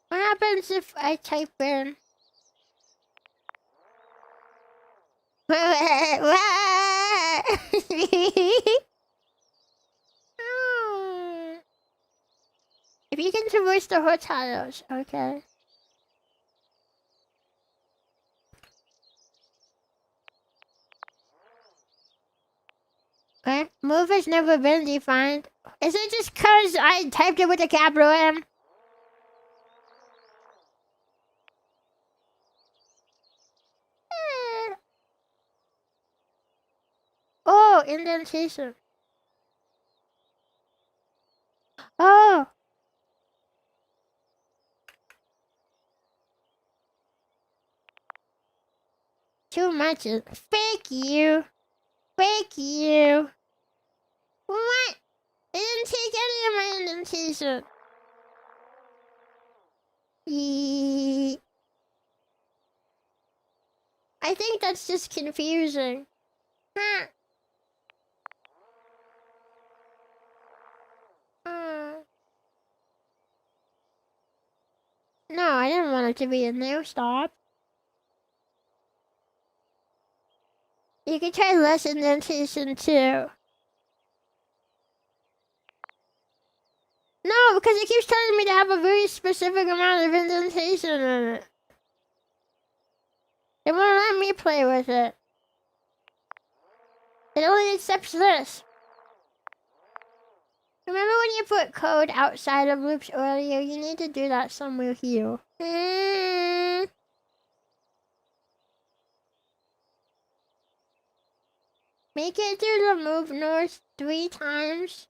What happens if I type in... If you can traverse the whole tiles, okay. Okay. Move has never been defined. Is it just cause I typed it with a capital M? Oh, indentation. Oh. Too much. Fake you. Fake you. What? It didn't take any of my indentation. I think that's just confusing. Huh. No, I didn't want it to be in there. Stop. You can try less indentation too. No, because it keeps telling me to have a very specific amount of indentation in it. It won't let me play with it. It only accepts this. Remember when you put code outside of loops earlier? You need to do that somewhere here. Make it through the move north 3 times.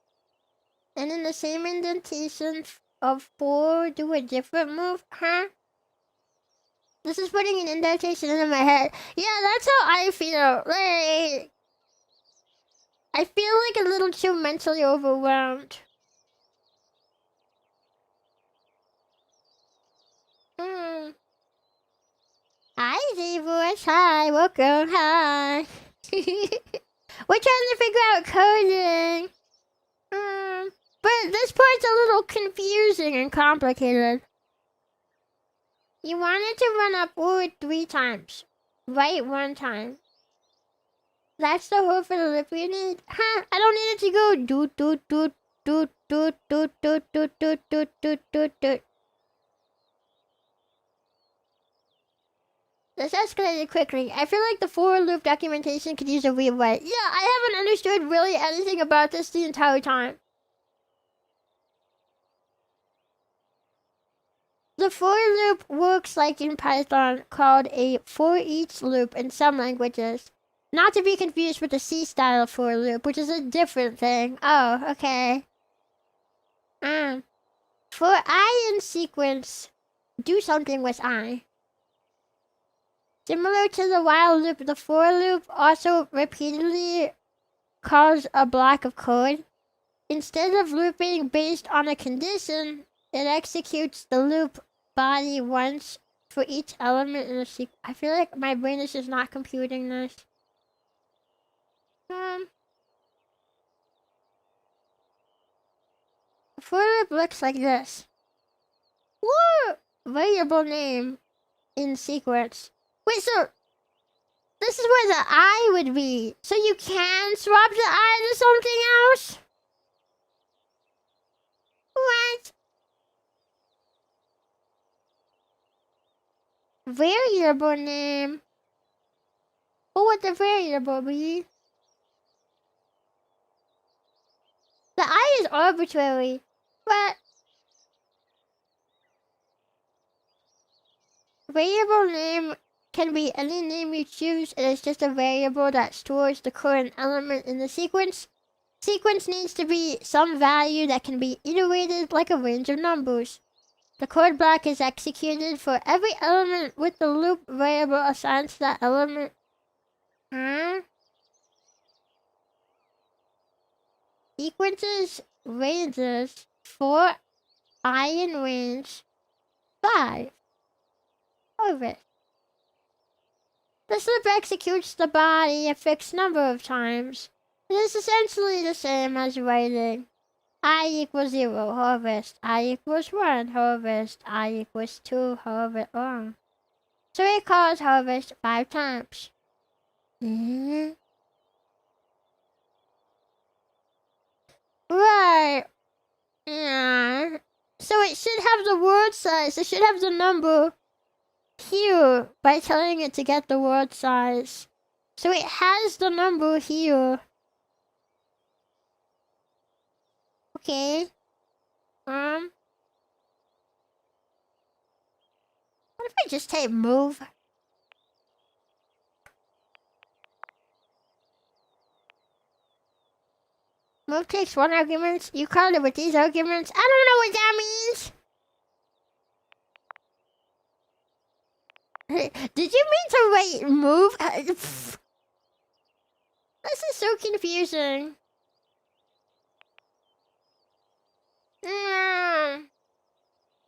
And in the same indentation of 4, do a different move, huh? This is putting an indentation in my head. Yeah, that's how I feel. Like, I feel like a little too mentally overwhelmed. Hi, Zebras. Hi, welcome. Hi. We're trying to figure out coding. But this part's a little confusing and complicated. You want it to run upward 3 times. Right 1 time. That's the hole for the lip you need? Huh? I don't need it to go doot doot doot doot doot doot doot doot doot doot doot doot doot. This escalated quickly. I feel like the for loop documentation could use a rewrite. Yeah, I haven't understood really anything about this the entire time. The for loop works like in Python, called a for each loop in some languages. Not to be confused with the C style for loop, which is a different thing. Oh, okay. For I in sequence, do something with I. Similar to the while loop, the for loop also repeatedly calls a block of code. Instead of looping based on a condition, it executes the loop body once for each element in a sequence. I feel like my brain is just not computing this. The for loop looks like this. Woo! Variable name in sequence. Wait, so this is where the I would be. So you can swap the I to something else? What? Variable name? What would the variable be? The I is arbitrary, but variable name can be any name you choose. It is just a variable that stores the current element in the sequence. Sequence needs to be some value that can be iterated like a range of numbers. The code block is executed for every element with the loop variable assigned to that element. Sequences ranges for I in range 5. Over. This loop executes the body a fixed number of times. It is essentially the same as writing I equals 0, harvest, I equals 1, harvest, I equals 2, harvest, So it calls harvest 5 times. Right. Yeah. So it should have the word size. It should have the number here by telling it to get the word size. So it has the number here. Okay. What if I just type move? Move takes 1 argument. You called it with these arguments. I don't know what that means. Did you mean to write move? This is so confusing.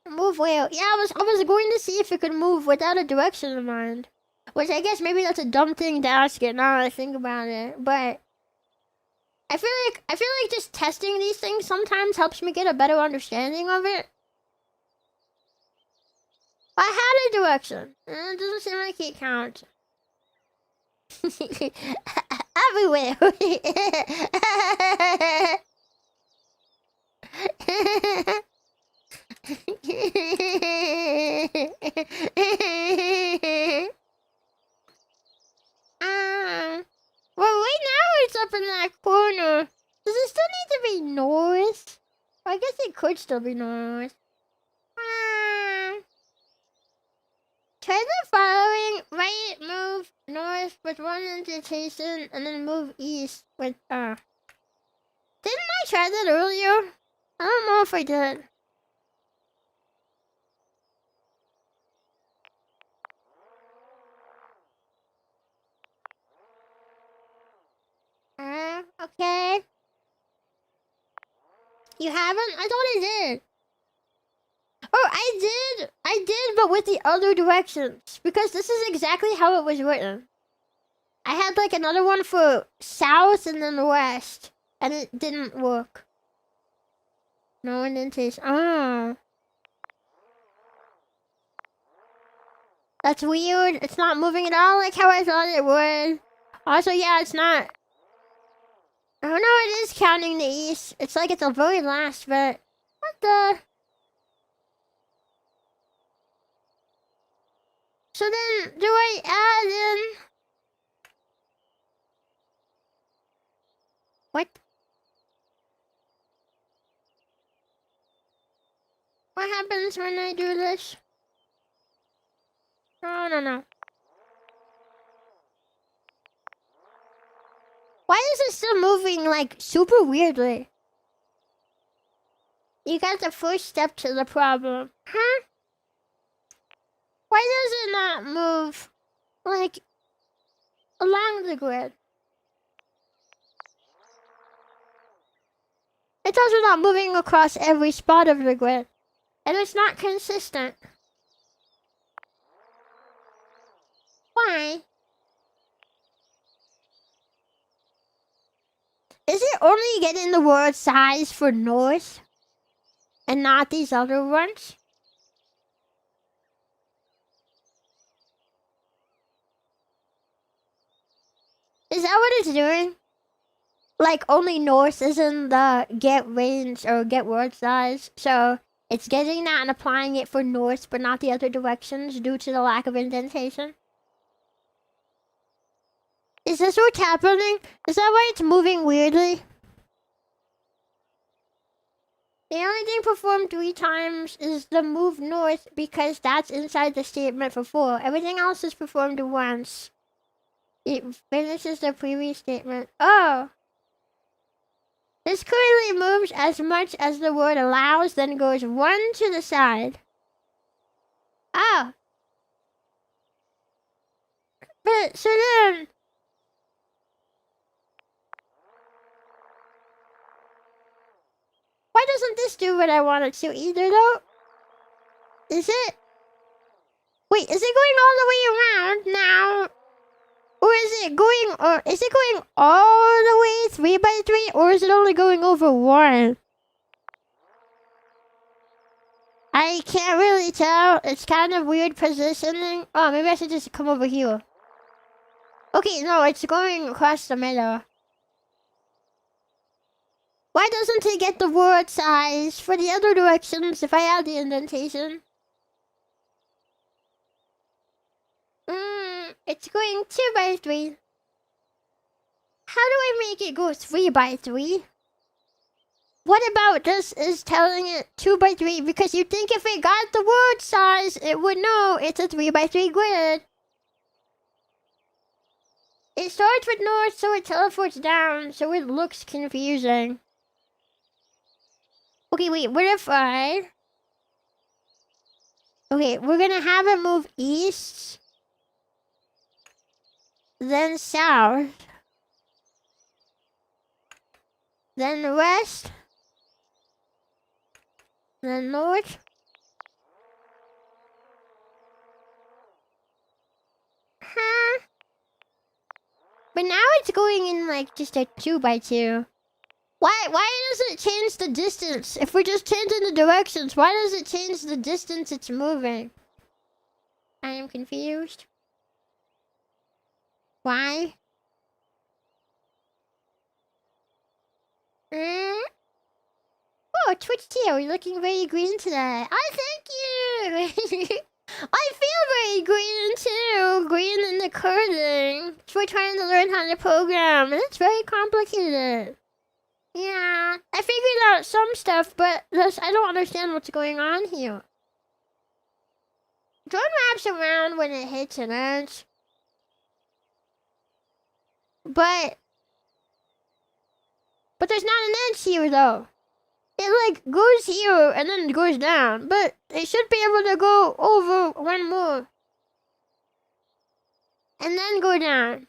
Move where? Yeah, I was going to see if it could move without a direction in mind. Which I guess maybe that's a dumb thing to ask it now that I think about it. But I feel like just testing these things sometimes helps me get a better understanding of it. I had a direction. It doesn't seem like it counts. Everywhere. Well, right now it's up in that corner. Does it still need to be north? I guess it could still be north. Try the following. Right, move north with 1 indentation, and then move east with, Didn't I try that earlier? I don't know if I did. Okay. You haven't? I thought I did. Oh, I did, but with the other directions. Because this is exactly how it was written. I had like another one for south and then west. And it didn't work. No indentation. Oh. That's weird. It's not moving at all like how I thought it would. Also, yeah, it's not. Oh no, it is counting the east. It's like it's the very last bit. What the? So then, do I add in? What? What happens when I do this? Oh, no. Why is it still moving, like, super weirdly? You got the first step to the problem. Huh? Why does it not move, like, along the grid? It's also not moving across every spot of the grid. And it's not consistent. Why? Is it only getting the word size for north? And not these other ones? Is that what it's doing? Like, only north is in the get range or get word size. So, it's getting that and applying it for north, but not the other directions due to the lack of indentation. Is this what's happening? Is that why it's moving weirdly? The only thing performed 3 times is the move north because that's inside the statement for 4. Everything else is performed once. It finishes the previous statement. Oh! This currently moves as much as the word allows, then goes 1 to the side. Oh! But, so then... Why doesn't this do what I want it to either, though? Is it? Wait, is it going all the way around now? Or is it going all the way 3 by 3? Or is it only going over 1? I can't really tell. It's kind of weird positioning. Oh, maybe I should just come over here. Okay, no, it's going across the middle. Why doesn't it get the word size for the other directions if I add the indentation? It's going 2 by 3. How do I make it go 3 by 3? What about this is telling it 2 by 3? Because you'd think if it got the word size, it would know it's a 3 by 3 grid. It starts with north, so it teleports down, so it looks confusing. Okay, wait, what if I... Okay, we're gonna have it move east, then south, then west, then north. Huh? But now it's going in like just a 2 by 2. Why does it change the distance? If we're just changing the directions, why does it change the distance it's moving? I am confused. Why? Oh, Twitch Chio, you're looking very green today. Oh, thank you! I feel very green too. Green in the curling. So we're trying to learn how to program, and it's very complicated. Yeah, I figured out some stuff, but I don't understand what's going on here. Drone wraps around when it hits an edge. But there's not an edge here though. It like goes here and then goes down, but it should be able to go over one more. And then go down.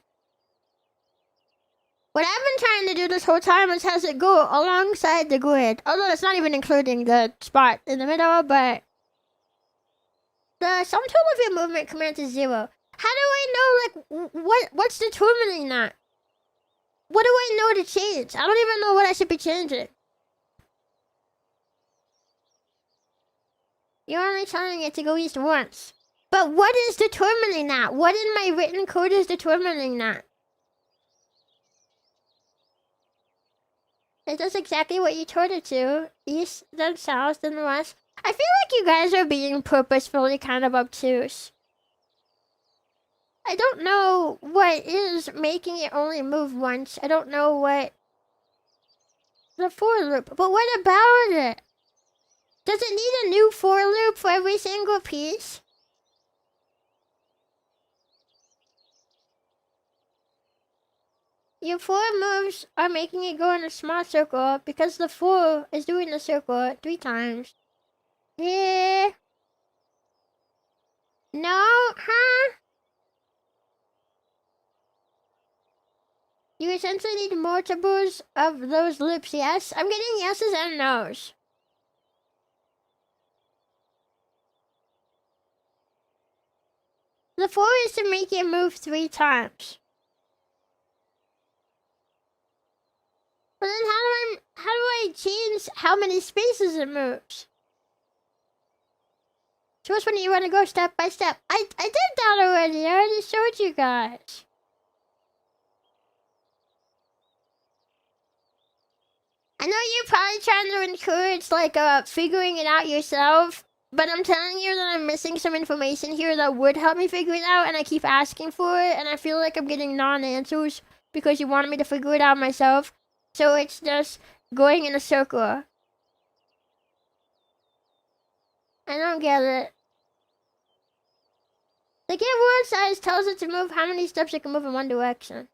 What I've been trying to do this whole time is has it go alongside the grid. Although it's not even including the spot in the middle, but the sum total of your movement command is 0. How do I know like what's determining that? What do I know to change? I don't even know what I should be changing. You're only telling it to go east once. But what is determining that? What in my written code is determining that? It does exactly what you told it to. East, then south, then west. I feel like you guys are being purposefully kind of obtuse. I don't know what is making it only move once. I don't know what... the for loop. But what about it? Does it need a new for loop for every single piece? Your for moves are making it go in a small circle because the for is doing the circle 3 times. Yeah. No? Huh? You essentially need multiples of those loops, yes? I'm getting yeses and nos. The 4 is to make it move 3 times. But then how do I change how many spaces it moves? So which one do you want to go step by step? I did that already. I already showed you guys. I know you're probably trying to encourage like figuring it out yourself. But I'm telling you that I'm missing some information here that would help me figure it out, and I keep asking for it, and I feel like I'm getting non-answers because you wanted me to figure it out myself. So it's just going in a circle. I don't get it. The get word size tells it to move how many steps it can move in one direction.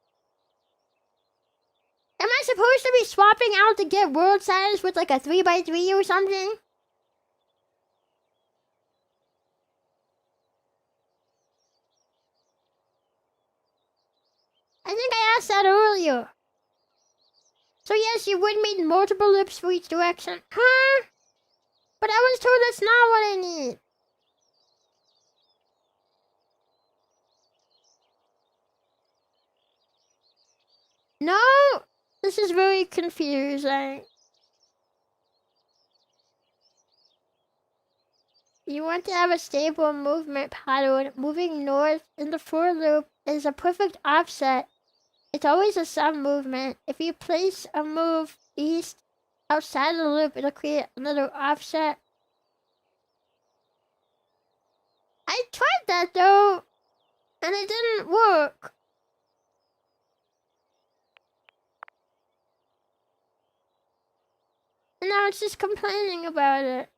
Am I supposed to be swapping out the get world size with like a 3 by 3 or something? I think I asked that earlier. So yes, you would need multiple loops for each direction. Huh? But I was told that's not what I need. No! This is very confusing. You want to have a stable movement pattern. Moving north in the for loop is a perfect offset. It's always a sub movement. If you place a move east outside the loop, it'll create another offset. I tried that though, and it didn't work. And now it's just complaining about it.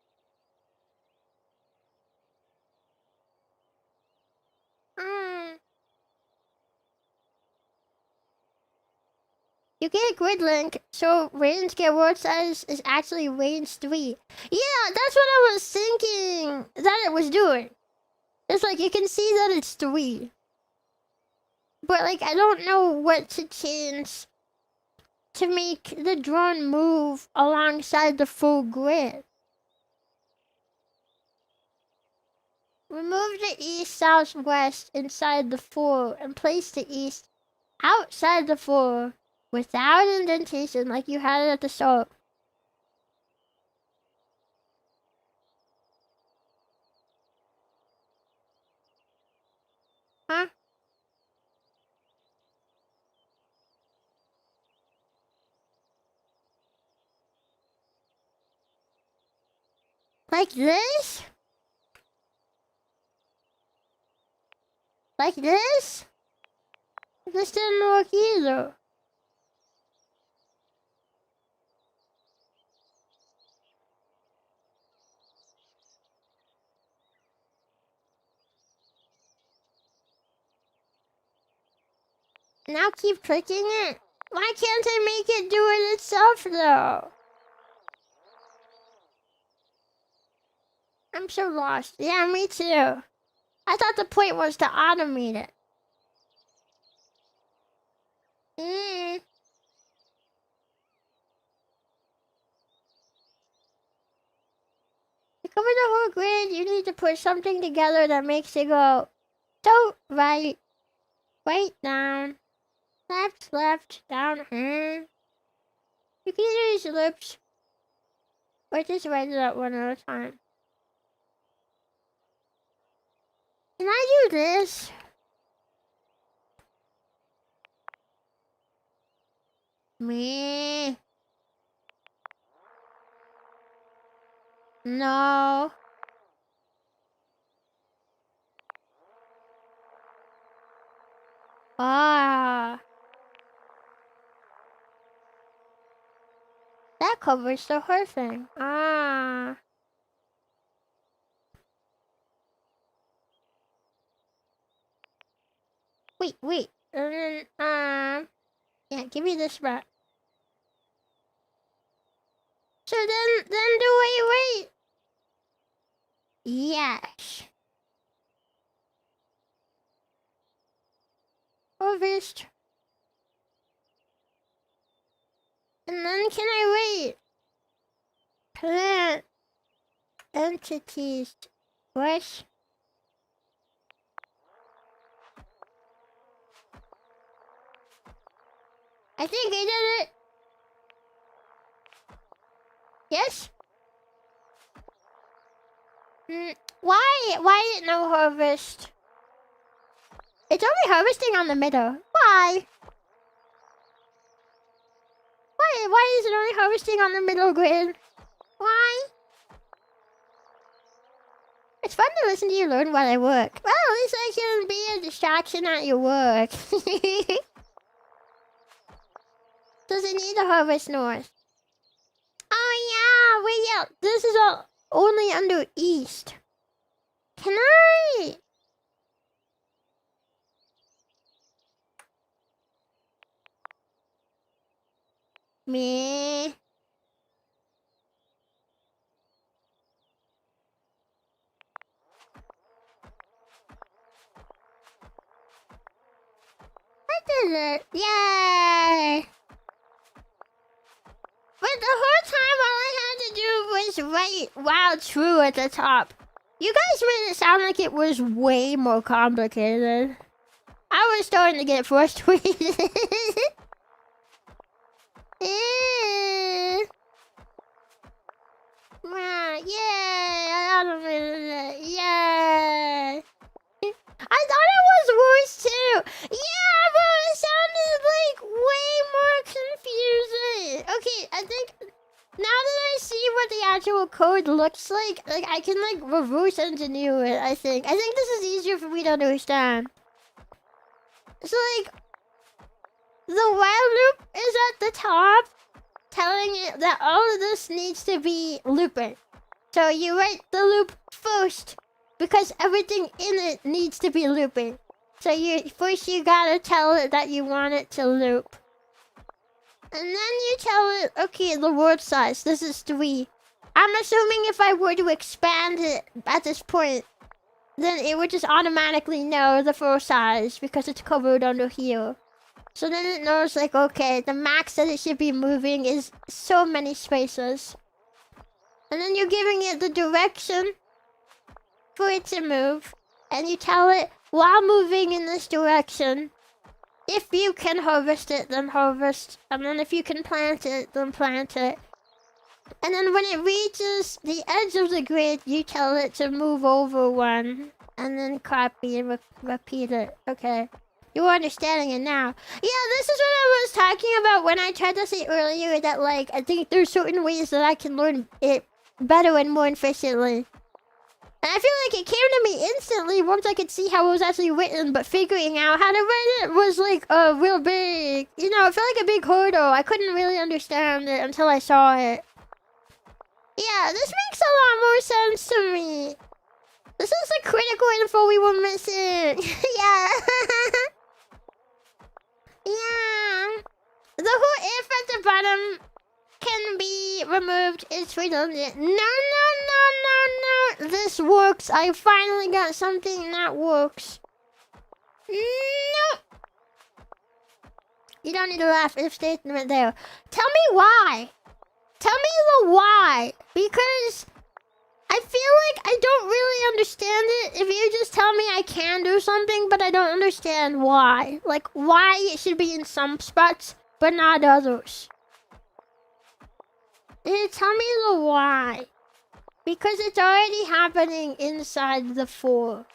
You get grid link, so range get word size is actually range 3. Yeah, that's what I was thinking that it was doing. It's like you can see that it's 3. But like I don't know what to change to make the drone move alongside the full grid. Remove the east, south, west inside the 4 and place the east outside the 4 without indentation like you had it at the start. Huh? Like this? Like this? This didn't work either. Now keep clicking it. Why can't I make it do it itself though? I'm so lost. Yeah, me too. I thought the point was to automate it. To cover the whole grid, you need to put something together that makes it go so right, right down, left, down here. You can either use loops or just write it out one at a time. Can I do this? Me. No. Ah. That covers the whole thing. Ah. Wait. And then, yeah, give me this back. So then do wait. Yes. Harvest. And then can I wait? Plant entities. What? I think I did it. Yes? Why did no harvest? It's only harvesting on the middle. Why? Why is it only harvesting on the middle grid? Why? It's fun to listen to you learn while I work. Well, at least I can be a distraction at your work. Does it need to harvest north? Oh yeah, wait, yeah. This is all only under east. Can I? Me. I did it. Yay. But the whole time all I had to do was write while true at the top. You guys made it sound like it was way more complicated. I was starting to get frustrated. Yay! I automated it. Yay! I thought it was worse too. Yeah, but it sounded like way more confusing. Okay, I think now that I see what the actual code looks like I can like reverse engineer it. I think this is easier for me to understand. So like, the while loop is at the top, telling it that all of this needs to be looping. So you write the loop first, because everything in it needs to be looping. So first you gotta tell it that you want it to loop. And then you tell it, okay, the word size, this is 3. I'm assuming if I were to expand it at this point, then it would just automatically know the full size because it's covered under here. So then it knows like, okay, the max that it should be moving is so many spaces. And then you're giving it the direction for it to move. And you tell it, while moving in this direction, if you can harvest it, then harvest. And then if you can plant it, then plant it. And then when it reaches the edge of the grid, you tell it to move over 1. And then copy and repeat it. Okay. You're understanding it now. Yeah, this is what I was talking about when I tried to say earlier that, like, I think there's certain ways that I can learn it better and more efficiently. And I feel like it came to me instantly once I could see how it was actually written, but figuring out how to write it was like a real big, you know, it felt like a big hurdle. I couldn't really understand it until I saw it. Yeah, this makes a lot more sense to me. This is the critical info we were missing. Yeah. Yeah. The whole if at the bottom can be removed is redundant. No. This works. I finally got something that works. No. You don't need to laugh. If statement there. Tell me why. Tell me the why. Because I feel like I don't really understand it if you just tell me I can do something, but I don't understand why. Like, why it should be in some spots, but not others. Tell me the why. Because it's already happening inside the 4.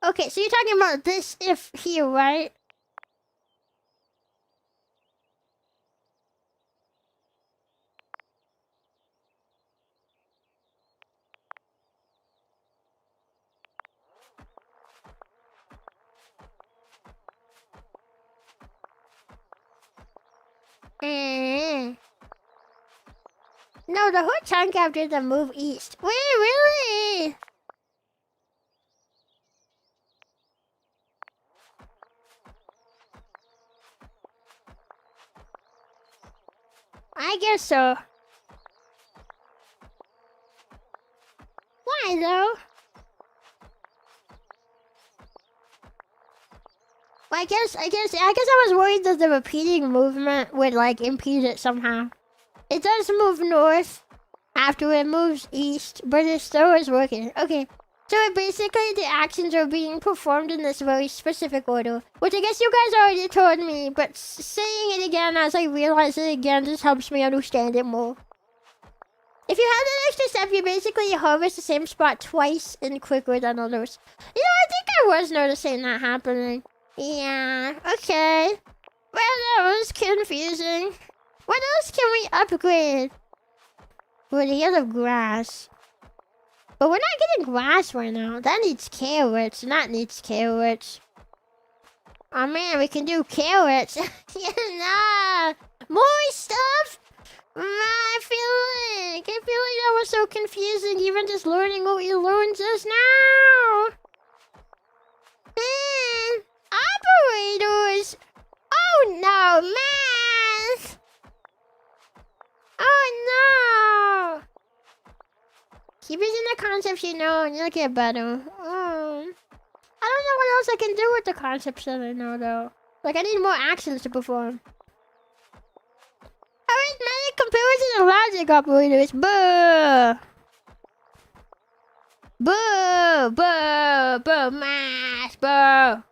Okay, so you're talking about this if here, right? No, the whole chunk after the move east. Wait, really? I guess so. Why though? Well, I guess I was worried that the repeating movement would like impede it somehow. It does move north after it moves east, but it still is working. Okay. So basically the actions are being performed in this very specific order, which I guess you guys already told me, but saying it again as I realize it again just helps me understand it more. If you have that extra step, you basically harvest the same spot twice and quicker than others. You know, I think I was noticing that happening. Yeah, okay. Well, that was confusing. What else can we upgrade? We're the other grass. But we're not getting grass right now. That needs carrots. That needs carrots. Oh man, we can do carrots. Yeah, nah. More stuff? I feel like that was so confusing, even just learning what we learned just now. Operators. Oh no, math. Oh no. Keep using the concepts you know and you'll get better. I don't know what else I can do with the concepts that I know though. Like I need more actions to perform. Arithmetic comparison and logic operators. Boo! Boo! Boo! Boo! Math! Boo!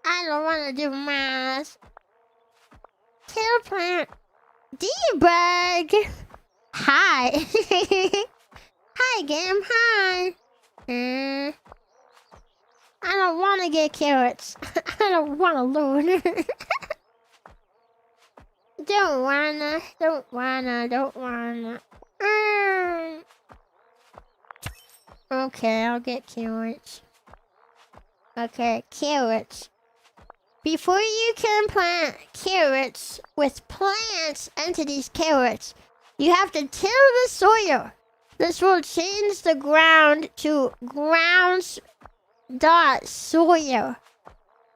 I don't want to do math. Kill plant. Debug. Hi. Hi, game. Hi. I don't want to get carrots. I don't want to learn. Don't wanna. Okay, I'll get carrots. Okay, carrots. Before you can plant carrots with plants into these carrots, you have to till the soil. This will change the ground to grounds.soil.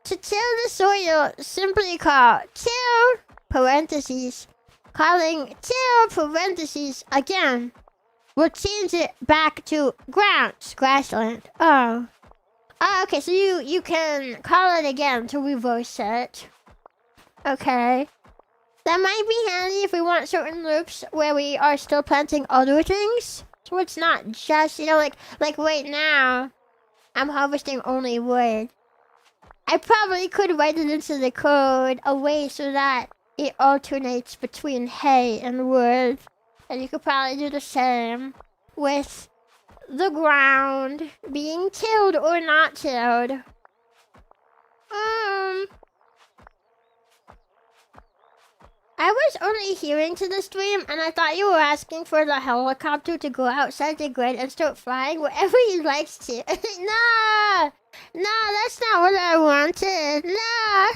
To till the soil, simply call till parentheses. Calling till parentheses again will change it back to grounds, grassland. Oh, okay, so you can call it again to reverse it. Okay. That might be handy if we want certain loops where we are still planting other things. So it's not just, like right now, I'm harvesting only wood. I probably could write it into the code a way so that it alternates between hay and wood. And you could probably do the same with the ground being tilled or not tilled. I was only hearing to the stream and I thought you were asking for the helicopter to go outside the grid and start flying wherever he likes to. No! No, that's not what I wanted. No!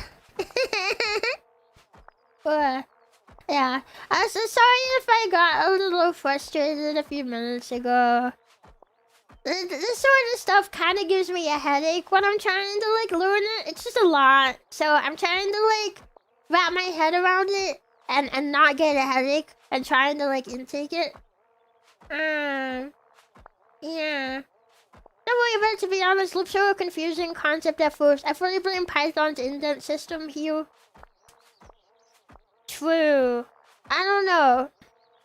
Yeah. I'm so sorry if I got a little frustrated a few minutes ago. This sort of stuff kind of gives me a headache when I'm trying to, learn it. It's just a lot. So I'm trying to, wrap my head around it and not get a headache and trying to, intake it. Yeah. Don't worry about it, to be honest. Loops are a confusing concept at first. I fully blame Python's indent system here. True. I don't know.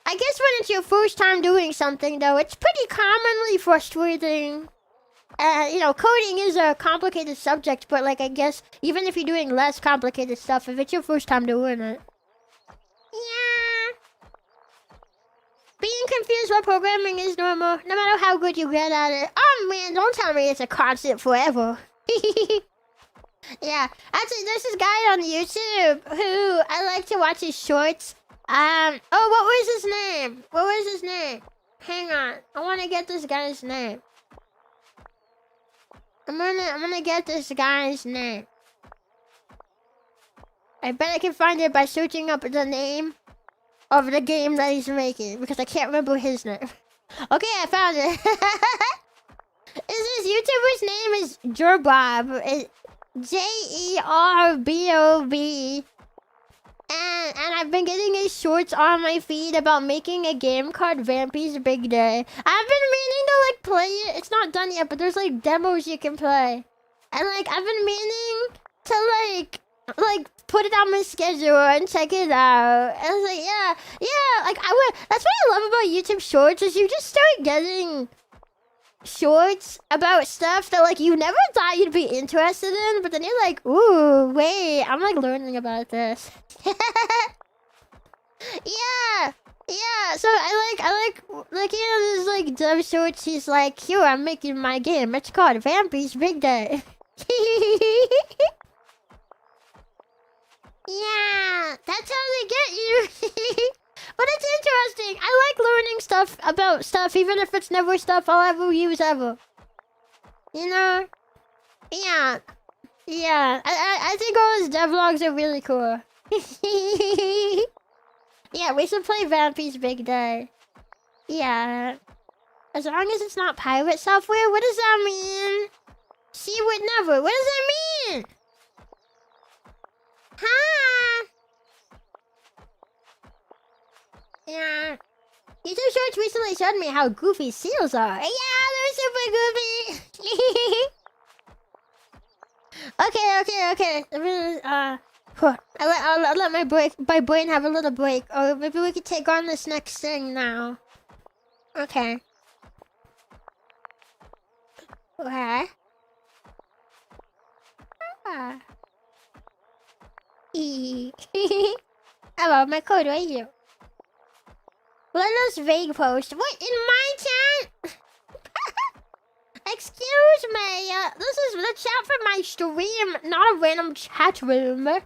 I guess when it's your first time doing something, though, it's pretty commonly frustrating. Coding is a complicated subject, but, I guess, even if you're doing less complicated stuff, if it's your first time doing it. Yeah. Being confused while programming is normal, no matter how good you get at it. Oh, man, don't tell me it's a constant forever. Yeah. Actually, there's this guy on YouTube who I like to watch his shorts. What was his name? Hang on. I want to get this guy's name. I'm gonna get this guy's name. I bet I can find it by searching up the name of the game that he's making, because I can't remember his name. Okay, I found it. This YouTuber's name is Jerbob. Jerbob. And I've been getting his shorts on my feed about making a game called Vampy's Big Day. I've been meaning to play it. It's not done yet, but there's demos you can play. And I've been meaning to put it on my schedule and check it out. And I was yeah. That's what I love about YouTube Shorts is you just start getting shorts about stuff that you never thought you'd be interested in, but then you're ooh, wait, I'm learning about this. Yeah. So I like this dev shorts. He's here, I'm making my game. It's called Vampy's Big Day. Yeah, that's how they get you. But it's interesting. I like learning stuff about stuff, even if it's never stuff I'll ever use ever. Yeah. I think all his devlogs are really cool. Yeah, we should play Vampy's Big Day. Yeah. As long as it's not pirate software, what does that mean? She would never. What does that mean? Huh? Yeah. YouTube Shorts recently showed me how goofy seals are. Yeah, they're super goofy. Okay. I'll let my brain have a little break. Or maybe we could take on this next thing now. Okay. Hello, my code right here. Let us vague post. What, in my chat? Excuse me, this is the chat for my stream, not a random chat room. I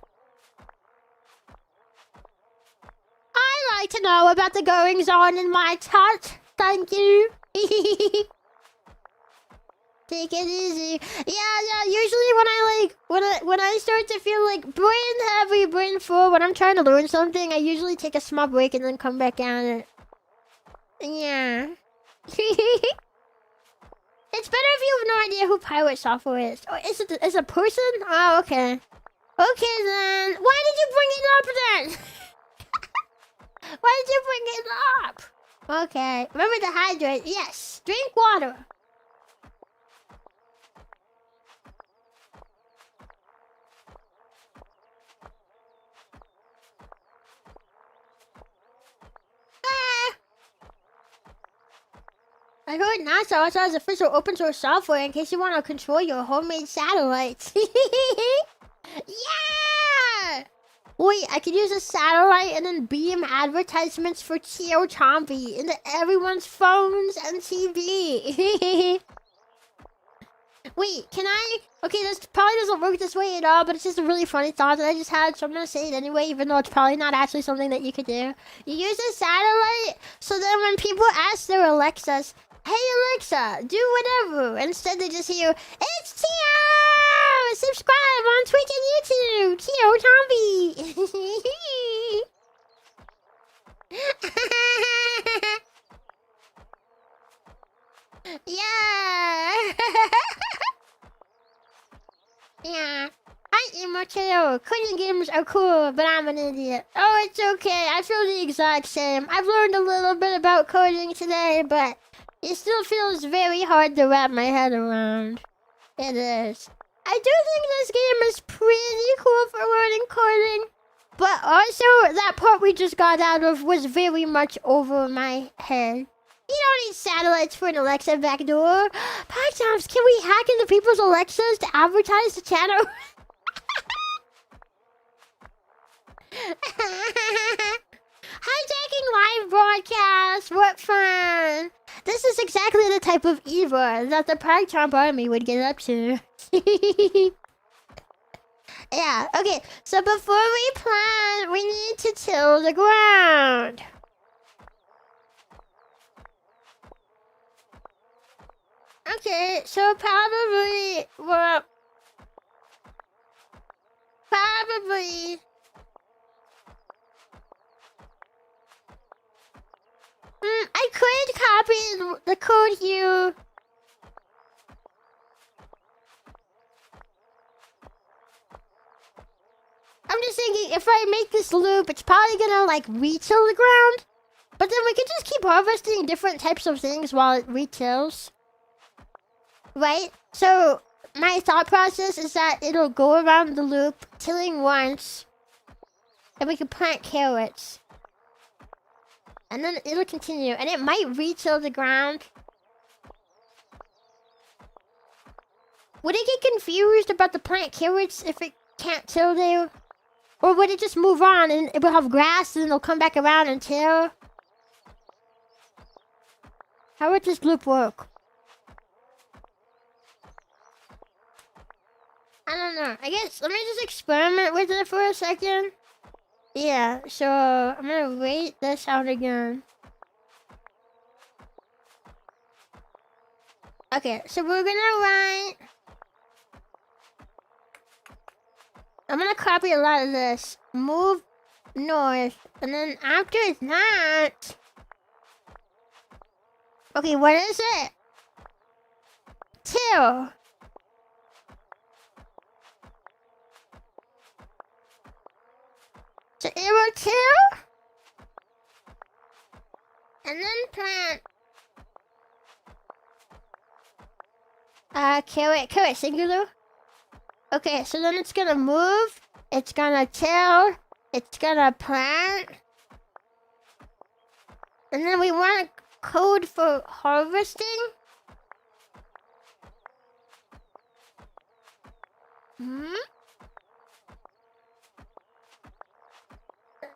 like to know about the goings on in my chat. Thank you. Take it easy. Yeah. Usually when I start to feel like brain heavy, brain full, when I'm trying to learn something, I usually take a small break and then come back at it. Yeah. It's better if you have no idea who Pirate Software is. Oh, is it a person? Oh, okay. Okay then. Why did you bring it up then? Why did you bring it up? Okay. Remember to hydrate. Yes. Drink water. I heard NASA also has official open source software in case you want to control your homemade satellites. Yeah! Wait, I could use a satellite and then beam advertisements for Chio Chompi into everyone's phones and TV. Wait, can I? Okay, this probably doesn't work this way at all, but it's just a really funny thought that I just had, so I'm gonna say it anyway, even though it's probably not actually something that you could do. You use a satellite, so then when people ask their Alexas, "Hey Alexa, do whatever," instead they just hear, "It's Chio! Subscribe on Twitch and YouTube! Chio Chompi!" Yeah! Yeah. Hi, Immortal. Coding games are cool, but I'm an idiot. Oh, it's okay. I feel the exact same. I've learned a little bit about coding today, but it still feels very hard to wrap my head around. It is. I do think this game is pretty cool for learning coding, but also that part we just got out of was very much over my head. You don't need satellites for an Alexa backdoor. Pythons, can we hack into people's Alexas to advertise the channel? Hijacking live broadcasts, what fun! This is exactly the type of evil that the Python army would get up to. Yeah, okay, so before we plant, we need to till the ground. Okay, so probably, well, I could copy the code here. I'm just thinking, if I make this loop, it's probably gonna, like, retill the ground. But then we could just keep harvesting different types of things while it retills. Right? So, my thought process is that it'll go around the loop, tilling once, and we can plant carrots. And then it'll continue, and it might retill the ground. Would it get confused about the plant carrots if it can't till there? Or would it just move on and it will have grass and it'll come back around and till? How would this loop work? I don't know. I guess, let me just experiment with it for a second. Yeah, so I'm gonna wait this out again. Okay, so we're gonna write... I'm gonna copy a lot of this. Move north. And then after that... Okay, what is it? Till. So it will till. And then plant. Carrot, singular. Okay, so then it's gonna move. It's gonna till. It's gonna plant. And then we want a code for harvesting.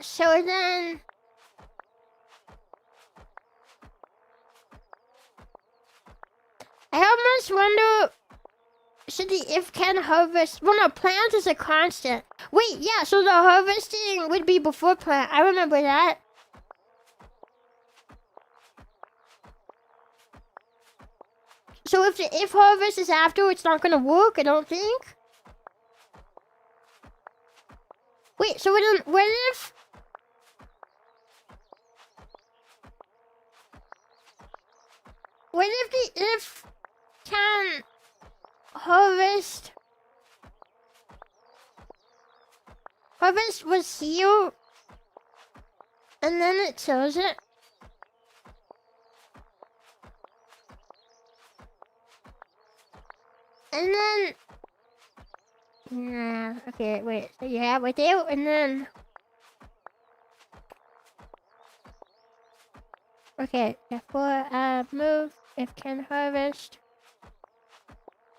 So then... just wonder, should the if can harvest... Well, no, plant is a constant. Wait, yeah, so the harvesting would be before plant. I remember that. So if the if harvest is after, it's not gonna work, I don't think. Wait, so what if... What if the if can harvest was here and then it shows it? And then yeah, okay, wait, so you have it there and then okay, before move if can harvest.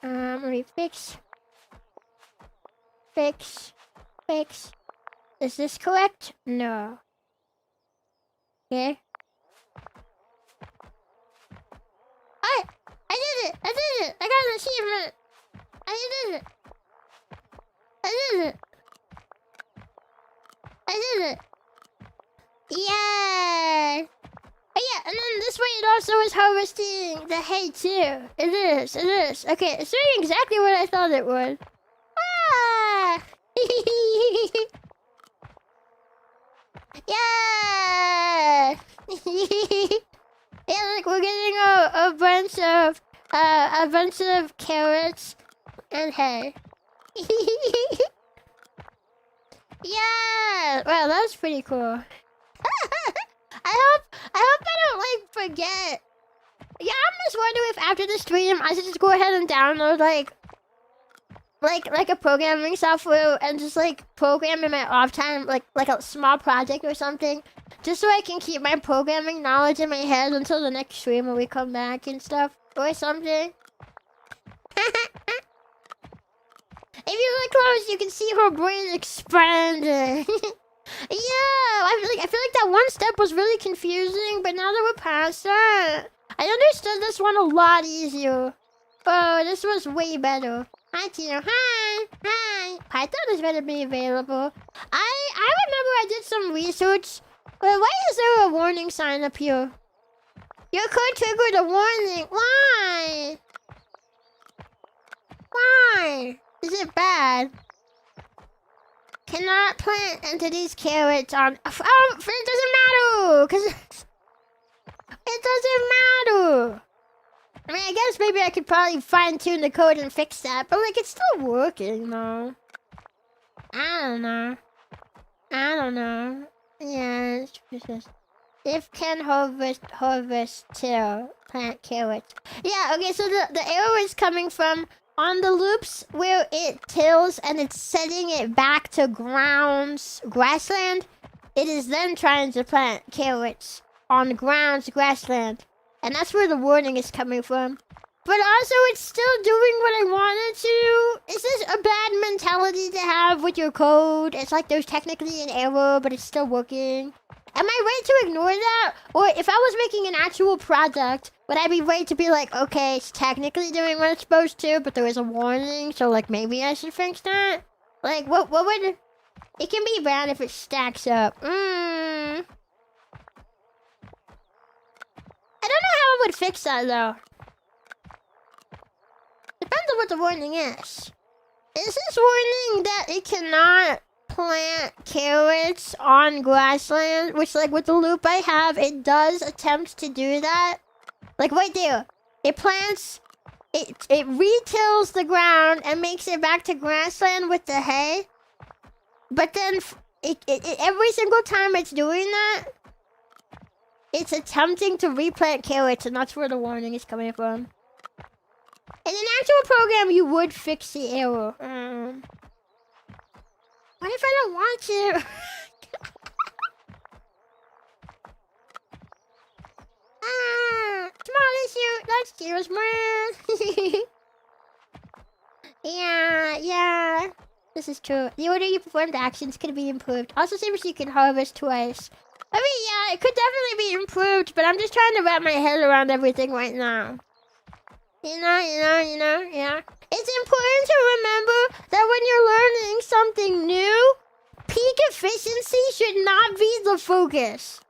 Let me fix. Is this correct? No. Okay. I did it! I got an achievement! I did it! Yeah! Oh yeah, and then this way it also is harvesting the hay too. It is. Okay, it's doing exactly what I thought it would. Ah! Yeah! Yeah, like we're getting a bunch of carrots and hay. Yeah! Wow, that was pretty cool. I hope I don't like forget. Yeah, I'm just wondering if after the stream I should just go ahead and download like a programming software and just like program in my off time like a small project or something, just so I can keep my programming knowledge in my head until the next stream when we come back and stuff or something. If you look close, you can see her brain expanding. Yeah, I feel like that one step was really confusing, but now that we're past that, I understood this one a lot easier. Oh, this was way better. Hi, Chio. Hi. Python is better be available. I remember I did some research. But why is there a warning sign up here? Your code triggered a warning. Why? Is it bad? Cannot plant entities carrots on... it doesn't matter! Because... It doesn't matter! I mean, I guess maybe I could probably fine-tune the code and fix that, but, like, it's still working, though. I don't know. Yeah, it's just... If can harvest till plant carrots. Yeah, okay, so the arrow is coming from... On the loops where it tills and it's setting it back to grassland, it is then trying to plant carrots on grassland. And that's where the warning is coming from. But also it's still doing what I wanted to. Is this a bad mentality to have with your code? It's like there's technically an error, but it's still working. Am I right to ignore that? Or if I was making an actual product, would I be right to be like, okay, it's technically doing what it's supposed to, but there is a warning, so like maybe I should fix that? Like, what would... It can be bad if it stacks up. I don't know how I would fix that, though. Depends on what the warning is. Is this warning that it cannot plant carrots on grassland? Which, like, with the loop I have, it does attempt to do that. Like, right there. It plants... It retills the ground and makes it back to grassland with the hay. But then, every single time it's doing that, it's attempting to replant carrots, and that's where the warning is coming from. In an actual program, you would fix the error. What if I don't want to? Small issue. That's Chio's man. Yeah. This is true. The order you performed actions could be improved. Also seems you can harvest twice. I mean, yeah, it could definitely be improved, but I'm just trying to wrap my head around everything right now. Yeah. It's important to remember that when you're learning something new, peak efficiency should not be the focus.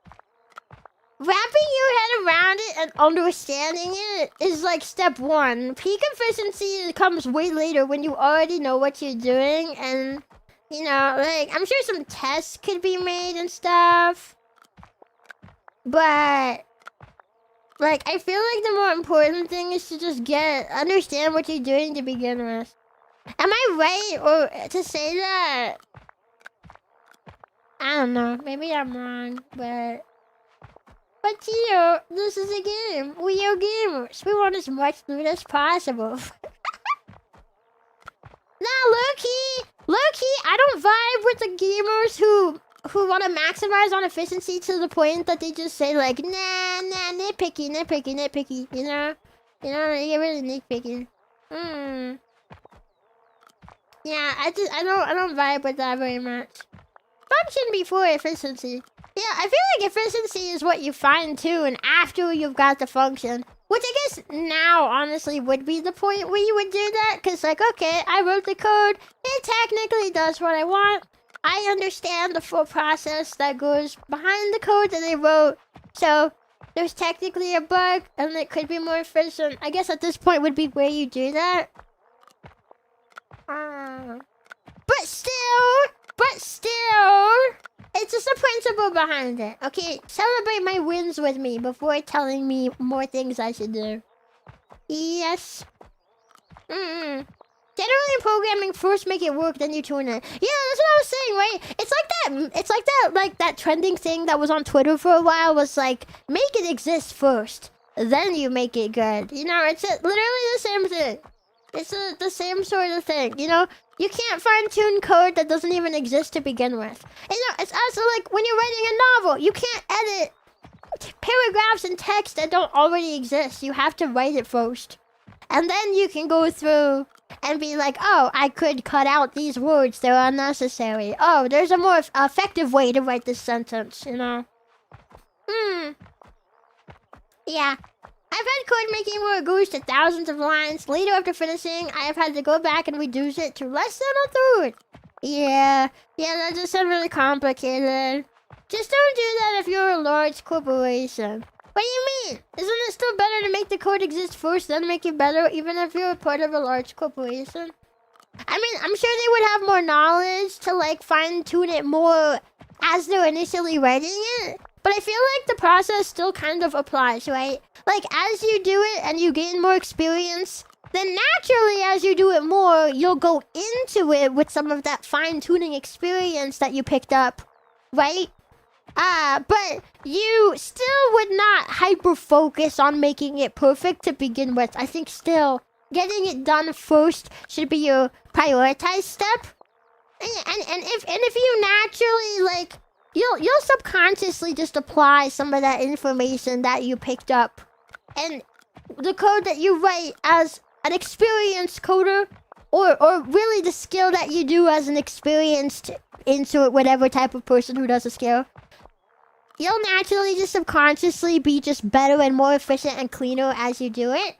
Wrapping your head around it and understanding it is like step one. Peak efficiency comes way later when you already know what you're doing, and like, I'm sure some tests could be made and stuff, but like, I feel like the more important thing is to just understand what you're doing to begin with. Am I right or to say that? I don't know. Maybe I'm wrong, but Chio, this is a game. We are gamers. We want as much loot as possible. Nah, low-key, I don't vibe with the gamers who want to maximize on efficiency to the point that they just say like, nah, nitpicky, you know? They get really nitpicky. Yeah, I don't vibe with that very much. Function before efficiency. Yeah, I feel like efficiency is what you fine tune after you've got the function. Which I guess now, honestly, would be the point where you would do that. Because, like, okay, I wrote the code. It technically does what I want. I understand the full process that goes behind the code that I wrote. So, there's technically a bug, and it could be more efficient. I guess at this point would be where you do that. But still, it's just a principle behind it. Okay, celebrate my wins with me before telling me more things I should do. Yes. Generally in programming, first make it work, then you tune it. Yeah, that's what I was saying, right? It's like that trending thing that was on Twitter for a while was like, make it exist first, then you make it good. It's literally the same thing. It's the same sort of thing, You can't fine-tune code that doesn't even exist to begin with. It's also like when you're writing a novel, you can't edit paragraphs and text that don't already exist. You have to write it first. And then you can go through and be like, oh, I could cut out these words. They're unnecessary. Oh, there's a more effective way to write this sentence, Yeah. I've had code making where it goes to thousands of lines. Later, after finishing, I have had to go back and reduce it to less than a third. Yeah, that just sounds really complicated. Just don't do that if you're a large corporation. What do you mean? Isn't it still better to make the code exist first, then make it better, even if you're a part of a large corporation? I mean, I'm sure they would have more knowledge to, like, fine-tune it more as they're initially writing it. But I feel like the process still kind of applies, right? Like, as you do it and you gain more experience, then naturally, as you do it more, you'll go into it with some of that fine-tuning experience that you picked up, right? But you still would not hyper-focus on making it perfect to begin with. I think still, getting it done first should be your prioritized step. And if you naturally, like, you'll subconsciously just apply some of that information that you picked up. And the code that you write as an experienced coder, or really the skill that you do as an experienced into whatever type of person who does a skill, you'll naturally just subconsciously be just better and more efficient and cleaner as you do it.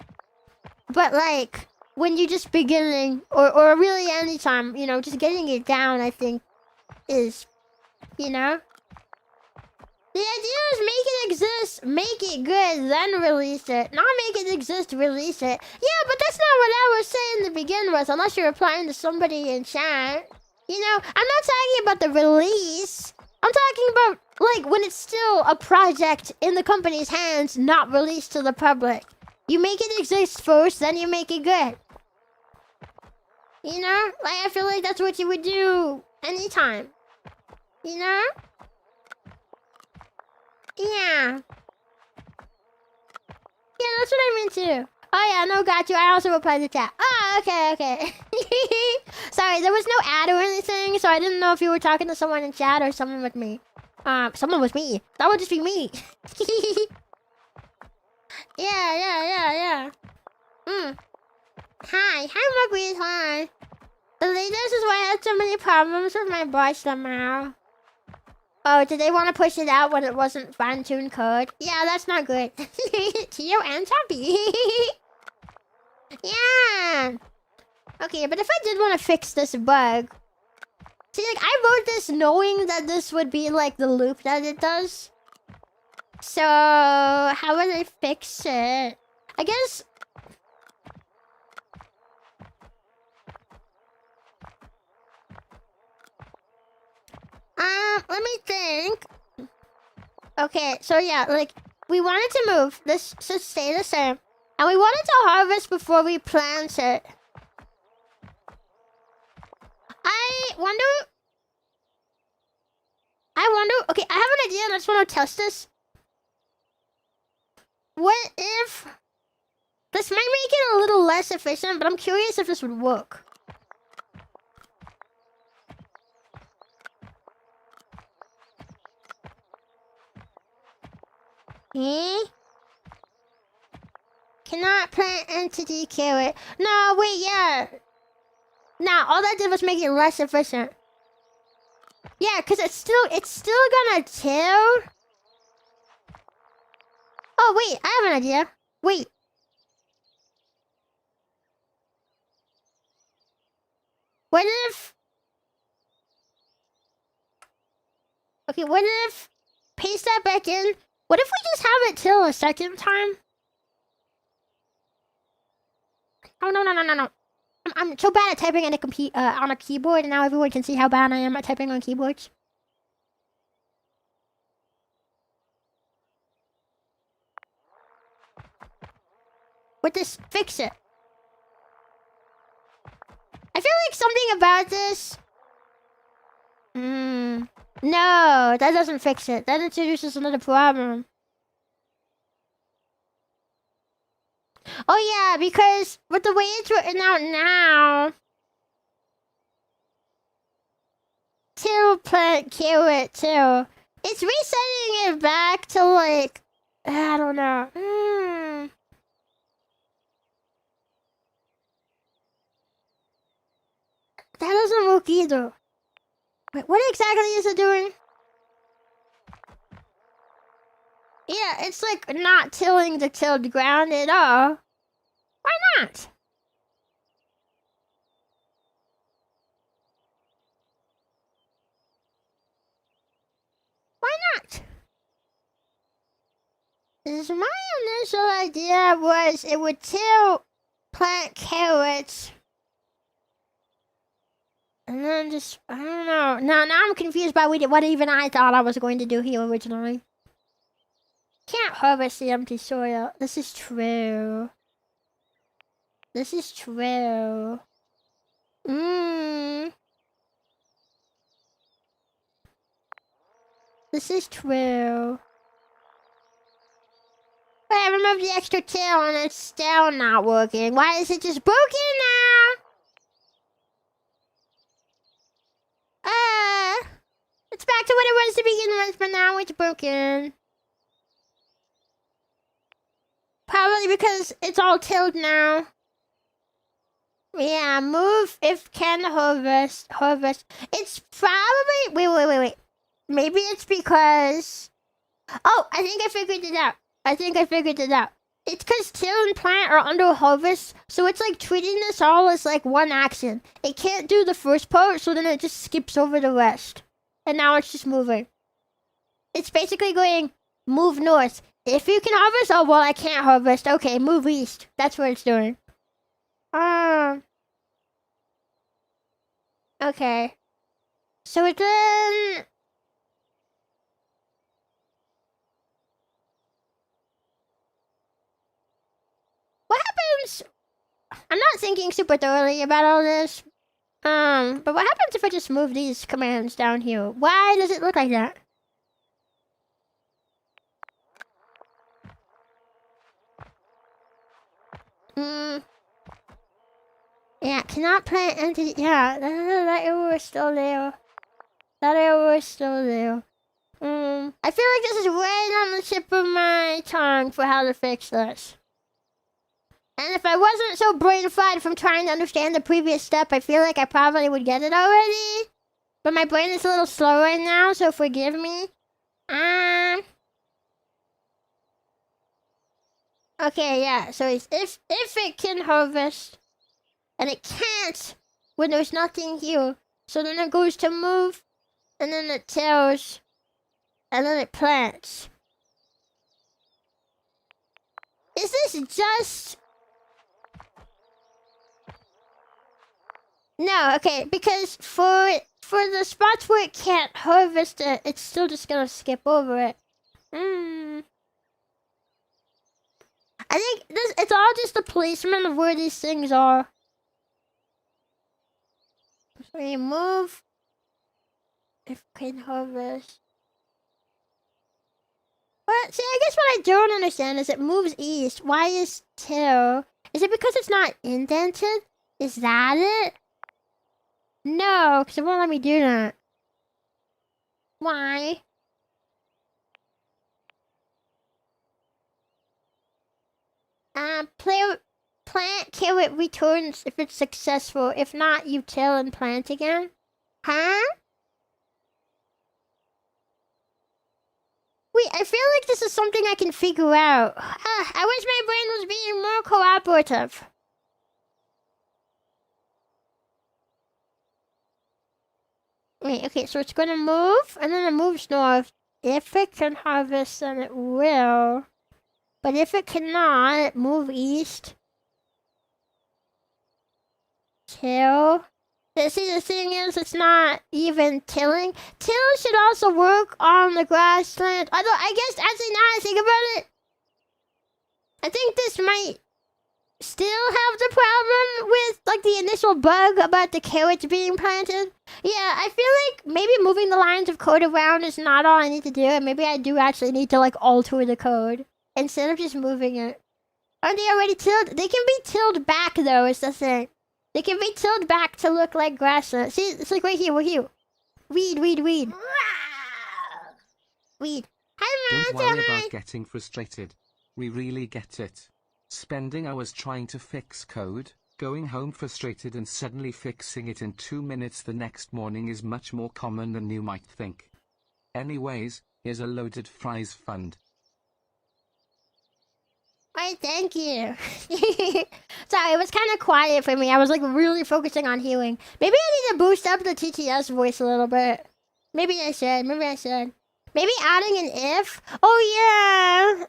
But like, when you're just beginning, or really anytime, just getting it down, I think, is, The idea is make it exist, make it good, then release it. Not make it exist, release it. Yeah, but that's not what I was saying to begin with, unless you're replying to somebody in chat. I'm not talking about the release. I'm talking about, like, when it's still a project in the company's hands, not released to the public. You make it exist first, then you make it good. Like, I feel like that's what you would do anytime. Yeah. Yeah, that's what I meant too. Oh yeah, no, got you. I also replied to chat. Oh, okay. Sorry, there was no ad or anything, so I didn't know if you were talking to someone in chat or someone with me. Someone with me. That would just be me. Yeah. Hi, Marguerite, hi. The latest is why I had so many problems with my voice somehow. Oh, did they want to push it out when it wasn't fine-tuned code? Yeah, that's not good. Chio and Chompi. Yeah. Okay, but if I did want to fix this bug... See, like, I wrote this knowing that this would be, like, the loop that it does. So, how would I fix it? I guess... let me think. Okay, so yeah, like, we wanted to move. This should stay the same. And we wanted to harvest before we plant it. I wonder... Okay, I have an idea and I just want to test this. What if... This might make it a little less efficient, but I'm curious if this would work. Eh? Cannot plant entity carrot. No, wait, yeah. Nah, all that did was make it less efficient. Yeah, because it's still gonna till. Oh, wait, I have an idea. Wait. What if... Okay, what if... Paste that back in. What if we just have it till a second time? Oh, no. I'm so bad at typing on a keyboard, and now everyone can see how bad I am at typing on keyboards. With this, fix it. I feel like something about this... No, that doesn't fix it. That introduces another problem. Oh yeah, because with the way it's written out now... Till plant carrot too. It's resetting it back to like... I don't know. That doesn't work either. Wait, what exactly is it doing? Yeah, it's like not tilling the tilled ground at all. Why not? Why not? My initial idea was it would till plant carrots. And then just, I don't know. Now I'm confused by what even I thought I was going to do here originally. Can't harvest the empty soil. This is true. This is true. This is true. But I removed the extra tail and it's still not working. Why is it just broken now? It's back to what it was to begin with, but now it's broken. Probably because it's all tilled now. Yeah, move if can harvest. It's probably... Wait. Maybe it's because... Oh, I think I figured it out. It's because till and plant are under harvest, so it's like treating this all as like one action. It can't do the first part, so then it just skips over the rest. And now it's just moving. It's basically going, move north. If you can harvest, oh well, I can't harvest. Okay, move east. That's what it's doing. Okay. So then... What happens... I'm not thinking super thoroughly about all this. But what happens if I just move these commands down here? Why does it look like that? Yeah, cannot plant entity. Yeah, that error is still there. I feel like this is right on the tip of my tongue for how to fix this. And if I wasn't so brain fried from trying to understand the previous step, I feel like I probably would get it already. But my brain is a little slow right now, so forgive me. Okay, yeah. So it's if it can harvest, and it can't when there's nothing here. So then it goes to move, and then it tills, and then it plants. Is this just... No, okay, because for the spots where it can't harvest it, it's still just gonna skip over it. I think it's all just the placement of where these things are. So you move. If can harvest. But see, I guess what I don't understand is it moves east. Why is till? Is it because it's not indented? Is that it? No, because it won't let me do that. Why? Plant kill it returns if it's successful. If not, you till and plant again. Huh? Wait, I feel like this is something I can figure out. I wish my brain was being more cooperative. Wait, okay, so it's gonna move, and then it moves north. If it can harvest, then it will. But if it cannot, move east. Till. See, the thing is, it's not even tilling. Till should also work on the grassland. Although, I guess, actually, now I think about it, I think this might still have the problem with, like, the initial bug about the carrots being planted. Yeah, I feel like maybe moving the lines of code around is not all I need to do, and maybe I do actually need to, like, alter the code instead of just moving it. Aren't they already tilled? They can be tilled back, though, is the thing. They can be tilled back to look like grassland. See, it's like right here, we're here. Weed. Weed. Hi, Don't worry about getting frustrated. We really get it. Spending hours trying to fix code, going home frustrated and suddenly fixing it in 2 minutes the next morning is much more common than you might think. Anyways, here's a loaded fries fund. Alright, thank you. Sorry, it was kind of quiet for me. I was like really focusing on healing. Maybe I need to boost up the TTS voice a little bit. Maybe I should. Maybe adding an if. Oh, yeah.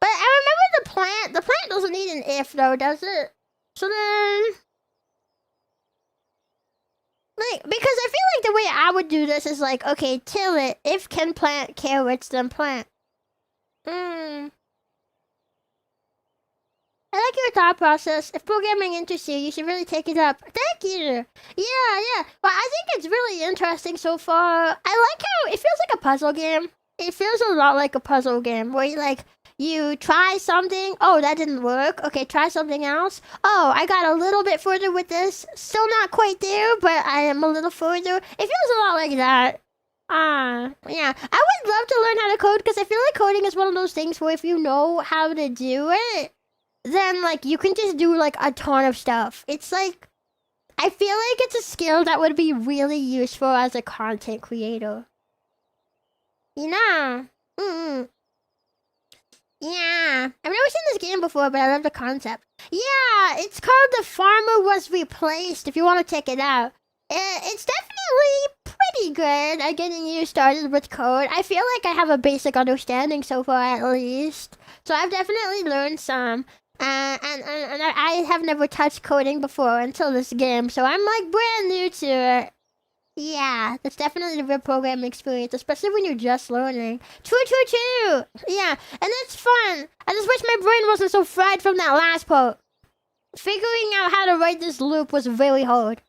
But I remember the plant. The plant doesn't need an if, though, does it? So then... Like, because I feel like the way I would do this is like, okay, till it. If can plant carrots, then plant. I like your thought process. If programming interests you, you should really take it up. Thank you. Yeah. Well, I think it's really interesting so far. I like how it feels like a puzzle game. It feels a lot like a puzzle game where you try something. Oh, that didn't work. Okay, try something else. Oh, I got a little bit further with this. Still not quite there, but I am a little further. It feels a lot like that. Yeah. I would love to learn how to code because I feel like coding is one of those things where if you know how to do it, then, like, you can just do, like, a ton of stuff. It's, like, I feel like it's a skill that would be really useful as a content creator. You know? Yeah. I've never seen this game before, but I love the concept. Yeah, it's called The Farmer Was Replaced, if you want to check it out. It's definitely pretty good at getting you started with code. I feel like I have a basic understanding so far, at least. So I've definitely learned some. And I have never touched coding before until this game, so I'm like brand new to it. Yeah, that's definitely the real programming experience, especially when you're just learning. True. Yeah, and it's fun. I just wish my brain wasn't so fried from that last part. Figuring out how to write this loop was very hard.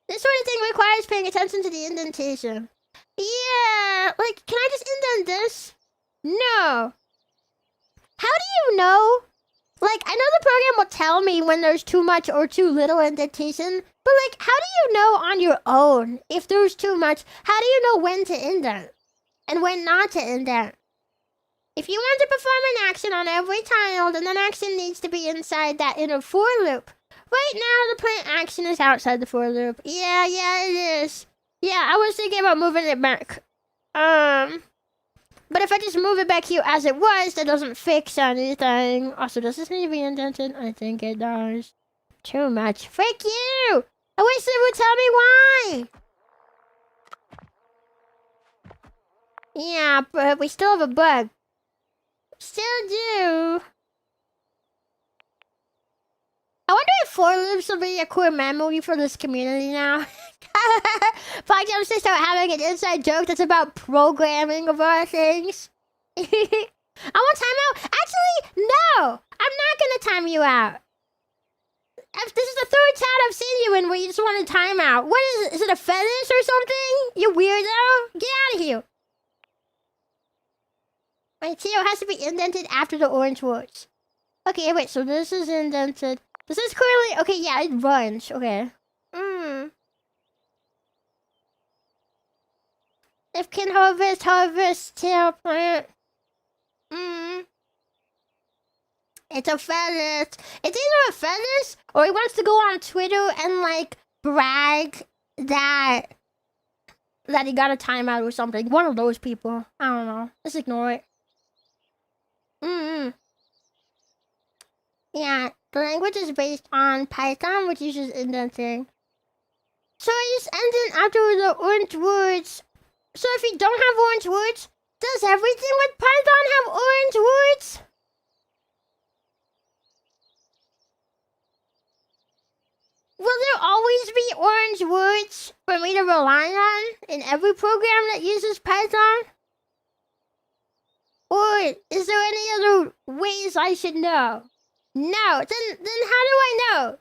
This sort of thing requires paying attention to the indentation. Yeah, like, can I just indent this? No. How do you know? Like, I know the program will tell me when there's too much or too little indentation, but, like, how do you know on your own if there's too much? How do you know when to indent and when not to indent? If you want to perform an action on every tile, then that action needs to be inside that inner for loop. Right now, the plant action is outside the for loop. Yeah, it is. Yeah, I was thinking about moving it back. But if I just move it back here as it was, that doesn't fix anything. Also, does this need to be indented? I think it does. Too much. Frick you! I wish they would tell me why! Yeah, but we still have a bug. Still do. I wonder if for loops will be a core memory for this community now. Podcast to start having an inside joke that's about programming of our things. I want timeout. Actually, no. I'm not gonna time you out. This is the third chat I've seen you in where you just want a timeout. What is it? Is it a fetish or something? You weirdo. Get out of here. My Chio has to be indented after the orange words. Okay, wait. So this is indented. This is clearly okay. Yeah, it runs. Okay. If can harvest, tail plant. It's a fetish. It's either a fetish or he wants to go on Twitter and like brag that he got a timeout or something. One of those people. I don't know. Just ignore it. Yeah, the language is based on Python, which uses indenting. So I just ended after the orange words. So if you don't have orange words, does everything with Python have orange words? Will there always be orange words for me to rely on in every program that uses Python? Or is there any other ways I should know? No, then how do I know?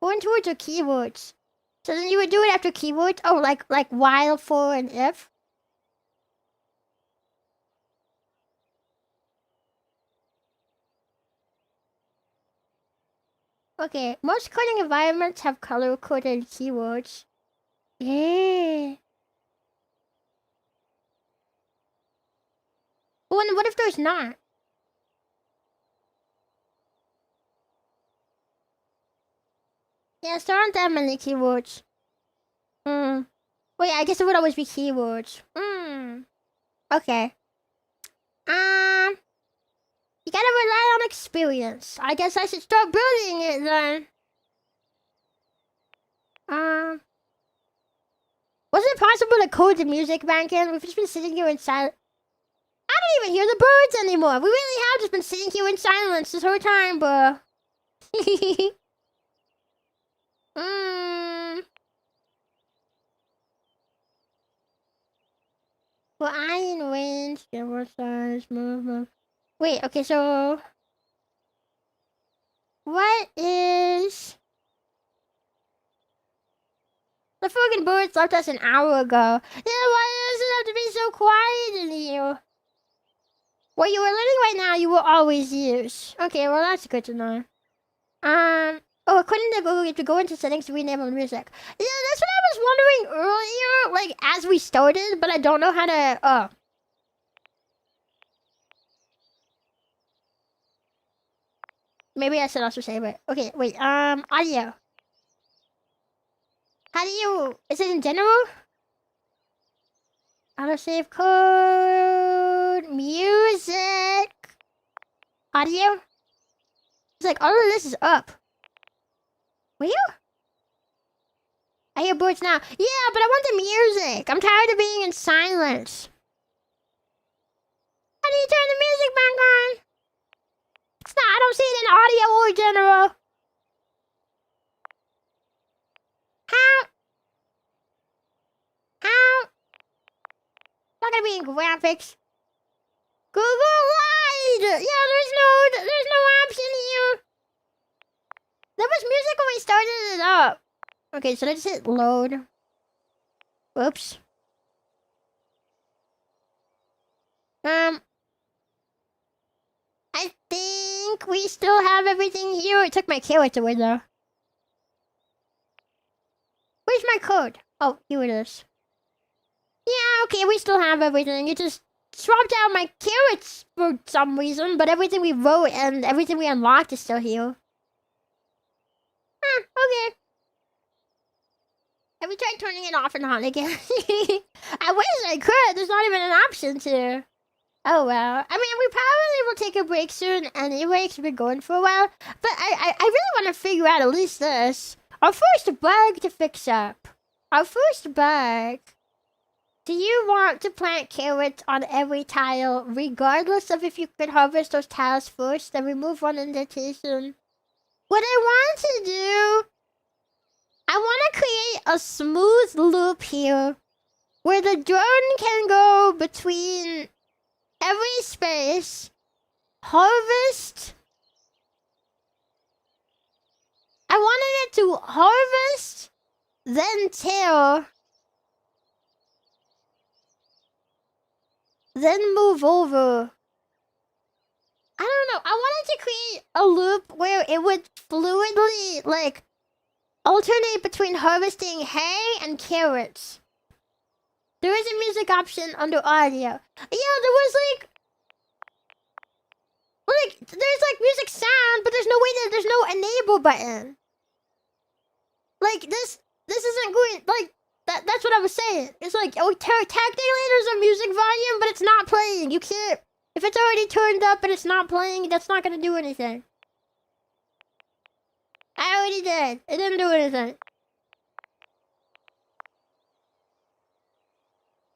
Orange words are keywords. So then you would do it after keywords? Oh, like while, for, and if? Okay, most coding environments have color-coded keywords. Yeah. What if there's not? Yes, there aren't that many keywords. Wait, I guess it would always be keywords. Okay. You gotta rely on experience. I guess I should start building it then. Was it possible to code the music back in? We've just been sitting here in silence. I don't even hear the birds anymore. We really have just been sitting here in silence this whole time, bro. Well, iron range, camera size, movement. Wait, okay, so what is the fucking birds left us an hour ago? Yeah, why does it have to be so quiet in here? What you are learning right now, you will always use. Okay, well that's good to know. Oh, according to Google, you have to go into settings to rename music. Yeah, that's what I was wondering earlier, like as we started, but I don't know how to. Maybe I should also save it. Okay, wait. Audio. How do you? Is it in general? Autosave code. Music. Audio. It's like all of this is up. Will you? I hear birds now. Yeah, but I want the music. I'm tired of being in silence. How do you turn the music back on? It's not. I don't see it in audio or general. How? Not gonna be in graphics. Google lied. Yeah, there's no option here. There was music when we started it up. Okay, so let's hit load. Whoops. I think we still have everything here. It took my carrots away though. Where's my code? Oh, here it is. Yeah, okay, we still have everything. It just swapped out my carrots for some reason, but everything we wrote and everything we unlocked is still here. Okay. Have you tried turning it off and on again? I wish I could. There's not even an option to. Oh well. I mean, we probably will take a break soon anyway, because we've been going for a while. But I really want to figure out at least this. Our first bug to fix up. Our first bug. Do you want to plant carrots on every tile, regardless of if you could harvest those tiles first and remove one indentation? What I want to do, I want to create a smooth loop here, where the drone can go between every space, harvest. I wanted it to harvest, then till, then move over. I don't know. I wanted to create a loop where it would fluidly, like, alternate between harvesting hay and carrots. There is a music option under audio. Yeah, there was there's like music sound, but there's no way that there's no enable button. Like this isn't going, like, that's what I was saying. It's like, oh, technically there's a music volume, but it's not playing. You can't, if it's already turned up and it's not playing, that's not gonna do anything. I already did. It didn't do anything.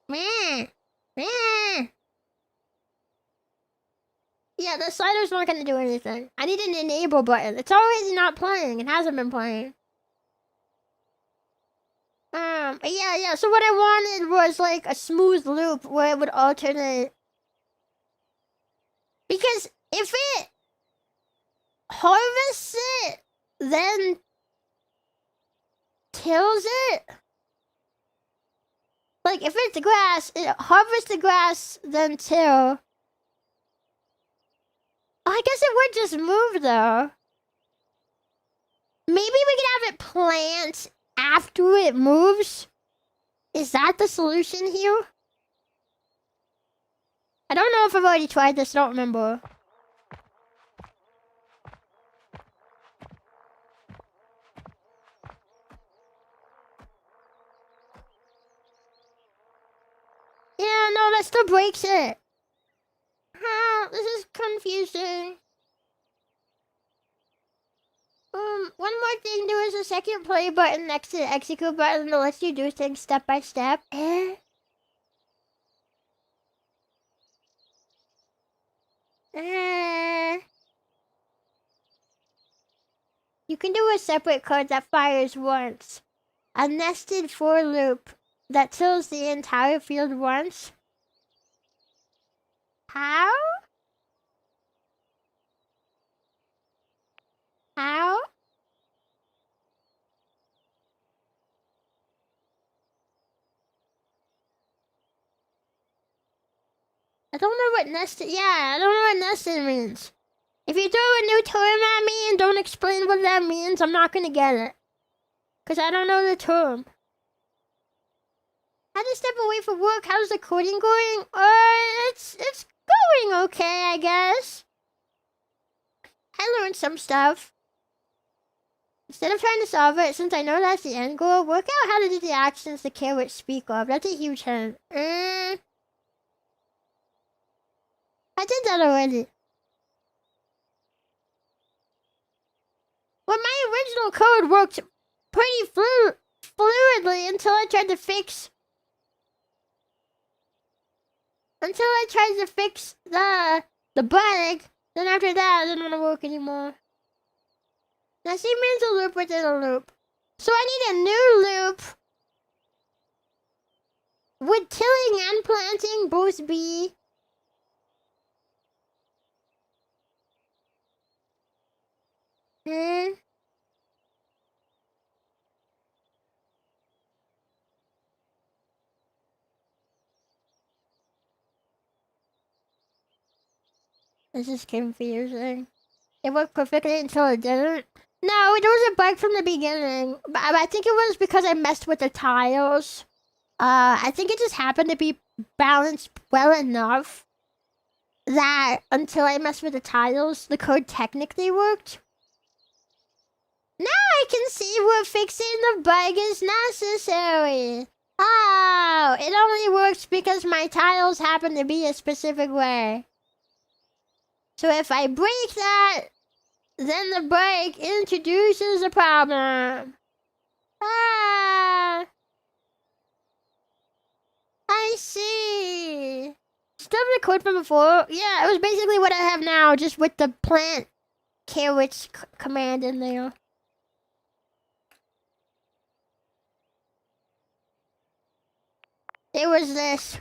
Meh. Meh. Yeah, the slider's not gonna do anything. I need an enable button. It's already not playing. It hasn't been playing. Yeah. So what I wanted was like a smooth loop where it would alternate. Because if it harvests it, then tills it. Like if it's grass, it harvests the grass, then till. I guess it would just move though. Maybe we could have it plant after it moves. Is that the solution here? I don't know if I've already tried this, I don't remember. Yeah, no, that still breaks it. This is confusing. One more thing, there is a second play button next to the execute button that lets you do things step by step. You can do a separate code that fires once. A nested for loop that tills the entire field once. How? How? I don't know what nested, I don't know what nested means. If you throw a new term at me and don't explain what that means, I'm not gonna get it. Cause I don't know the term. How to step away from work, how's the coding going? It's going okay, I guess. I learned some stuff. Instead of trying to solve it, since I know that's the end goal, work out how to do the actions the carrots speak of. That's a huge hint. I did that already. Well, my original code worked pretty fluidly until I tried to fix... Until I tried to fix the bug. Then after that, it didn't want to work anymore. Now see means a loop within a loop. So I need a new loop. Would tilling and planting both be? This is confusing. It worked perfectly until it didn't. No, it was a bug from the beginning. But I think it was because I messed with the tiles. I think it just happened to be balanced well enough that until I messed with the tiles, the code technically worked. Now I can see where fixing the bug is necessary. Oh, it only works because my tiles happen to be a specific way. So if I break that, then the bug introduces a problem. Ah, I see. Still the code from before? Yeah, it was basically what I have now, just with the plant carrots command in there. It was this.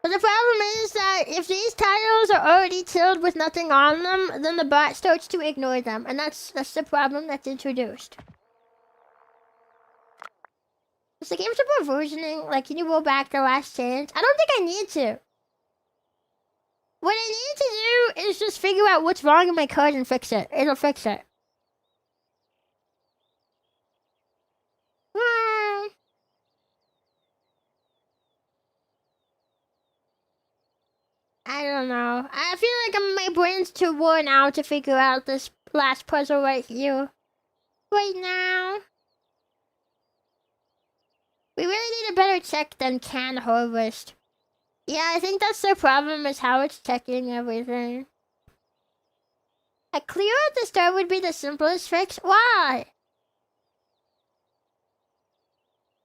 But the problem is that if these tiles are already tilled with nothing on them, then the bot starts to ignore them, and that's the problem that's introduced. Is the game support versioning? Like, can you roll back the last chance? I don't think I need to. What I need to do is just figure out what's wrong in my code and fix it. It'll fix it. I don't know. I feel like my brain's too worn out to figure out this last puzzle right here. Right now. We really need a better check than can harvest. Yeah, I think that's the problem, is how it's checking everything. A clear at the start would be the simplest fix. Why?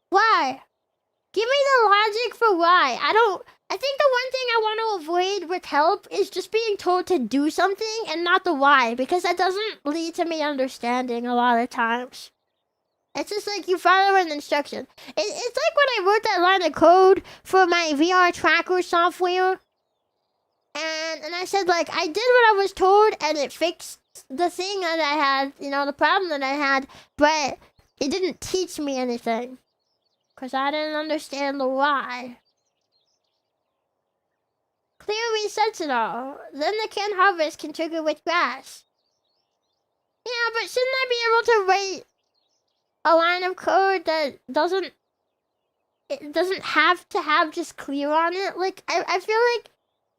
Why? Give me the logic for why. I think the one thing I want to avoid with help is just being told to do something and not the why, because that doesn't lead to me understanding a lot of times. It's just like you follow an instruction. It's like when I wrote that line of code for my VR tracker software. And I said, like, I did what I was told and it fixed the thing that I had, you know, the problem that I had, but it didn't teach me anything. Because I didn't understand the why. Clear resets it all. Then the canned harvest can trigger with grass. Yeah, but shouldn't I be able to write a line of code that doesn't have to have just clear on it? Like, I feel like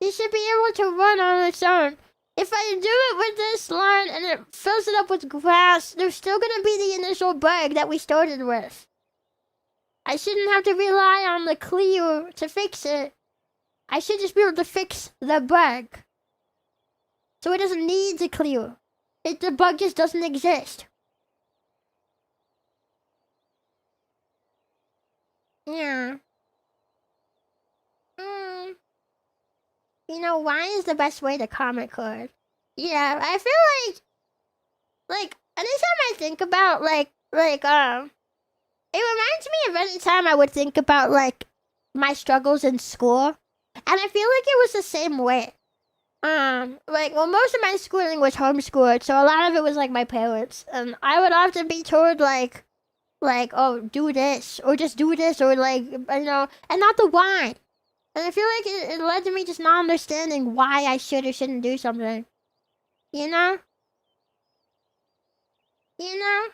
it should be able to run on its own. If I do it with this line and it fills it up with grass, there's still gonna be the initial bug that we started with. I shouldn't have to rely on the clear to fix it. I should just be able to fix the bug. So it doesn't need to clear. The bug just doesn't exist. Yeah. You know, why is the best way to comment code? Yeah, I feel like, anytime I think about, it reminds me of any time I would think about, like, my struggles in school. And I feel like it was the same way. Well, most of my schooling was homeschooled, so a lot of it was, like, my parents. And I would often be told, like, oh, do this, or just do this, or, like, you know, and not the why. And I feel like it led to me just not understanding why I should or shouldn't do something. You know? You know?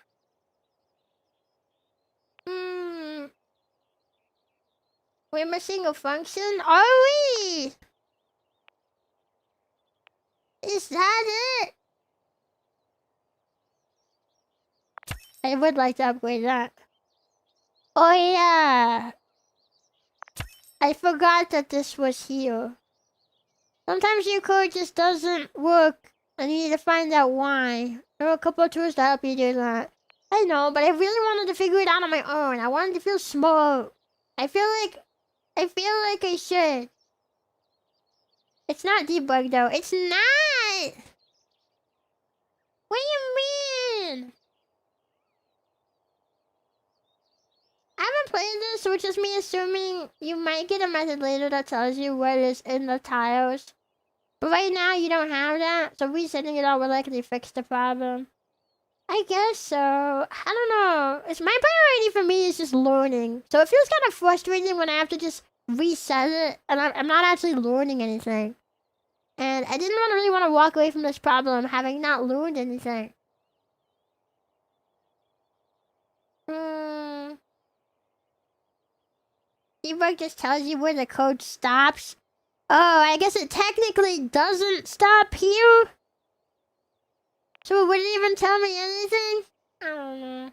We're missing a function? Are we? Is that it? I would like to upgrade that. Oh yeah. I forgot that this was here. Sometimes your code just doesn't work and you need to find out why. There are a couple of tools to help you do that. I know, but I really wanted to figure it out on my own. I wanted to feel smart. I feel like I should. It's not debugged though. It's not! What do you mean? I haven't played this, so it's just me assuming you might get a message later that tells you what is in the tiles. But right now, you don't have that, so resetting it all will likely fix the problem. I guess so. I don't know. It's my priority for me is just learning. So it feels kind of frustrating when I have to just reset it, and I'm not actually learning anything. And I didn't really want to walk away from this problem having not learned anything. Debug just tells you where the code stops. Oh, I guess it technically doesn't stop here. So it wouldn't even tell me anything? I don't know.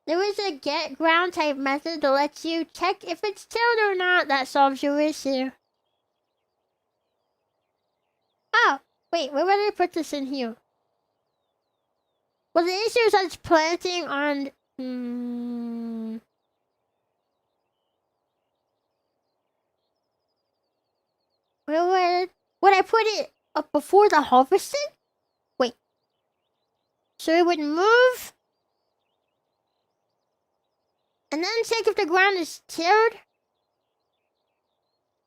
There was a get ground type method that lets you check if it's tilled or not. That solves your issue. Oh, wait, where would I put this in here? Well, the issue is that it's planting on... Where would I put it up before the harvesting? Wait. So it would move... And then check if the ground is tilled.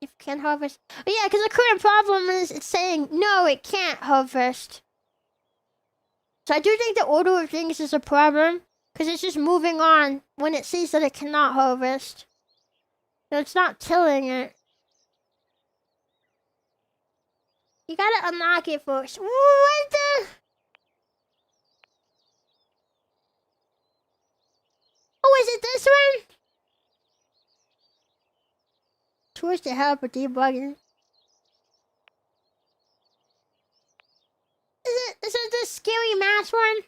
If it can harvest. Oh yeah, because the current problem is it's saying, no, it can't harvest. So I do think the order of things is a problem. Because it's just moving on when it sees that it cannot harvest. So it's not tilling it. You gotta unlock it first. What the? Oh, is it this one? Towards the help with debugging. Is it the scary mask one?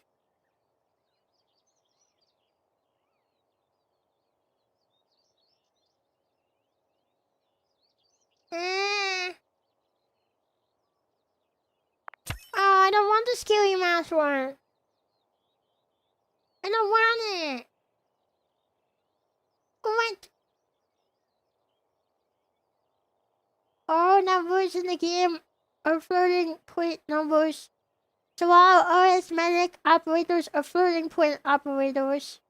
Oh, I don't want the scary mask one. I don't want it. What? All numbers in the game are floating point numbers. So all arithmetic operators are floating point operators.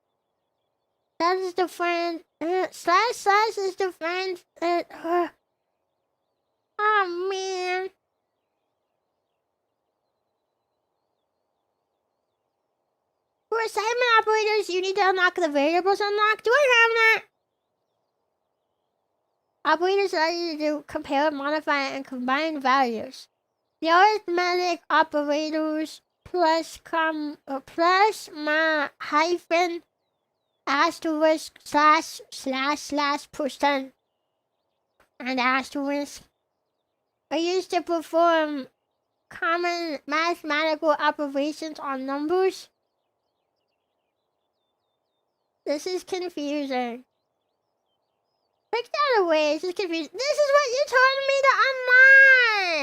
That is defined. Slash is defined. Oh man. For assignment operators, you need to unlock the variables unlock. Do I have that? Operators allow you to do compare, modify, and combine values. The arithmetic operators plus hyphen asterisk slash percent and asterisk are used to perform common mathematical operations on numbers. This is confusing. Take that away. This is confusing. This is what you told me to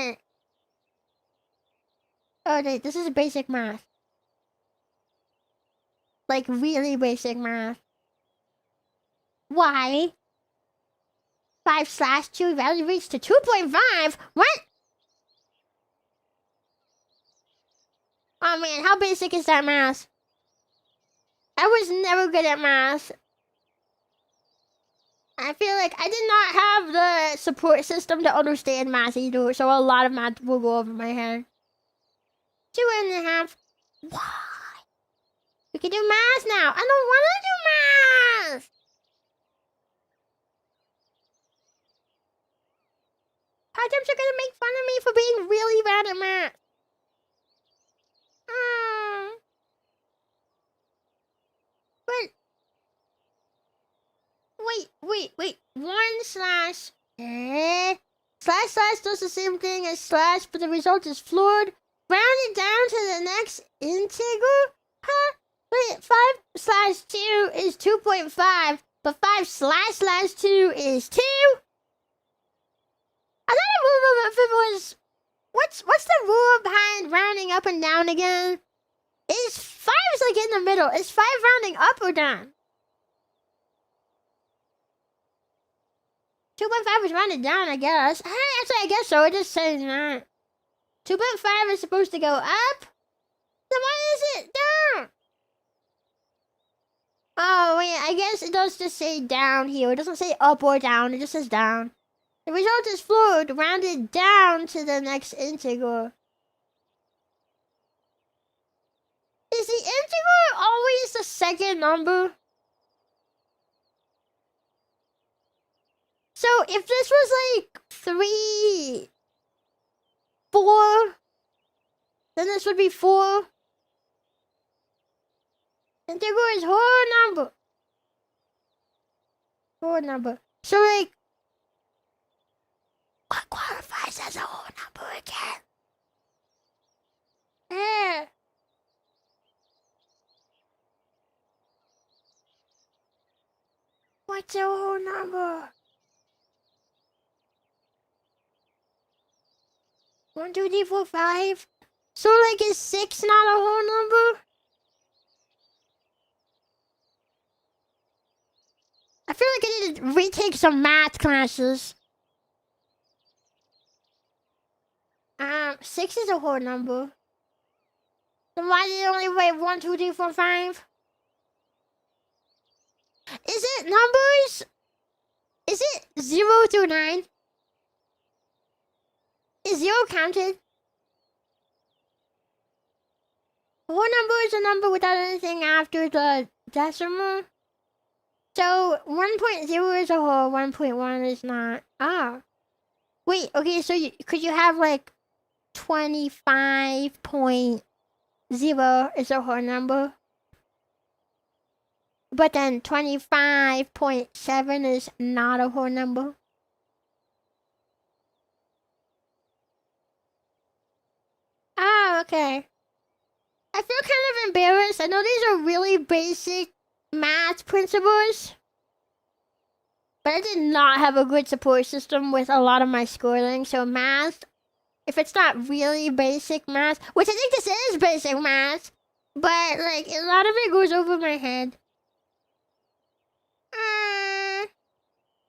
unlock. Oh, wait, this is basic math. Like, really basic math. Why? 5/2 value reached to 2.5? What? Oh man, how basic is that math? I was never good at math. I feel like I did not have the support system to understand math either, so a lot of math will go over my head. 2.5. Why? We can do math now. I don't want to do math. Podcasts are gonna make fun of me for being really bad at math. But wait. 1/. Slash does the same thing as slash, but the result is floored. Rounded down to the next integer? Huh? Wait, 5/2 is 2.5, but 5/2 is 2? I thought if it was... What's the rule behind rounding up and down again? Is 5 like in the middle? Is 5 rounding up or down? 2.5 is rounded down, I guess. Hey, actually, I guess so. It just says that. 2.5 is supposed to go up? Then why is it down? Oh, wait, I guess it does just say down here. It doesn't say up or down. It just says down. The result is floored, rounded down to the next integer. Is the integer always the second number? So if this was like 3, 4, then this would be 4. Integer is whole number. Whole number. So like, what qualifies as a whole number Eh. What's the whole number? 1, 2, 3, 4, 5. So like is 6 not a whole number? I feel like I need to retake some math classes. 6 is a whole number. Then why did it only write 1, 2, 3, 4, 5? Is it numbers? Is it 0 through 9? Is 0 counted? A whole number is a number without anything after the decimal. So 1.0 is a whole, 1.1 is not. Ah. Wait, okay, so could you have like 25.0 is a whole number? But then 25.7 is not a whole number? Ah, okay. I feel kind of embarrassed. I know these are really basic math principles, but I did not have a good support system with a lot of my schooling. So math, if it's not really basic math, which I think this is basic math, but like a lot of it goes over my head.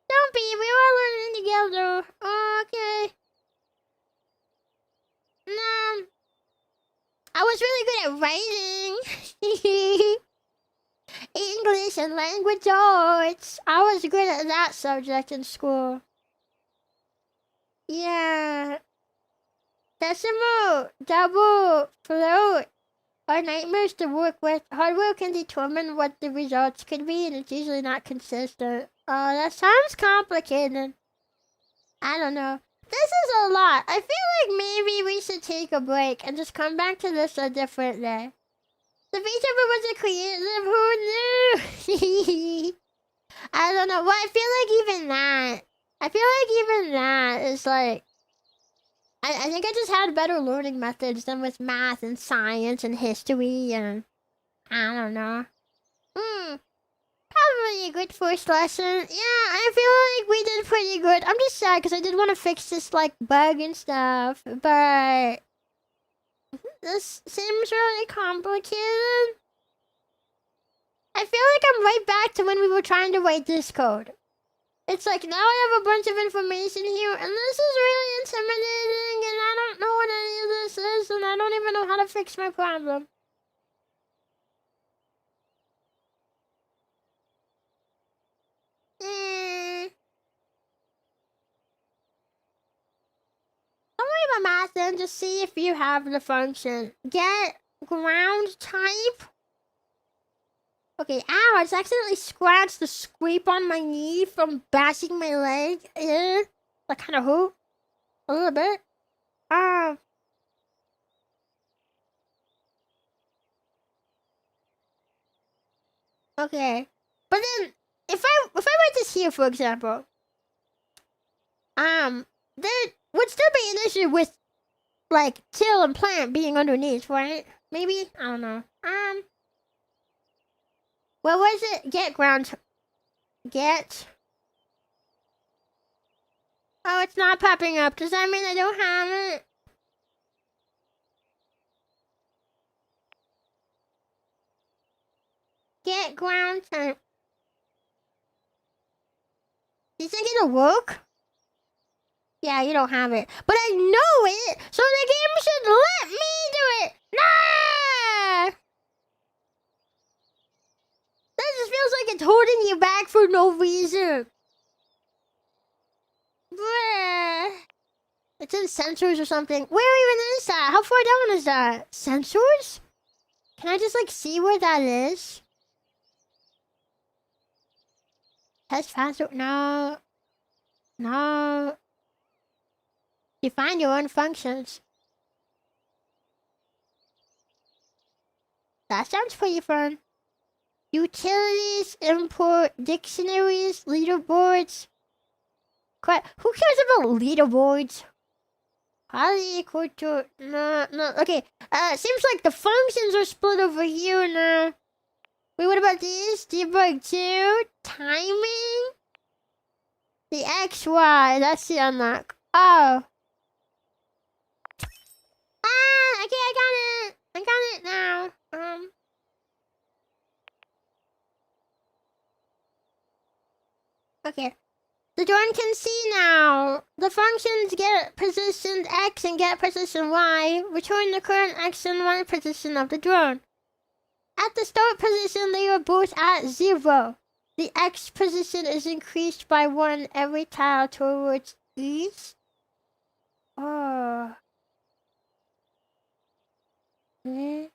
Don't be, we're all learning together. Oh, okay. No. I was really good at writing. English and language arts. I was good at that subject in school. Yeah. Decimal, double, float are nightmares to work with. Hard work can determine what the results could be, and it's usually not consistent. Oh, that sounds complicated. I don't know. This is a lot. I feel like maybe we should take a break and just come back to this a different day. The VTuber was a creative, who knew? I don't know. Well, I feel like even that is like, I think I just had better learning methods than with math and science and history and, I don't know. Probably a good first lesson. Yeah, I feel like we did pretty good. I'm just sad because I did want to fix this, like, bug and stuff, but this seems really complicated. I feel like I'm right back to when we were trying to write this code. It's like, now I have a bunch of information here, and this is really intimidating, and I don't know what any of this is, and I don't even know how to fix my problem. I'll read my math then, just see if you have the function. Get ground type. Okay, ow, I just accidentally scratched the scrape on my knee from bashing my leg. That kind of hurt. A little bit. Okay. But then, if I write this here, for example, there would still be an issue with, like, till and plant being underneath, right? Maybe? I don't know. What was it? Get ground. Get. Oh, it's not popping up. Does that mean I don't have it? Get ground type. Do you think it'll work? Yeah, you don't have it. But I know it, so the game should let me do it. Nah! That just feels like it's holding you back for no reason. Bruh. It's in sensors or something. Where even is that? How far down is that? Sensors? Can I just, like, see where that is? Test faster? No. No. Define your own functions. That sounds pretty fun. Utilities, import, dictionaries, leaderboards. Who cares about leaderboards? Highly equal to no. Okay. Seems like the functions are split over here now. Wait, what about this? Debug 2. Timing? The XY. That's the unlock. Oh. Okay, I got it. I got it now. Okay. The drone can see now. The functions get positioned X and get position Y. Return the current X and Y position of the drone. At the start position, they are both at 0. The X position is increased by 1 every tile towards east. Oh. Yeah,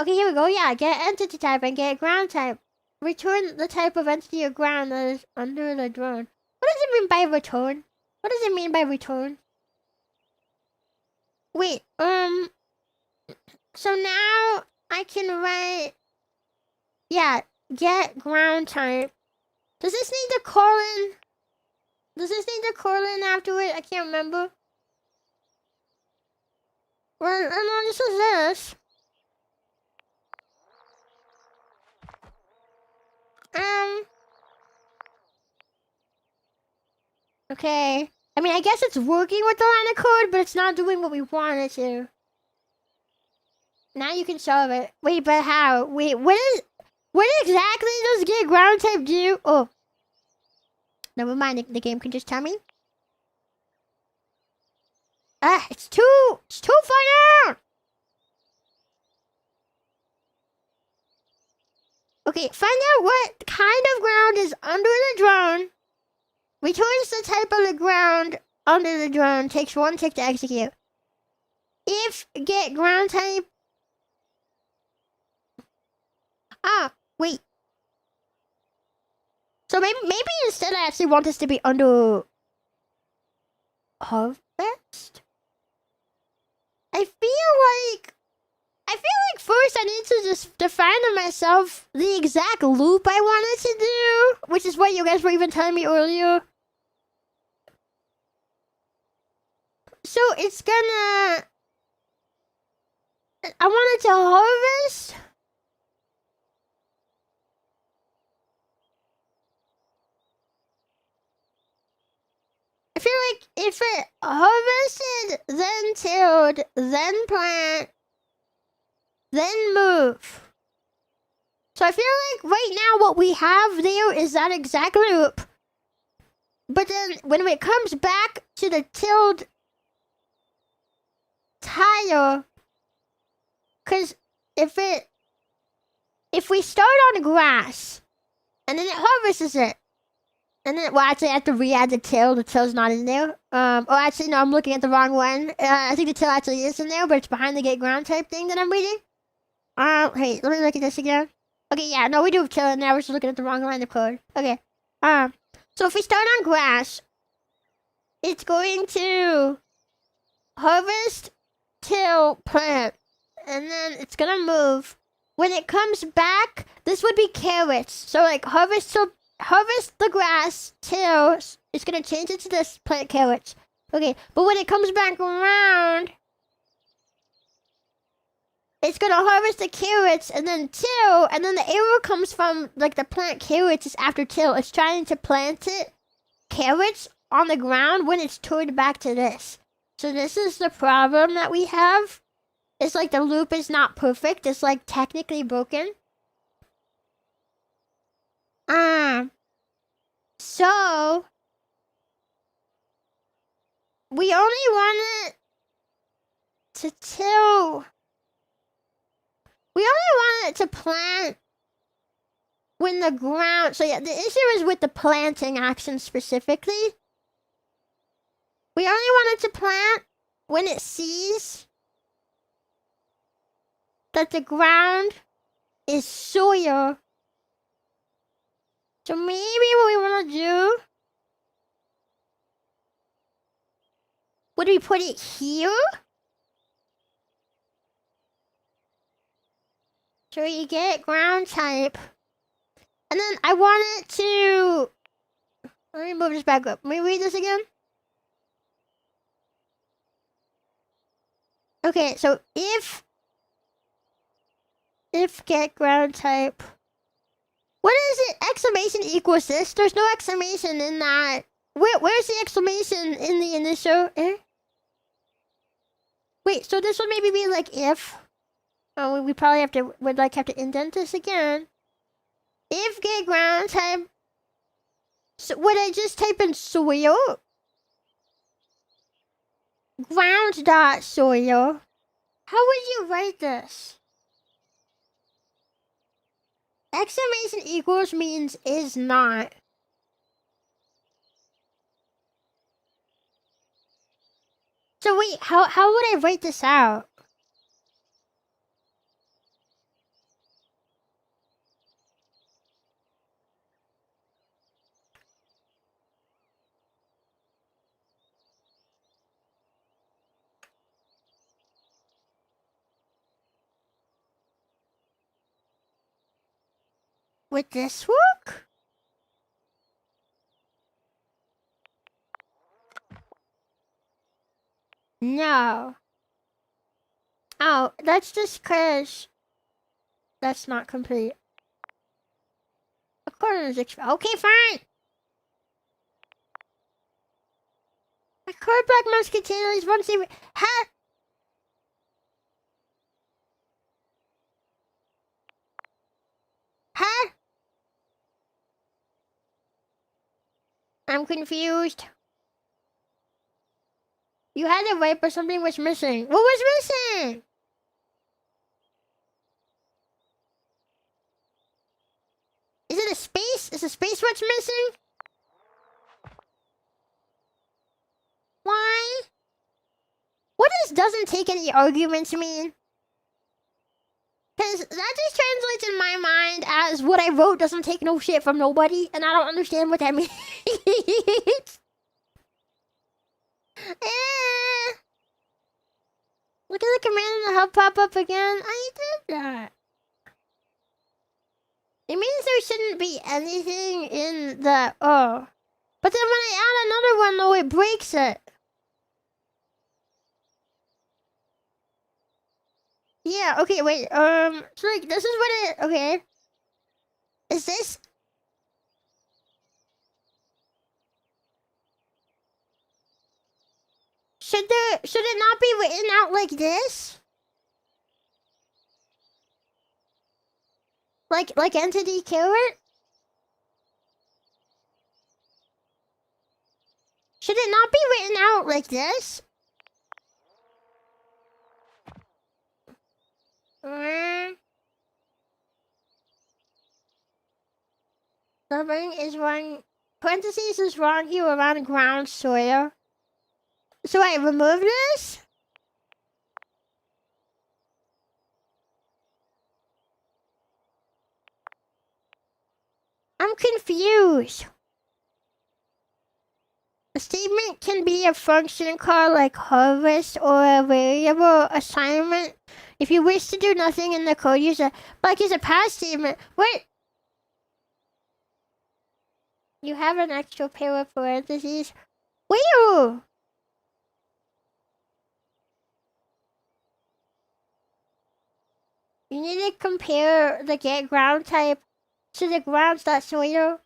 okay, here we go. Yeah, get entity type and get ground type. Return the type of entity or ground that is under the drone. What does it mean by return? What does it mean by return? Wait, so now I can write, yeah, get ground type. Does this need the colon? Does this need the colon after it? I can't remember. Well, no, this is this. Okay. I mean, I guess it's working with the line of code, but it's not doing what we want it to. Now you can solve it. Wait, but how? Wait, what exactly does get ground type do? Oh. Never mind, the game can just tell me. It's too far down! Okay, find out what kind of ground is under the drone. Returns the type of the ground under the drone. Takes 1 tick to execute. If get ground type... wait. So maybe instead I actually want this to be under... harvest? I feel like first I need to just define to myself the exact loop I wanted to do, which is what you guys were even telling me earlier. So it's gonna... I wanted to harvest... I feel like if it harvested, then tilled, then plant, then move. So I feel like right now what we have there is that exact loop. But then when it comes back to the tilled tile, because if we start on grass and then it harvests it, and then, well, actually, I have to re-add the till. The till's not in there. Oh, actually, no, I'm looking at the wrong one. I think the till actually is in there, but it's behind the get ground type thing that I'm reading. Hey, let me look at this again. Okay, yeah, no, we do have till in there. We're just looking at the wrong line of code. Okay. So if we start on grass, it's going to harvest, till, plant, and then it's gonna move. When it comes back, this would be carrots. So, like, harvest the grass, till, it's gonna change it to this, plant carrots. Okay, but when it comes back around, it's gonna harvest the carrots and then till, and then the arrow comes from, like, the plant carrots is after till. It's trying to plant it, carrots, on the ground when it's turned back to this. So this is the problem that we have. It's like the loop is not perfect. It's, like, technically broken. So we only want it to till. We only want it to plant when the ground. So yeah, the issue is with the planting action specifically. We only want it to plant when it sees that the ground is soil. So maybe what we want to do, would we put it here? So you get ground type. And then I want it to, let me move this back up. Let me read this again. Okay, so if get ground type, what is it? Exclamation equals this? There's no exclamation in that. Where's the exclamation in the initial? Wait, so this would maybe be like if. Oh, we probably would have to indent this again. If get ground type, so would I just type in soil? Ground dot soil. How would you write this? Exclamation equals means is not. So wait, how would I write this out? Would this work? No. Oh, that's just cause that's not complete. According to okay, fine. My cord black musketeer is once even. Huh? Huh? I'm confused. You had it right, but something was missing. What was missing? Is it a space? Is a space what's missing? Why? What does doesn't take any arguments mean? Because that just translates in my mind as what I wrote doesn't take no shit from nobody, and I don't understand what that means. Look at the command in the hub pop up again. I did that. It means there shouldn't be anything in the oh. But then when I add another one though, it breaks it. Yeah, okay, wait, so like this is what it okay. Is this should it not be written out like this? Like entity carrot? Should it not be written out like this? Something is wrong. Parentheses is wrong here around ground soil. So I remove this? I'm confused. A statement can be a function called like harvest or a variable assignment. If you wish to do nothing in the code, use a past statement. What? You have an extra pair of parentheses. Where? You need to compare the get ground type to the grounds.soil.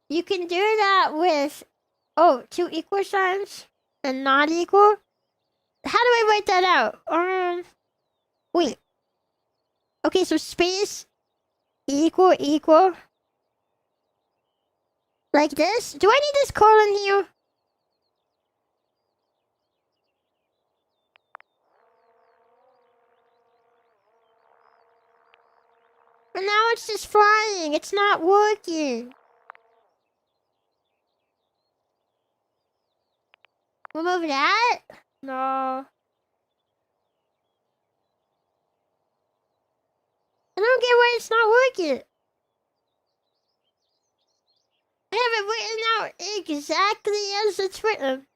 You can do that with two equal signs and not equal. How do I write that out? Wait. Okay, so space equal. Like this? Do I need this colon here? And now it's just flying. It's not working. Remove that? No. I don't get why it's not working. I have it written out exactly as it's written.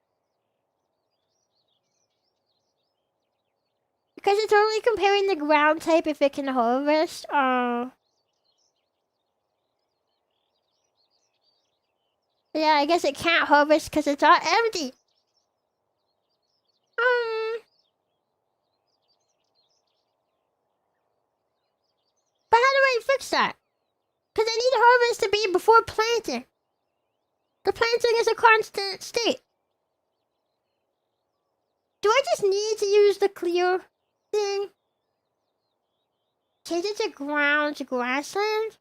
Because it's only comparing the ground type if it can harvest. Yeah, I guess it can't harvest because it's all empty. they fix that? Because they need harvest to be before planting. The planting is a constant state. Do I just need to use the clear thing? Change it to ground to grassland?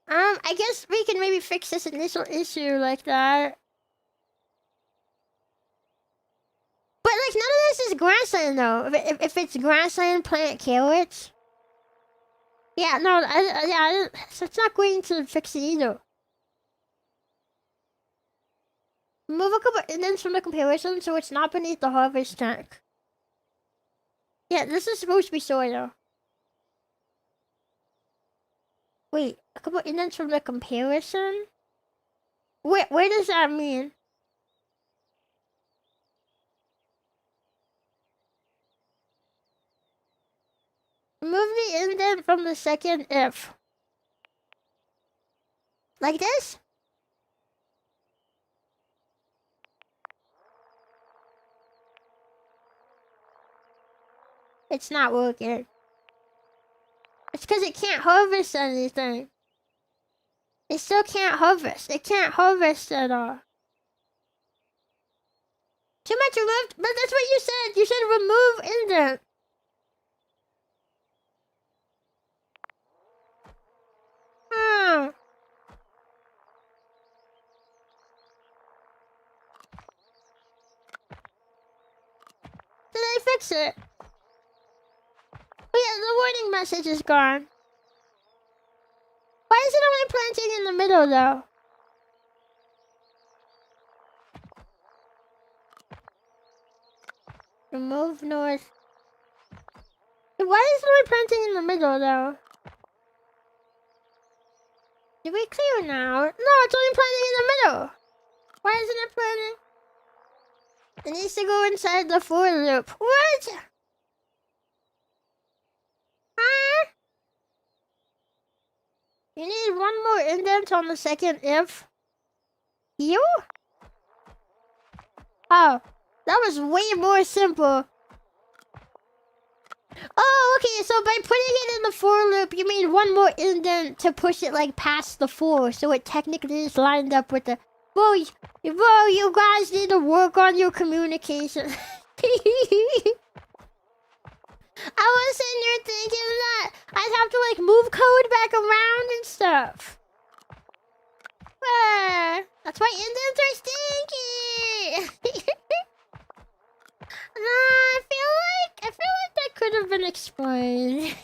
I guess we can maybe fix this initial issue like that. But like none of this is grassland though. If it's grassland, plant carrots. Yeah, no, so it's not going to fix it either. Move a couple indents from the comparison so it's not beneath the harvest tank. Yeah, this is supposed to be soy though. Wait, a couple indents from the comparison? Wait, what does that mean? Remove the indent from the second if. Like this? It's not working. It's because it can't harvest anything. It still can't harvest. It can't harvest at all. Too much removed? But that's what you said. You said remove indent. Hmm. Did I fix it? Oh yeah, the warning message is gone. Why is it only planting in the middle though? Remove north. Why is it only planting in the middle though? Did we clear now? No, it's only planting in the middle. Why isn't it planting? It needs to go inside the for loop. What? Huh? You need one more indent on the second if. You? Oh, that was way more simple. Oh, okay, so by putting it in the for loop, you made one more indent to push it, like, past the for, so it technically is lined up with the... Bro, you guys need to work on your communication. I was sitting here thinking that I'd have to, like, move code back around and stuff. That's why indents are stinky! No, I feel like that could have been explained.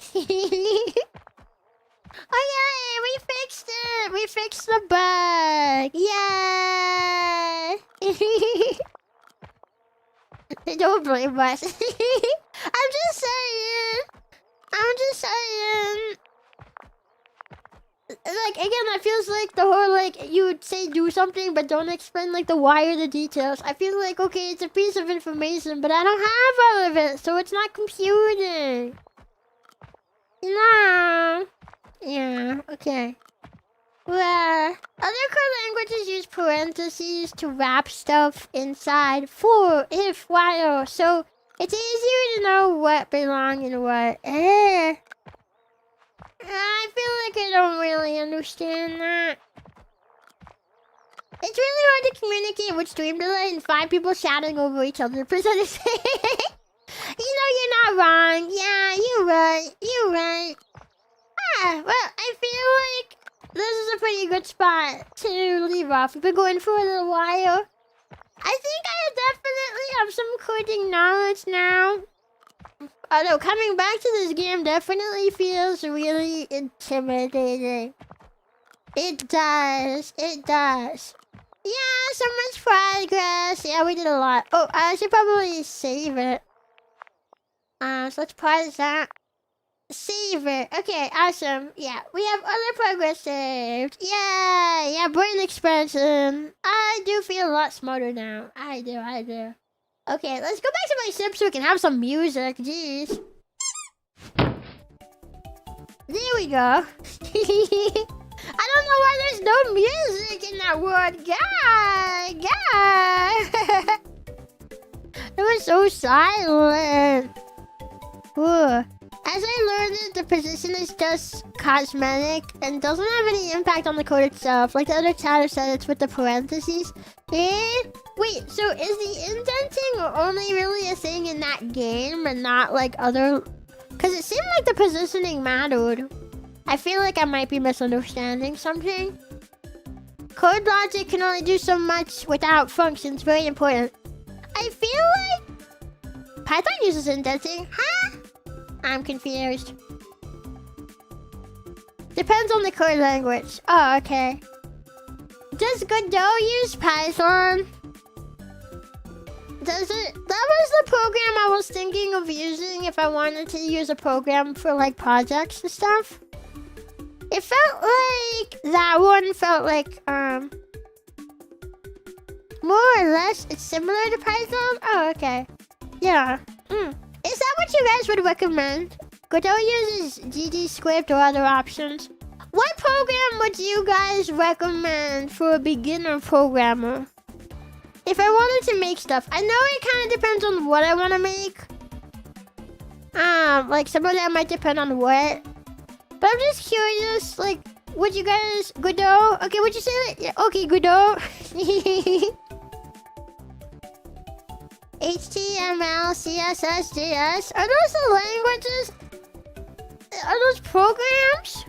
Oh yay, we fixed it! We fixed the bug! Yay! Don't blame us. I'm just saying. Like, again, that feels like the whole, like, you would say do something, but don't explain, like, the why or the details. I feel like, okay, it's a piece of information, but I don't have all of it, so it's not computing. No. Yeah, okay. Well, other core languages use parentheses to wrap stuff inside for, if, while, so it's easier to know what belongs and what. I feel like I don't really understand that. It's really hard to communicate with stream delay and 5 people shouting over each other. Please understand. You know you're not wrong. Yeah, you're right. Ah, well, I feel like this is a pretty good spot to leave off. We've been going for a little while. I think I definitely have some coding knowledge now. Although coming back to this game definitely feels really intimidating. It does. Yeah, so much progress. Yeah, we did a lot. Oh, I should probably save it. So let's pause that. Save it. Okay, awesome. Yeah, we have other progress saved. Yeah, brain expansion. I do feel a lot smarter now. I do. Okay, let's go back to my ship so we can have some music. Jeez. There we go. I don't know why there's no music in that word. God. It was so silent. Ooh. As I learned it, the position is just cosmetic and doesn't have any impact on the code itself. Like the other chatter said, it's with the parentheses. Wait, so is the indenting only really a thing in that game and not like other... Because it seemed like the positioning mattered. I feel like I might be misunderstanding something. Code logic can only do so much without functions. Very important. I feel like Python uses indenting. Huh? I'm confused. Depends on the code language. Oh, okay. Does Godot use Python? Does it? That was the program I was thinking of using if I wanted to use a program for like projects and stuff. It felt like that one felt like more or less it's similar to Python. Oh, okay. Yeah. Is that what you guys would recommend? Godot uses GD script or other options. What program would you guys recommend for a beginner programmer? If I wanted to make stuff, I know it kind of depends on what I want to make. Like some of that might depend on what. But I'm just curious, like, would you guys, Godot? Okay, would you say that? Yeah, okay, Godot. HTML, CSS, JS. Are those the languages? Are those programs?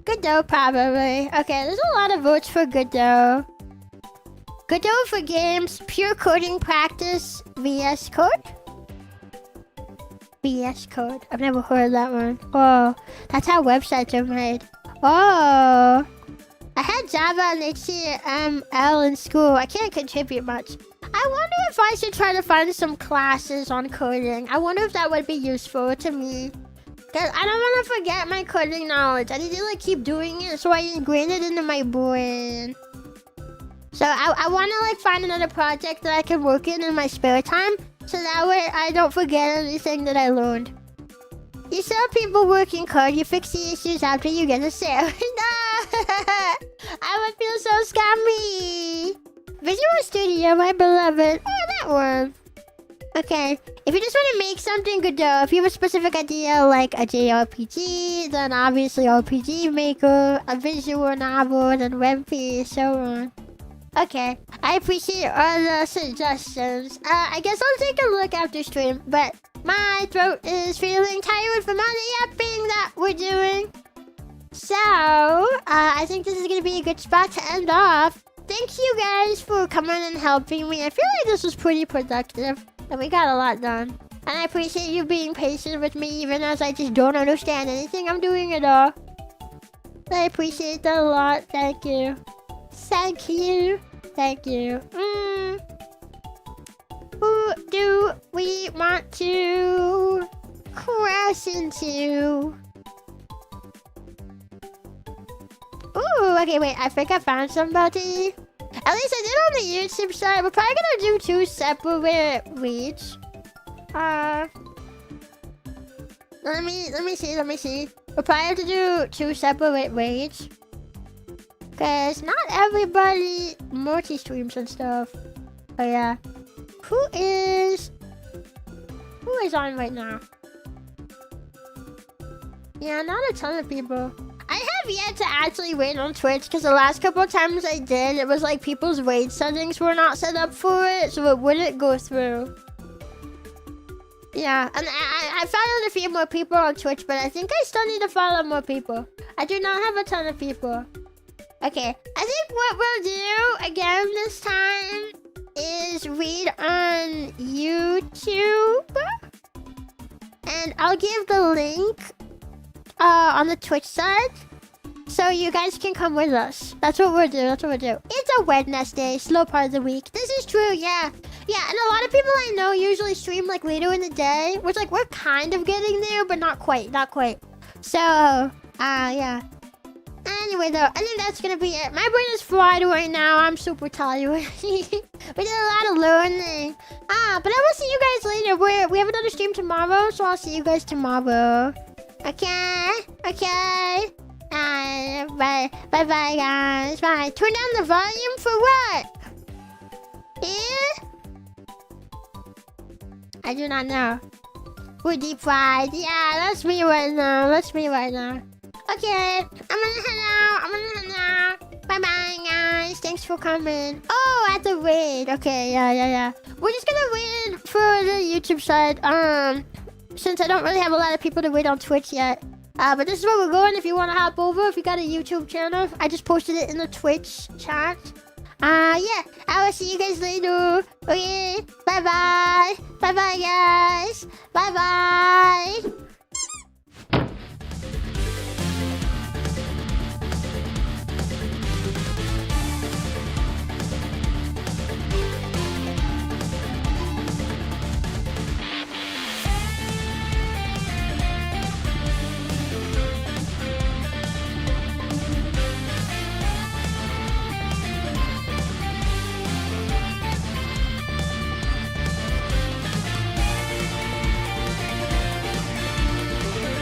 Godot, probably. Okay, there's a lot of votes for Godot. Godot for games, pure coding practice, VS Code? VS Code. I've never heard of that one. Oh, that's how websites are made. Oh. I had Java and HTML in school. I can't contribute much. I wonder if I should try to find some classes on coding. I wonder if that would be useful to me. Cause I don't want to forget my coding knowledge. I need to like keep doing it so I ingrain it into my brain. So I want to like find another project that I can work in my spare time. So that way I don't forget anything that I learned. You saw people working code, you fix the issues after you get a sale. No! I would feel so scummy. Visual Studio, my beloved. Oh, that one. Okay, if you just want to make something Godot, if you have a specific idea like a JRPG, then obviously RPG Maker, a visual novel, then WebP, so on. Okay, I appreciate all the suggestions. I guess I'll take a look after stream, but my throat is feeling tired from all the yapping that we're doing. So, I think this is going to be a good spot to end off. Thank you guys for coming and helping me. I feel like this was pretty productive, and we got a lot done. And I appreciate you being patient with me, even as I just don't understand anything I'm doing at all. I appreciate that a lot. Thank you. Thank you. Thank you. Who do we want to crash into? Ooh, okay, wait. I think I found somebody. At least I did on the YouTube side. We're probably gonna do 2 separate reads. Let me see. We'll probably have to do 2 separate raids. Cause not everybody multi-streams and stuff. Oh yeah. Who is on right now? Yeah, not a ton of people. I have yet to actually raid on Twitch because the last couple of times I did, it was like people's raid settings were not set up for it, so it wouldn't go through. Yeah, and I followed a few more people on Twitch, but I think I still need to follow more people. I do not have a ton of people. Okay, I think what we'll do again this time is read on YouTube. And I'll give the link on the Twitch side so you guys can come with us. That's what we'll do. It's a Wednesday, slow part of the week. This is true, yeah. Yeah, and a lot of people I know usually stream like later in the day, which like we're kind of getting there, but not quite. So, yeah. Anyway, though, I think that's gonna be it. My brain is fried right now. I'm super tired. We did a lot of learning. But I will see you guys later. We have another stream tomorrow, so I'll see you guys tomorrow. Okay. Bye, guys. Bye. Turn down the volume for what? I do not know. Who deep fried? Yeah, that's me right now. That's me right now. Okay, I'm gonna head out. I'm gonna head out. Bye bye, guys. Thanks for coming. Oh, I have to wait. Okay, yeah. We're just gonna wait for the YouTube side. Since I don't really have a lot of people to wait on Twitch yet. But this is where we're going. If you want to hop over, if you got a YouTube channel, I just posted it in the Twitch chat. Yeah, I will see you guys later. Okay, bye bye. Bye bye, guys. Bye bye.